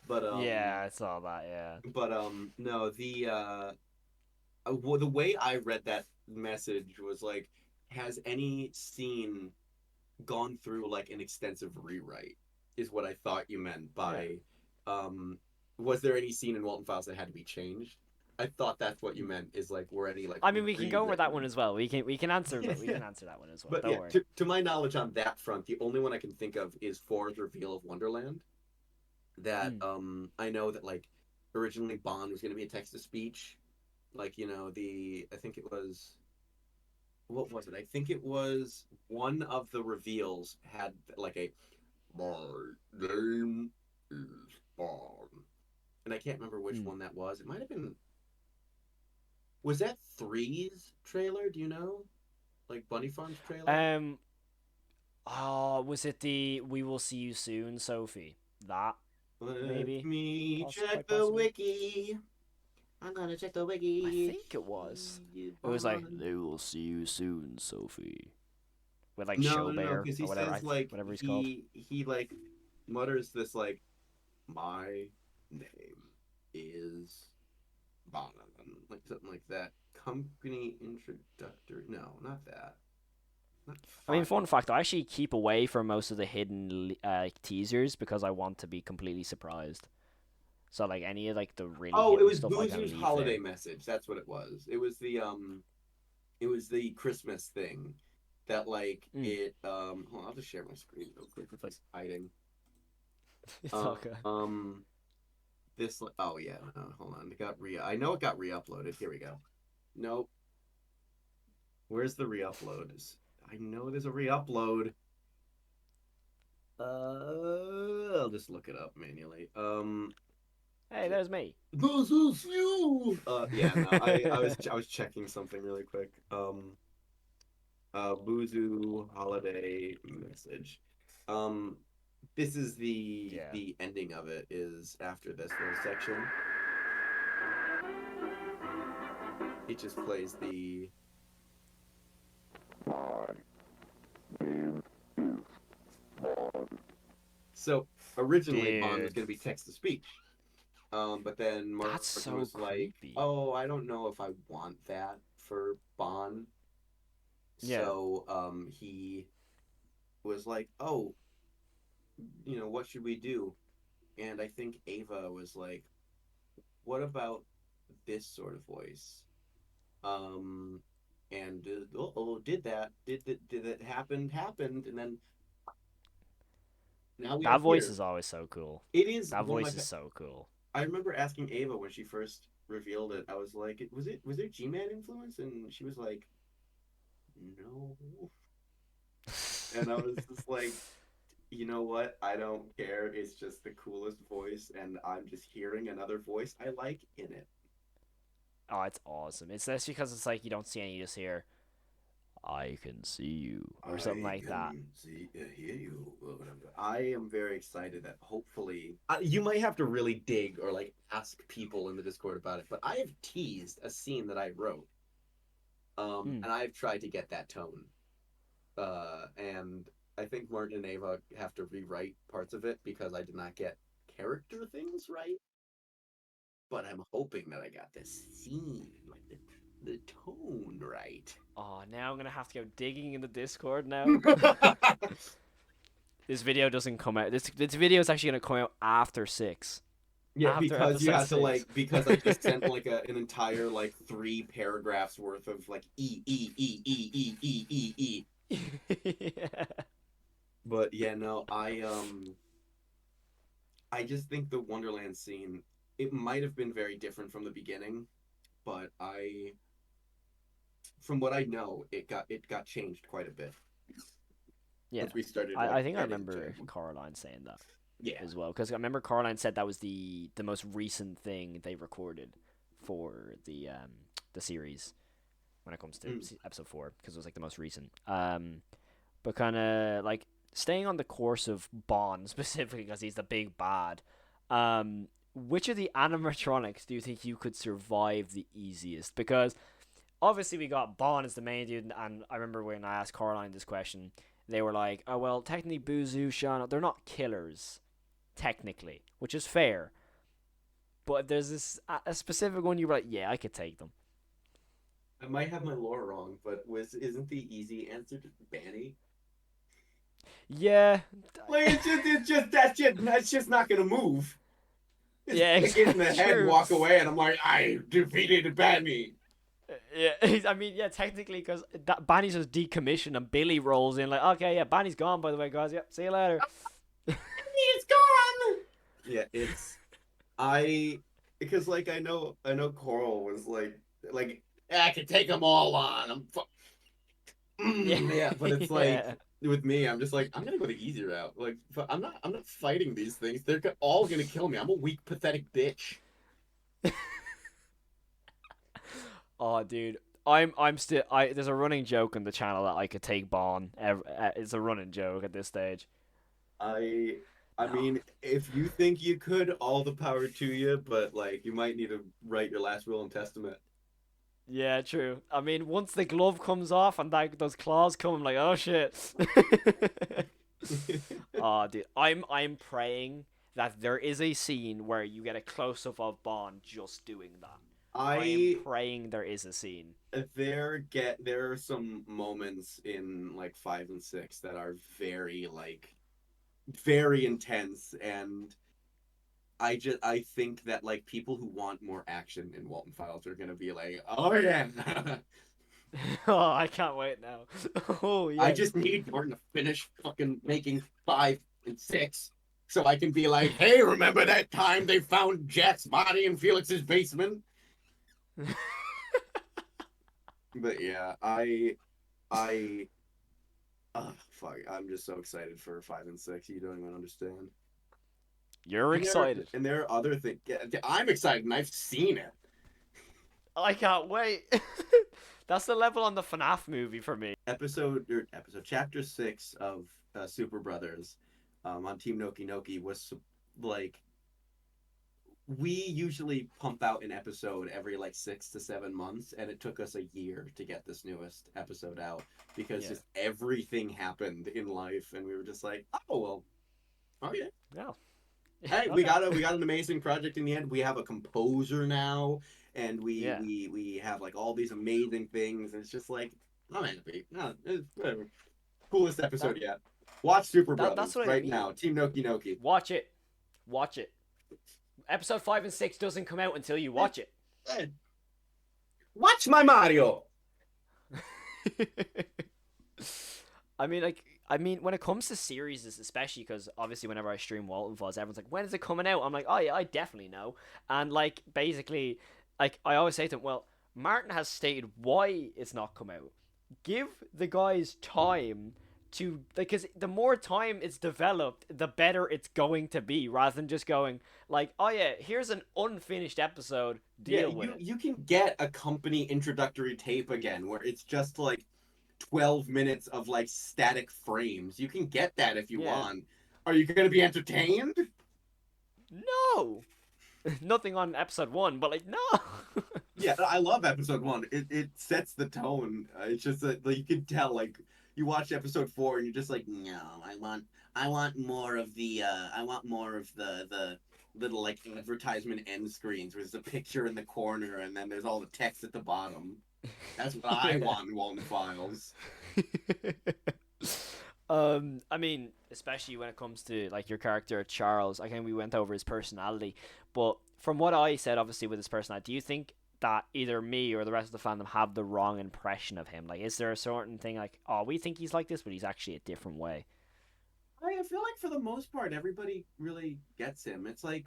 But yeah, I saw that. Yeah. But no, the way I read that message was like, has any scene gone through like an extensive rewrite? Is what I thought you meant by, was there any scene in Walten Files that had to be changed? I thought that's what you meant. Is like, were any like? I mean, we can go over that one as well. We can answer, but we can answer that one as well. But don't yeah, worry. to my knowledge on that front, the only one I can think of is 4's reveal of Wonderland. That I know that like originally Bond was going to be a text to speech, like I think it was, what was it? I think it was one of the reveals had like a my name is Bond, and I can't remember which one that was. It might have been. Was that 3's trailer? Do you know? Like Bunny Farm's trailer? Oh, was it the "We Will See You Soon," Sophie? That maybe. Let me check quite the possibly. wiki. I'm gonna check the wiki. I think it was. It was like, "They will see you soon, Sophie," with like Showbear because or he whatever, says like whatever he's called. he like mutters this like, my name is Donovan, like something like that. Company introductory. No, not that. Not I mean, five. fun fact: I actually keep away from most of the hidden teasers because I want to be completely surprised. So like any of like the really Oh, it hidden was stuff, I kind of Boozoo's leave holiday there. message. That's what it was. It was the Christmas thing that like it hold on, I'll just share my screen real quick. It's like hiding. It's all good. this. Oh yeah, no, hold on. It got I know it got re-uploaded. Here we go. Nope. Where's the re-upload? I know there's a re-upload. I'll just look it up manually. Hey, there's me. This is you. Yeah, no, I was checking something really quick. Boozoo holiday message. Um, this is Yeah. the ending of it is after this little section. It just plays the. So originally Bond was Dude. going to be text to speech, but then Martin That's so was like, creepy. "Oh, I don't know if I want that for Bond." Yeah. So he was like, "Oh, what should we do?" And I think Ava was like, "What about this sort of voice?" Um, and did that? Did it happen? Happened, and then now we are That voice here. is always so cool. It is That one of voice my. is so cool. I remember asking Ava when she first revealed it. I was like, was there G-Man influence?" And she was like, "No." And I was just like, you know what? I don't care. It's just the coolest voice, and I'm just hearing another voice I like in it. Oh, it's awesome. It's just because it's like you don't see any, you just hear, I can see you, or something I like that. can hear you. I am very excited that hopefully you might have to really dig or like ask people in the Discord about it. But I have teased a scene that I wrote, Hmm. and I've tried to get that tone. And I think Martin and Ava have to rewrite parts of it because I did not get character things right. But I'm hoping that I got the scene, like the tone right. Oh, now I'm gonna have to go digging in the Discord now. This video doesn't come out. This video is actually gonna come out after 6. Yeah, After because you episode have to 6. because I just sent like an entire like 3 paragraphs worth of like E. Yeah. But yeah, no, I just think the Wonderland scene, it might have been very different from the beginning, but from what I know, it got changed quite a bit Yeah. once we started I like think I getting remember to Caroline saying that yeah. as well, because I remember Caroline said that was the most recent thing they recorded for the series when it comes to Mm. episode 4, because it was like the most recent. But kind of like staying on the course of Bond specifically because he's the big bad. Which of the animatronics do you think you could survive the easiest? Because obviously we got Bond as the main dude, and I remember when I asked Caroline this question, they were like, "Oh well, technically Boozoo, Sean, they're not killers, technically," which is fair. But if there's a specific one, you're like, "Yeah, I could take them." I might have my lore wrong, but isn't the easy answer just Banny? Yeah, Like it's just that's just not gonna move. Just yeah, kick it in the head, true. walk away, and I'm like, I defeated Banny. Yeah, I mean, yeah, technically, because Banny's just decommissioned and Billy rolls in like, okay, yeah, Banny's gone, by the way, guys. Yep, see you later. It's gone. Yeah, it's I because like I know Coral was like I can take them all on. Yeah, Yeah, but it's like yeah. with me, I'm just like I'm gonna go the easy route. Like I'm not fighting these things. They're all gonna kill me. I'm a weak, pathetic bitch. Oh, dude, I'm still. There's a running joke on the channel that I could take Bon. It's a running joke at this stage. I I No. mean, if you think you could, all the power to you, but like you might need to write your last will and testament. Yeah, true. I mean, once the glove comes off and those claws come, I'm like, oh shit. Oh, dude, I'm praying that there is a scene where you get a close up of Bond just doing that. I am I praying there is a scene. there are some moments in like 5 and 6 that are very intense, and I think that like people who want more action in Walton Files are gonna be like, oh yeah. Oh, I can't wait now. Oh I yes. just need Martin to finish fucking making 5 and 6. so I can be like, hey, remember that time they found Jack's body in Felix's basement? But yeah, fuck, I'm just so excited for 5 and 6. You don't even understand. You're excited. And there are other things. Yeah, I'm excited, and I've seen it. I can't wait. That's the level on the FNAF movie for me. Chapter 6 of Super Brothers on Team Noki Noki was like, we usually pump out an episode every like 6 to 7 months, and it took us a year to get this newest episode out because just everything happened in life, and we were just like, oh well, oh yeah. Yeah. Hey, Okay. we got an amazing project in the end. We have a composer now, and we have like all these amazing things. And it's just like, I'm happy. No, it's whatever. Coolest episode yet. Watch Super Brothers that's what right now. Team Noki Noki. Watch it. Watch it. Episode 5 and 6 doesn't come out until you watch it. Watch my Mario. I mean, when it comes to series, especially because obviously whenever I stream Walten Files, everyone's like, when is it coming out? I'm like, oh yeah, I definitely know. And like, basically, like, I always say to them, well, Martin has stated why it's not come out. Give the guys time to, because the more time it's developed, the better it's going to be, rather than just going like, oh yeah, here's an unfinished episode, deal with it. You can get a company introductory tape again where it's just like 12 minutes of like static frames. You can get that if you want. Are you going to be entertained? No. Nothing on episode 1, but like, no. Yeah, I love episode 1. It sets the tone. It's just that like, you can tell, like, you watch episode 4 and you're just like, no, I want more of the little like advertisement end screens where there's a picture in the corner and then there's all the text at the bottom. That's what I want in Walten Files. I mean, especially when it comes to like your character Charles, I think we went over his personality, but from what I said, obviously with his personality, do you think that either me or the rest of the fandom have the wrong impression of him? Like, is there a certain thing like, oh, we think he's like this, but he's actually a different way? I feel like for the most part, everybody really gets him. It's like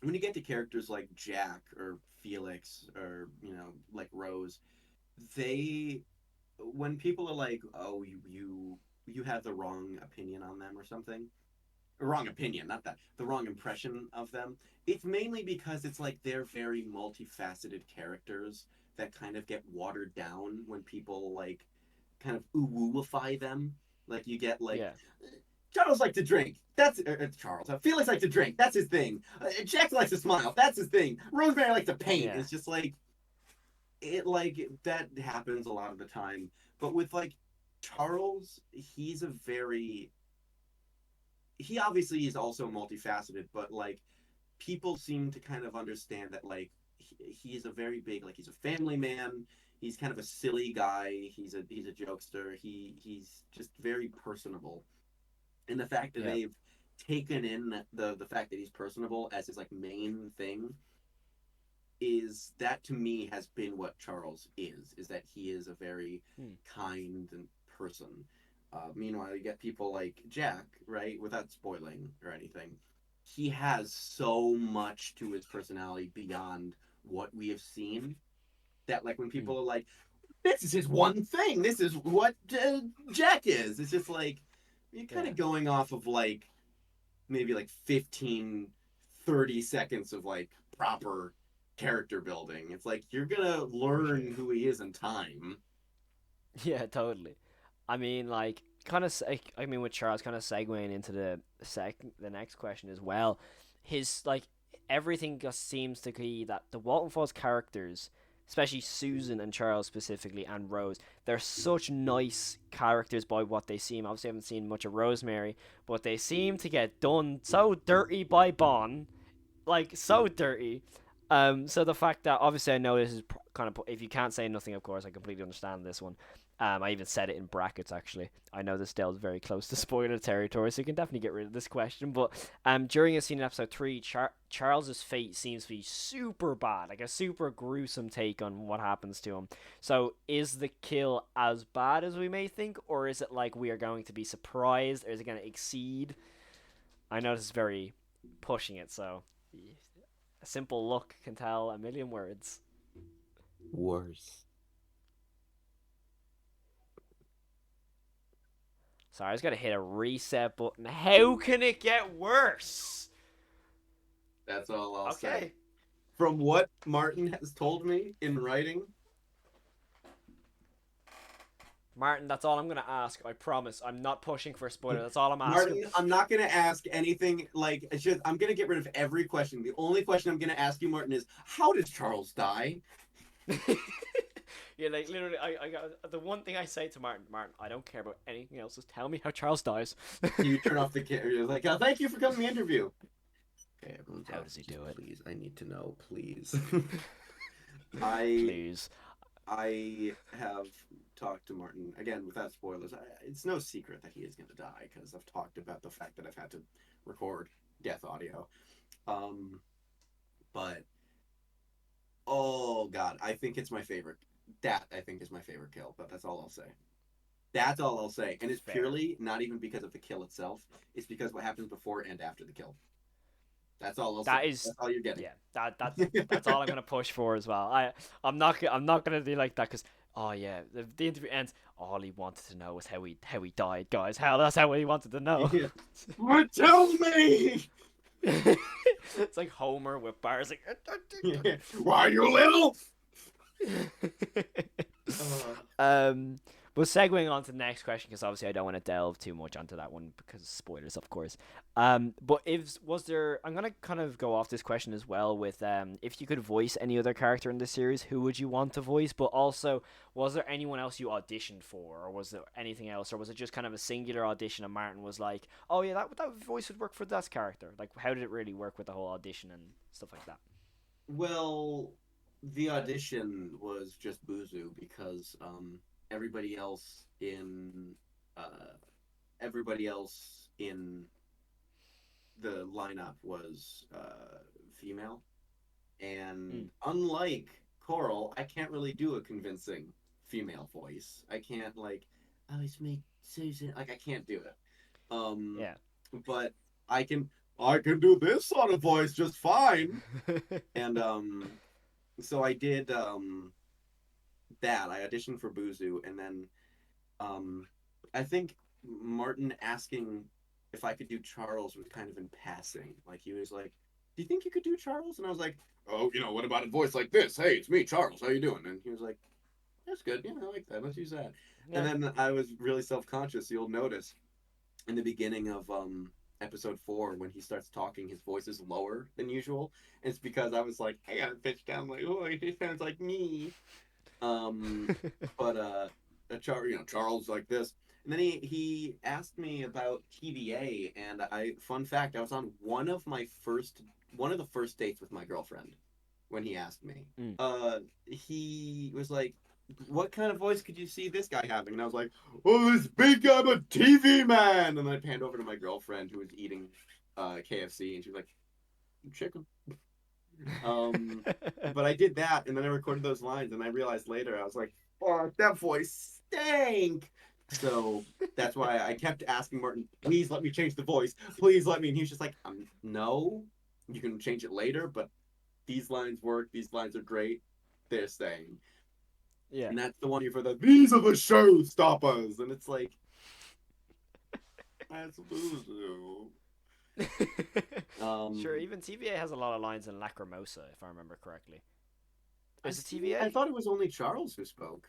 when you get to characters like Jack or Felix or, you know, like Rose, when people are like, oh, you have the wrong opinion on them or something, wrong opinion, not that, the wrong impression of them, it's mainly because it's like they're very multifaceted characters that kind of get watered down when people like kind of ooh-wooify them. Like you get like, Charles likes to drink. That's Charles. Felix likes to drink. That's his thing. Jack likes to smile. That's his thing. Rosemary likes to paint. It's just like that happens a lot of the time. But with like Charles, he obviously is also multifaceted, but like people seem to kind of understand that like he's a very big, like, he's a family man. He's kind of a silly guy. He's a jokester. He's just very personable. And the fact that they've taken in the fact that he's personable as his like main thing, is that to me has been what Charles is that he is a very kind person. Meanwhile, you get people like Jack, right? Without spoiling or anything, he has so much to his personality beyond what we have seen. That like when people are like, "This is his one thing. This is what Jack is." It's just like you're kind of going off of like maybe like 15, 30 seconds of like proper character building. It's like you're gonna learn who he is in time. Yeah, totally. I mean, like, kind of. I mean, with Charles, kind of segueing into the next question as well. His like everything just seems to be that the Walten Files characters, especially Susan and Charles specifically, and Rose, they're such nice characters by what they seem. Obviously, I haven't seen much of Rosemary, but they seem to get done so dirty by Bon, like so dirty. So the fact that obviously I know this is kind of, if you can't say nothing, of course, I completely understand this one. I even said it in brackets, actually. I know this delves very close to spoiler territory, so you can definitely get rid of this question. But during a scene in episode 3, Charles's fate seems to be super bad, like a super gruesome take on what happens to him. So is the kill as bad as we may think, or is it like we are going to be surprised, or is it going to exceed? I know this is very pushing it, so a simple look can tell a million words. Worse. Sorry, I just gotta hit a reset button. How can it get worse? That's all I'll say. Okay. From what Martin has told me in writing, Martin, that's all I'm gonna ask. I promise. I'm not pushing for a spoiler. That's all I'm asking. Martin, I'm not gonna ask anything like it's just I'm gonna get rid of every question. The only question I'm gonna ask you, Martin, is how did Charles die? Yeah, like literally, I got the one thing I say to Martin. Martin, I don't care about anything else. Just tell me how Charles dies. You turn off the camera. You're like, oh, thank you for coming to the interview. Okay, everyone's How off. does he Just do it? Please, I need to know, please. Please. I have talked to Martin again without spoilers. It's no secret that he is going to die because I've talked about the fact that I've had to record death audio. But oh god, I think it's my favorite. That I think is my favorite kill. But that's all I'll say. That's all I'll say, and it's Fair. purely not even because of the kill itself. It's because what happens before and after the kill. That's all I'll That say. is- That's all you're getting. Yeah, that's all I'm gonna push for as well. I'm not gonna do like that because yeah, the interview ends. All he wanted to know was how he died, guys. That's how he wanted to know. Yeah. But tell me. It's like Homer with bars like. Why you little? But segueing on to the next question, because obviously I don't want to delve too much onto that one because of spoilers, of course. But I'm gonna kind of go off this question as well with if you could voice any other character in this series, who would you want to voice? But also, was there anyone else you auditioned for, or was there anything else, or was it just kind of a singular audition and Martin was like, oh yeah, that voice would work for that character? Like, how did it really work with the whole audition and stuff like that? Well, the audition was just Boozoo because everybody else in the lineup was female, and unlike Coral, I can't really do a convincing female voice. I can't like, oh, it's me, Susan. Like I can't do it. Yeah. But I can do this sort of voice just fine. And so I did that. I auditioned for Boozoo, and then I think Martin asking if I could do Charles was kind of in passing. Like he was like, "Do you think you could do Charles?" And I was like, "Oh, what about a voice like this? Hey, it's me, Charles. How you doing?" And he was like, "That's good. Yeah, I like that. Let's use that." Yeah. And then I was really self-conscious. You'll notice in the beginning of episode 4 when he starts talking, his voice is lower than usual. And it's because I was like, I gotta pitch down like, oh, he sounds like me. But Charles like this. And then he asked me about TVA, and fun fact, I was on one of the first dates with my girlfriend when he asked me. He was like, what kind of voice could you see this guy having? And I was like, oh, this big guy, I'm a TV man. And then I panned over to my girlfriend who was eating KFC, and she was like, chicken. But I did that, and then I recorded those lines, and I realized later, I was like, oh, that voice stank. So that's why I kept asking Martin, please let me change the voice. Please let me. And he was just like, no, you can change it later, but these lines work. These lines are great. They're staying. Yeah. And that's the one for these are the showstoppers. And it's like, that's Boozoo. Sure, even TVA has a lot of lines in Lacrimosa, if I remember correctly. Is it TVA? I thought it was only Charles who spoke.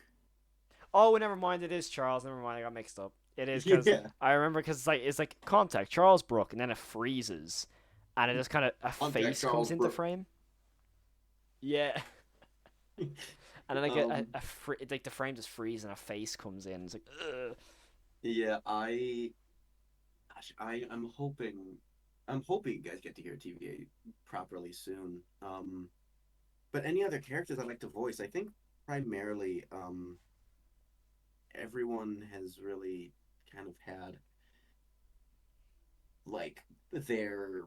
Oh, never mind. It is Charles. Never mind. I got mixed up. It is because Yeah. I remember because it's like contact Charles Brook, and then it freezes, and it just kind of a Contact face Charles comes into Brook. frame. Yeah. And then like it's like the frame just freezes and a face comes in. It's like, ugh. Yeah, I'm hoping you guys get to hear TVA properly soon. But any other characters I'd like to voice, I think primarily everyone has really kind of had like their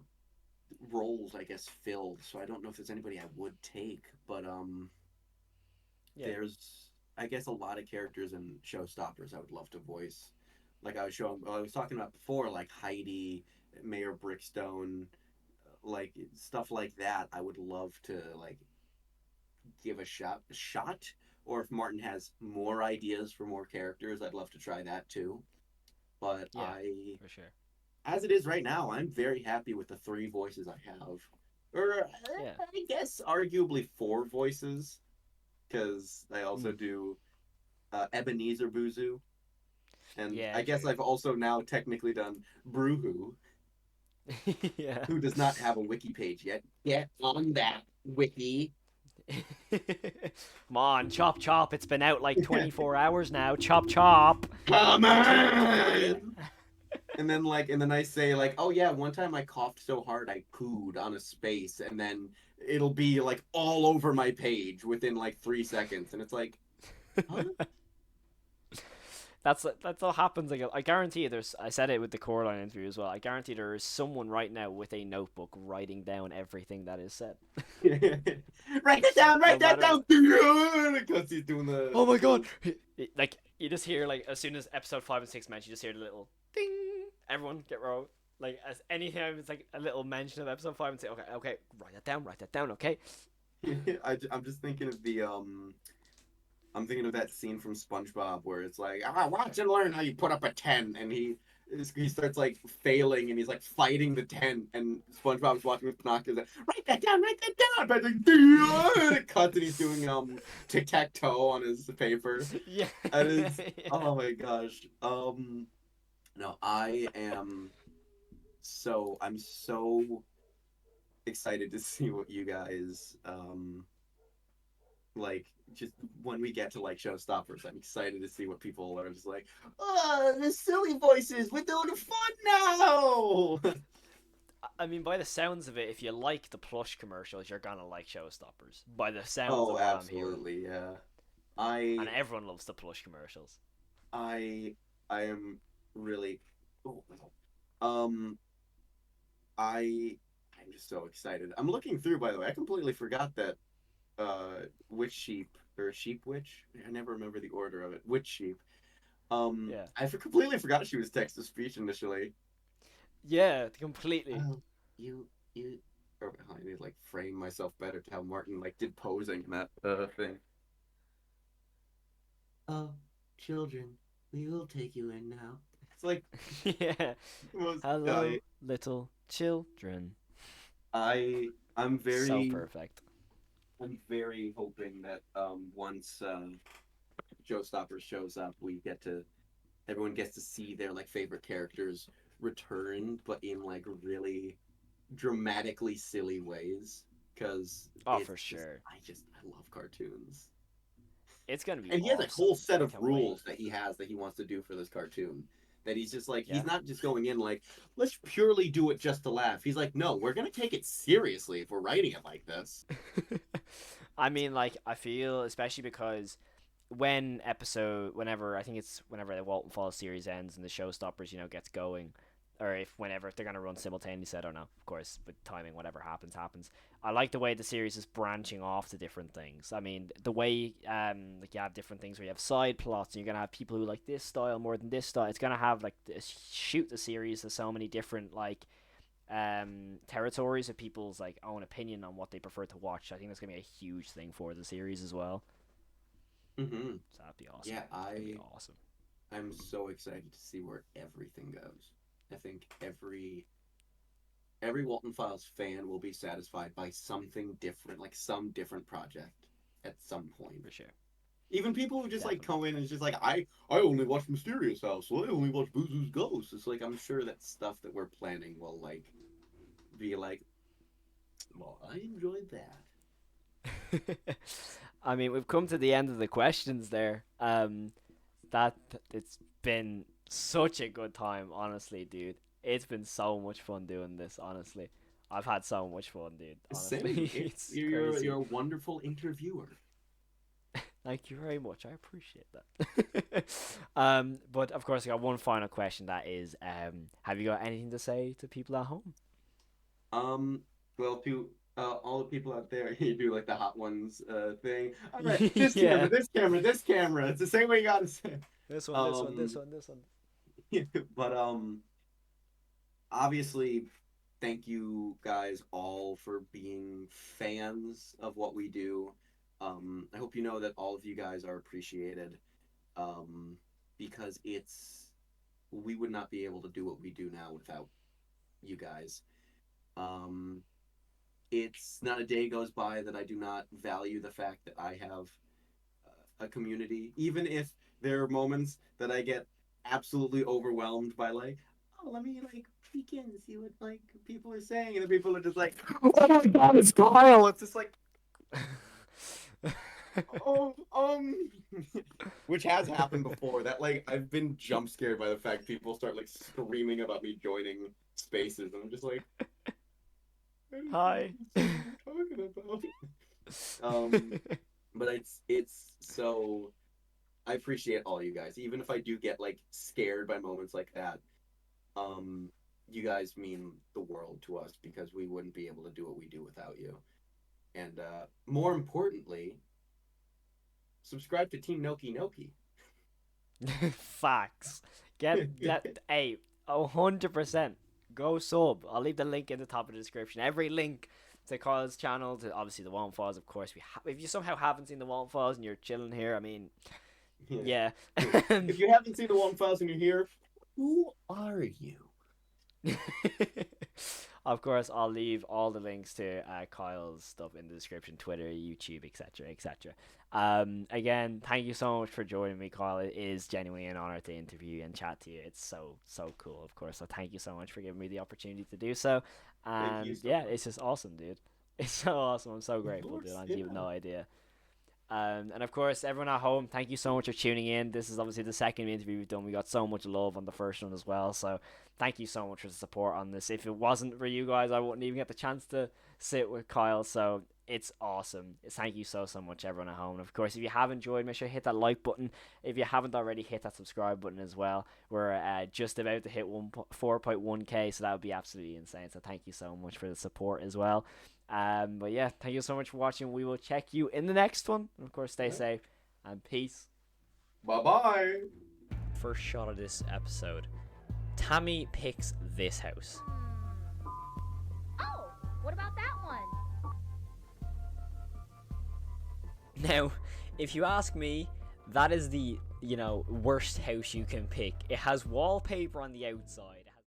roles, I guess, filled. So I don't know if there's anybody I would take, but Yeah. there's I guess a lot of characters in Showstoppers I would love to voice. like I was talking about before, like Heidi, Mayor Brickstone, like stuff like that. I would love to like give a shot. Or if Martin has more ideas for more characters, I'd love to try that too. But Yeah, for sure. as it is right now, I'm very happy with the 3 voices I have, or Yeah. I guess arguably 4 voices, because I also Mm. do Ebenezer Boozoo, and Yeah, I guess true. I've also now technically done Brewhoo, Yeah. who does not have a wiki page yet. Get on that wiki. Come on, chop chop. It's been out like 24 hours now. Chop chop. Come on! And then I say like, oh yeah, one time I coughed so hard I cooed on a space, and then it'll be like all over my page within like 3 seconds, and it's like, huh? That's what happens. Like I guarantee you, there's. I said it with the Coraline interview as well. I guarantee there is someone right now with a notebook writing down everything that is said. Write that down, No write that matter. down, because he's doing the. Oh my god! Like you just hear like as soon as episode 5 and 6 mention, you just hear the little ding. Everyone get rolled. Like as anytime it's like a little mention of episode 5 and 6. Okay, okay, write that down. Write that down. Okay. I'm just thinking of the I'm thinking of that scene from SpongeBob where it's like, watch and learn how you put up a 10, and he starts like failing, and he's like fighting the 10, and SpongeBob's watching with binoculars, like, write that down, but like, and it cuts, and he's doing tic-tac-toe on his paper. Yeah. And it's Yeah. oh my gosh. No, I'm so excited to see what you guys like just when we get to like showstoppers. I'm excited to see what people are just like, oh, the silly voices, we're doing fun now. I mean, by the sounds of it, if you like the plush commercials, you're gonna like Showstoppers. By the sounds of Oh, what I'm hearing, absolutely, yeah. and I everyone loves the plush commercials. I I am really oh, um I I'm just so excited. I'm looking through, by the way. I completely forgot that witch sheep or sheep witch. I never remember the order of it. Witch sheep. Yeah, Completely forgot she was text to speech initially. yeah, completely. Oh, you. Or, I need to like frame myself better to how Martin like did posing in that thing. Oh, children, we will take you in now. It's like Yeah. was Hello, little children. I'm So very perfect. I'm very hoping that once Showstoppers shows up, everyone gets to see their like favorite characters return, but in like really dramatically silly ways. Because Oh, for it's just sure. I love cartoons, It's gonna be and he has a whole awesome. set I of can't wait. rules that he wants to do for this cartoon. That he's just like Yeah. he's not just going in like let's purely do it just to laugh. He's like, no, we're gonna take it seriously if we're writing it like this. I mean, like, I feel, especially because whenever, I think it's whenever the Walten Files series ends and the Showstoppers, gets going, or if they're going to run simultaneously, I don't know, of course, with timing, whatever happens, happens. I like the way the series is branching off to different things. I mean, the way, like, you have different things where you have side plots, and you're going to have people who like this style more than this style. It's going to have, like, shoot the series to so many different, like, territories of people's like own opinion on what they prefer to watch. I think that's gonna be a huge thing for the series as well. Mm-hmm. So that'd be awesome. Yeah, That'd be awesome. I'm so excited to see where everything goes. I think every Walton Files fan will be satisfied by something different, like some different project at some point. For sure. Even people who just like Definitely. come in and it's just like I only watch Mysterious House, so I only watch Boozoo's Ghost. It's like I'm sure that stuff that we're planning will like be like, well, I enjoyed that. I mean, we've come to the end of the questions there. That it's been such a good time, honestly, dude. It's been so much fun doing this, honestly. I've had so much fun, dude. Honestly, Same. it's You're crazy. you're a wonderful interviewer. Thank you very much. I appreciate that. But of course, I got one final question. That is, have you got anything to say to people at home? Well, to all the people out there, you do like the hot ones thing. All right, this camera, Yeah. this camera, this camera. It's the same way you gotta say. This one, this one, this Um, one, this one. But obviously, thank you guys all for being fans of what we do. I hope you know that all of you guys are appreciated. Um, because we would not be able to do what we do now without you guys. Um, it's not a day goes by that I do not value the fact that I have a community, even if there are moments that I get absolutely overwhelmed by like, oh, let me like peek in and see what like people are saying, and the people are just like, oh my god, it's Kyle. It's just like, oh, which has happened before. That like I've been jump scared by the fact people start like screaming about me joining spaces, and I'm just like, Hi. what are you talking about? But it's so I appreciate all you guys, even if I do get like scared by moments like that. You guys mean the world to us because we wouldn't be able to do what we do without you. And more importantly, subscribe to Team Noki Noki. Facts. Get that. Hey, 100%. Go sub. I'll leave the link in the top of the description. Every link to Kyle's channel, to obviously the Walten Files, of course. If you somehow haven't seen the Walten Files and you're chilling here, I mean, yeah. If you haven't seen the Walten Files and you're here, who are you? Of course, I'll leave all the links to Kyle's stuff in the description, Twitter, YouTube, etc., etc. Again, thank you so much for joining me, Kyle. It is genuinely an honor to interview and chat to you. It's so cool, of course. So thank you so much for giving me the opportunity to do so. And yeah, it's just awesome, dude. It's so awesome. I'm so grateful, dude. You have no idea. And of course, everyone at home, thank you so much for tuning in. This is obviously the second interview we've done. We got so much love on the first one as well. So thank you so much for the support on this. If it wasn't for you guys, I wouldn't even get the chance to sit with Kyle. So it's awesome. Thank you so much, everyone at home. And of course, if you have enjoyed, make sure to hit that like button. If you haven't already, hit that subscribe button as well. We're just about to hit 4.1k, so that would be absolutely insane. So thank you so much for the support as well. But yeah, thank you so much for watching. We will check you in the next one. And of course, stay safe and peace. Bye-bye. First shot of this episode. Tammy picks this house. Oh, what about that one? Now, if you ask me, that is the, worst house you can pick. It has wallpaper on the outside.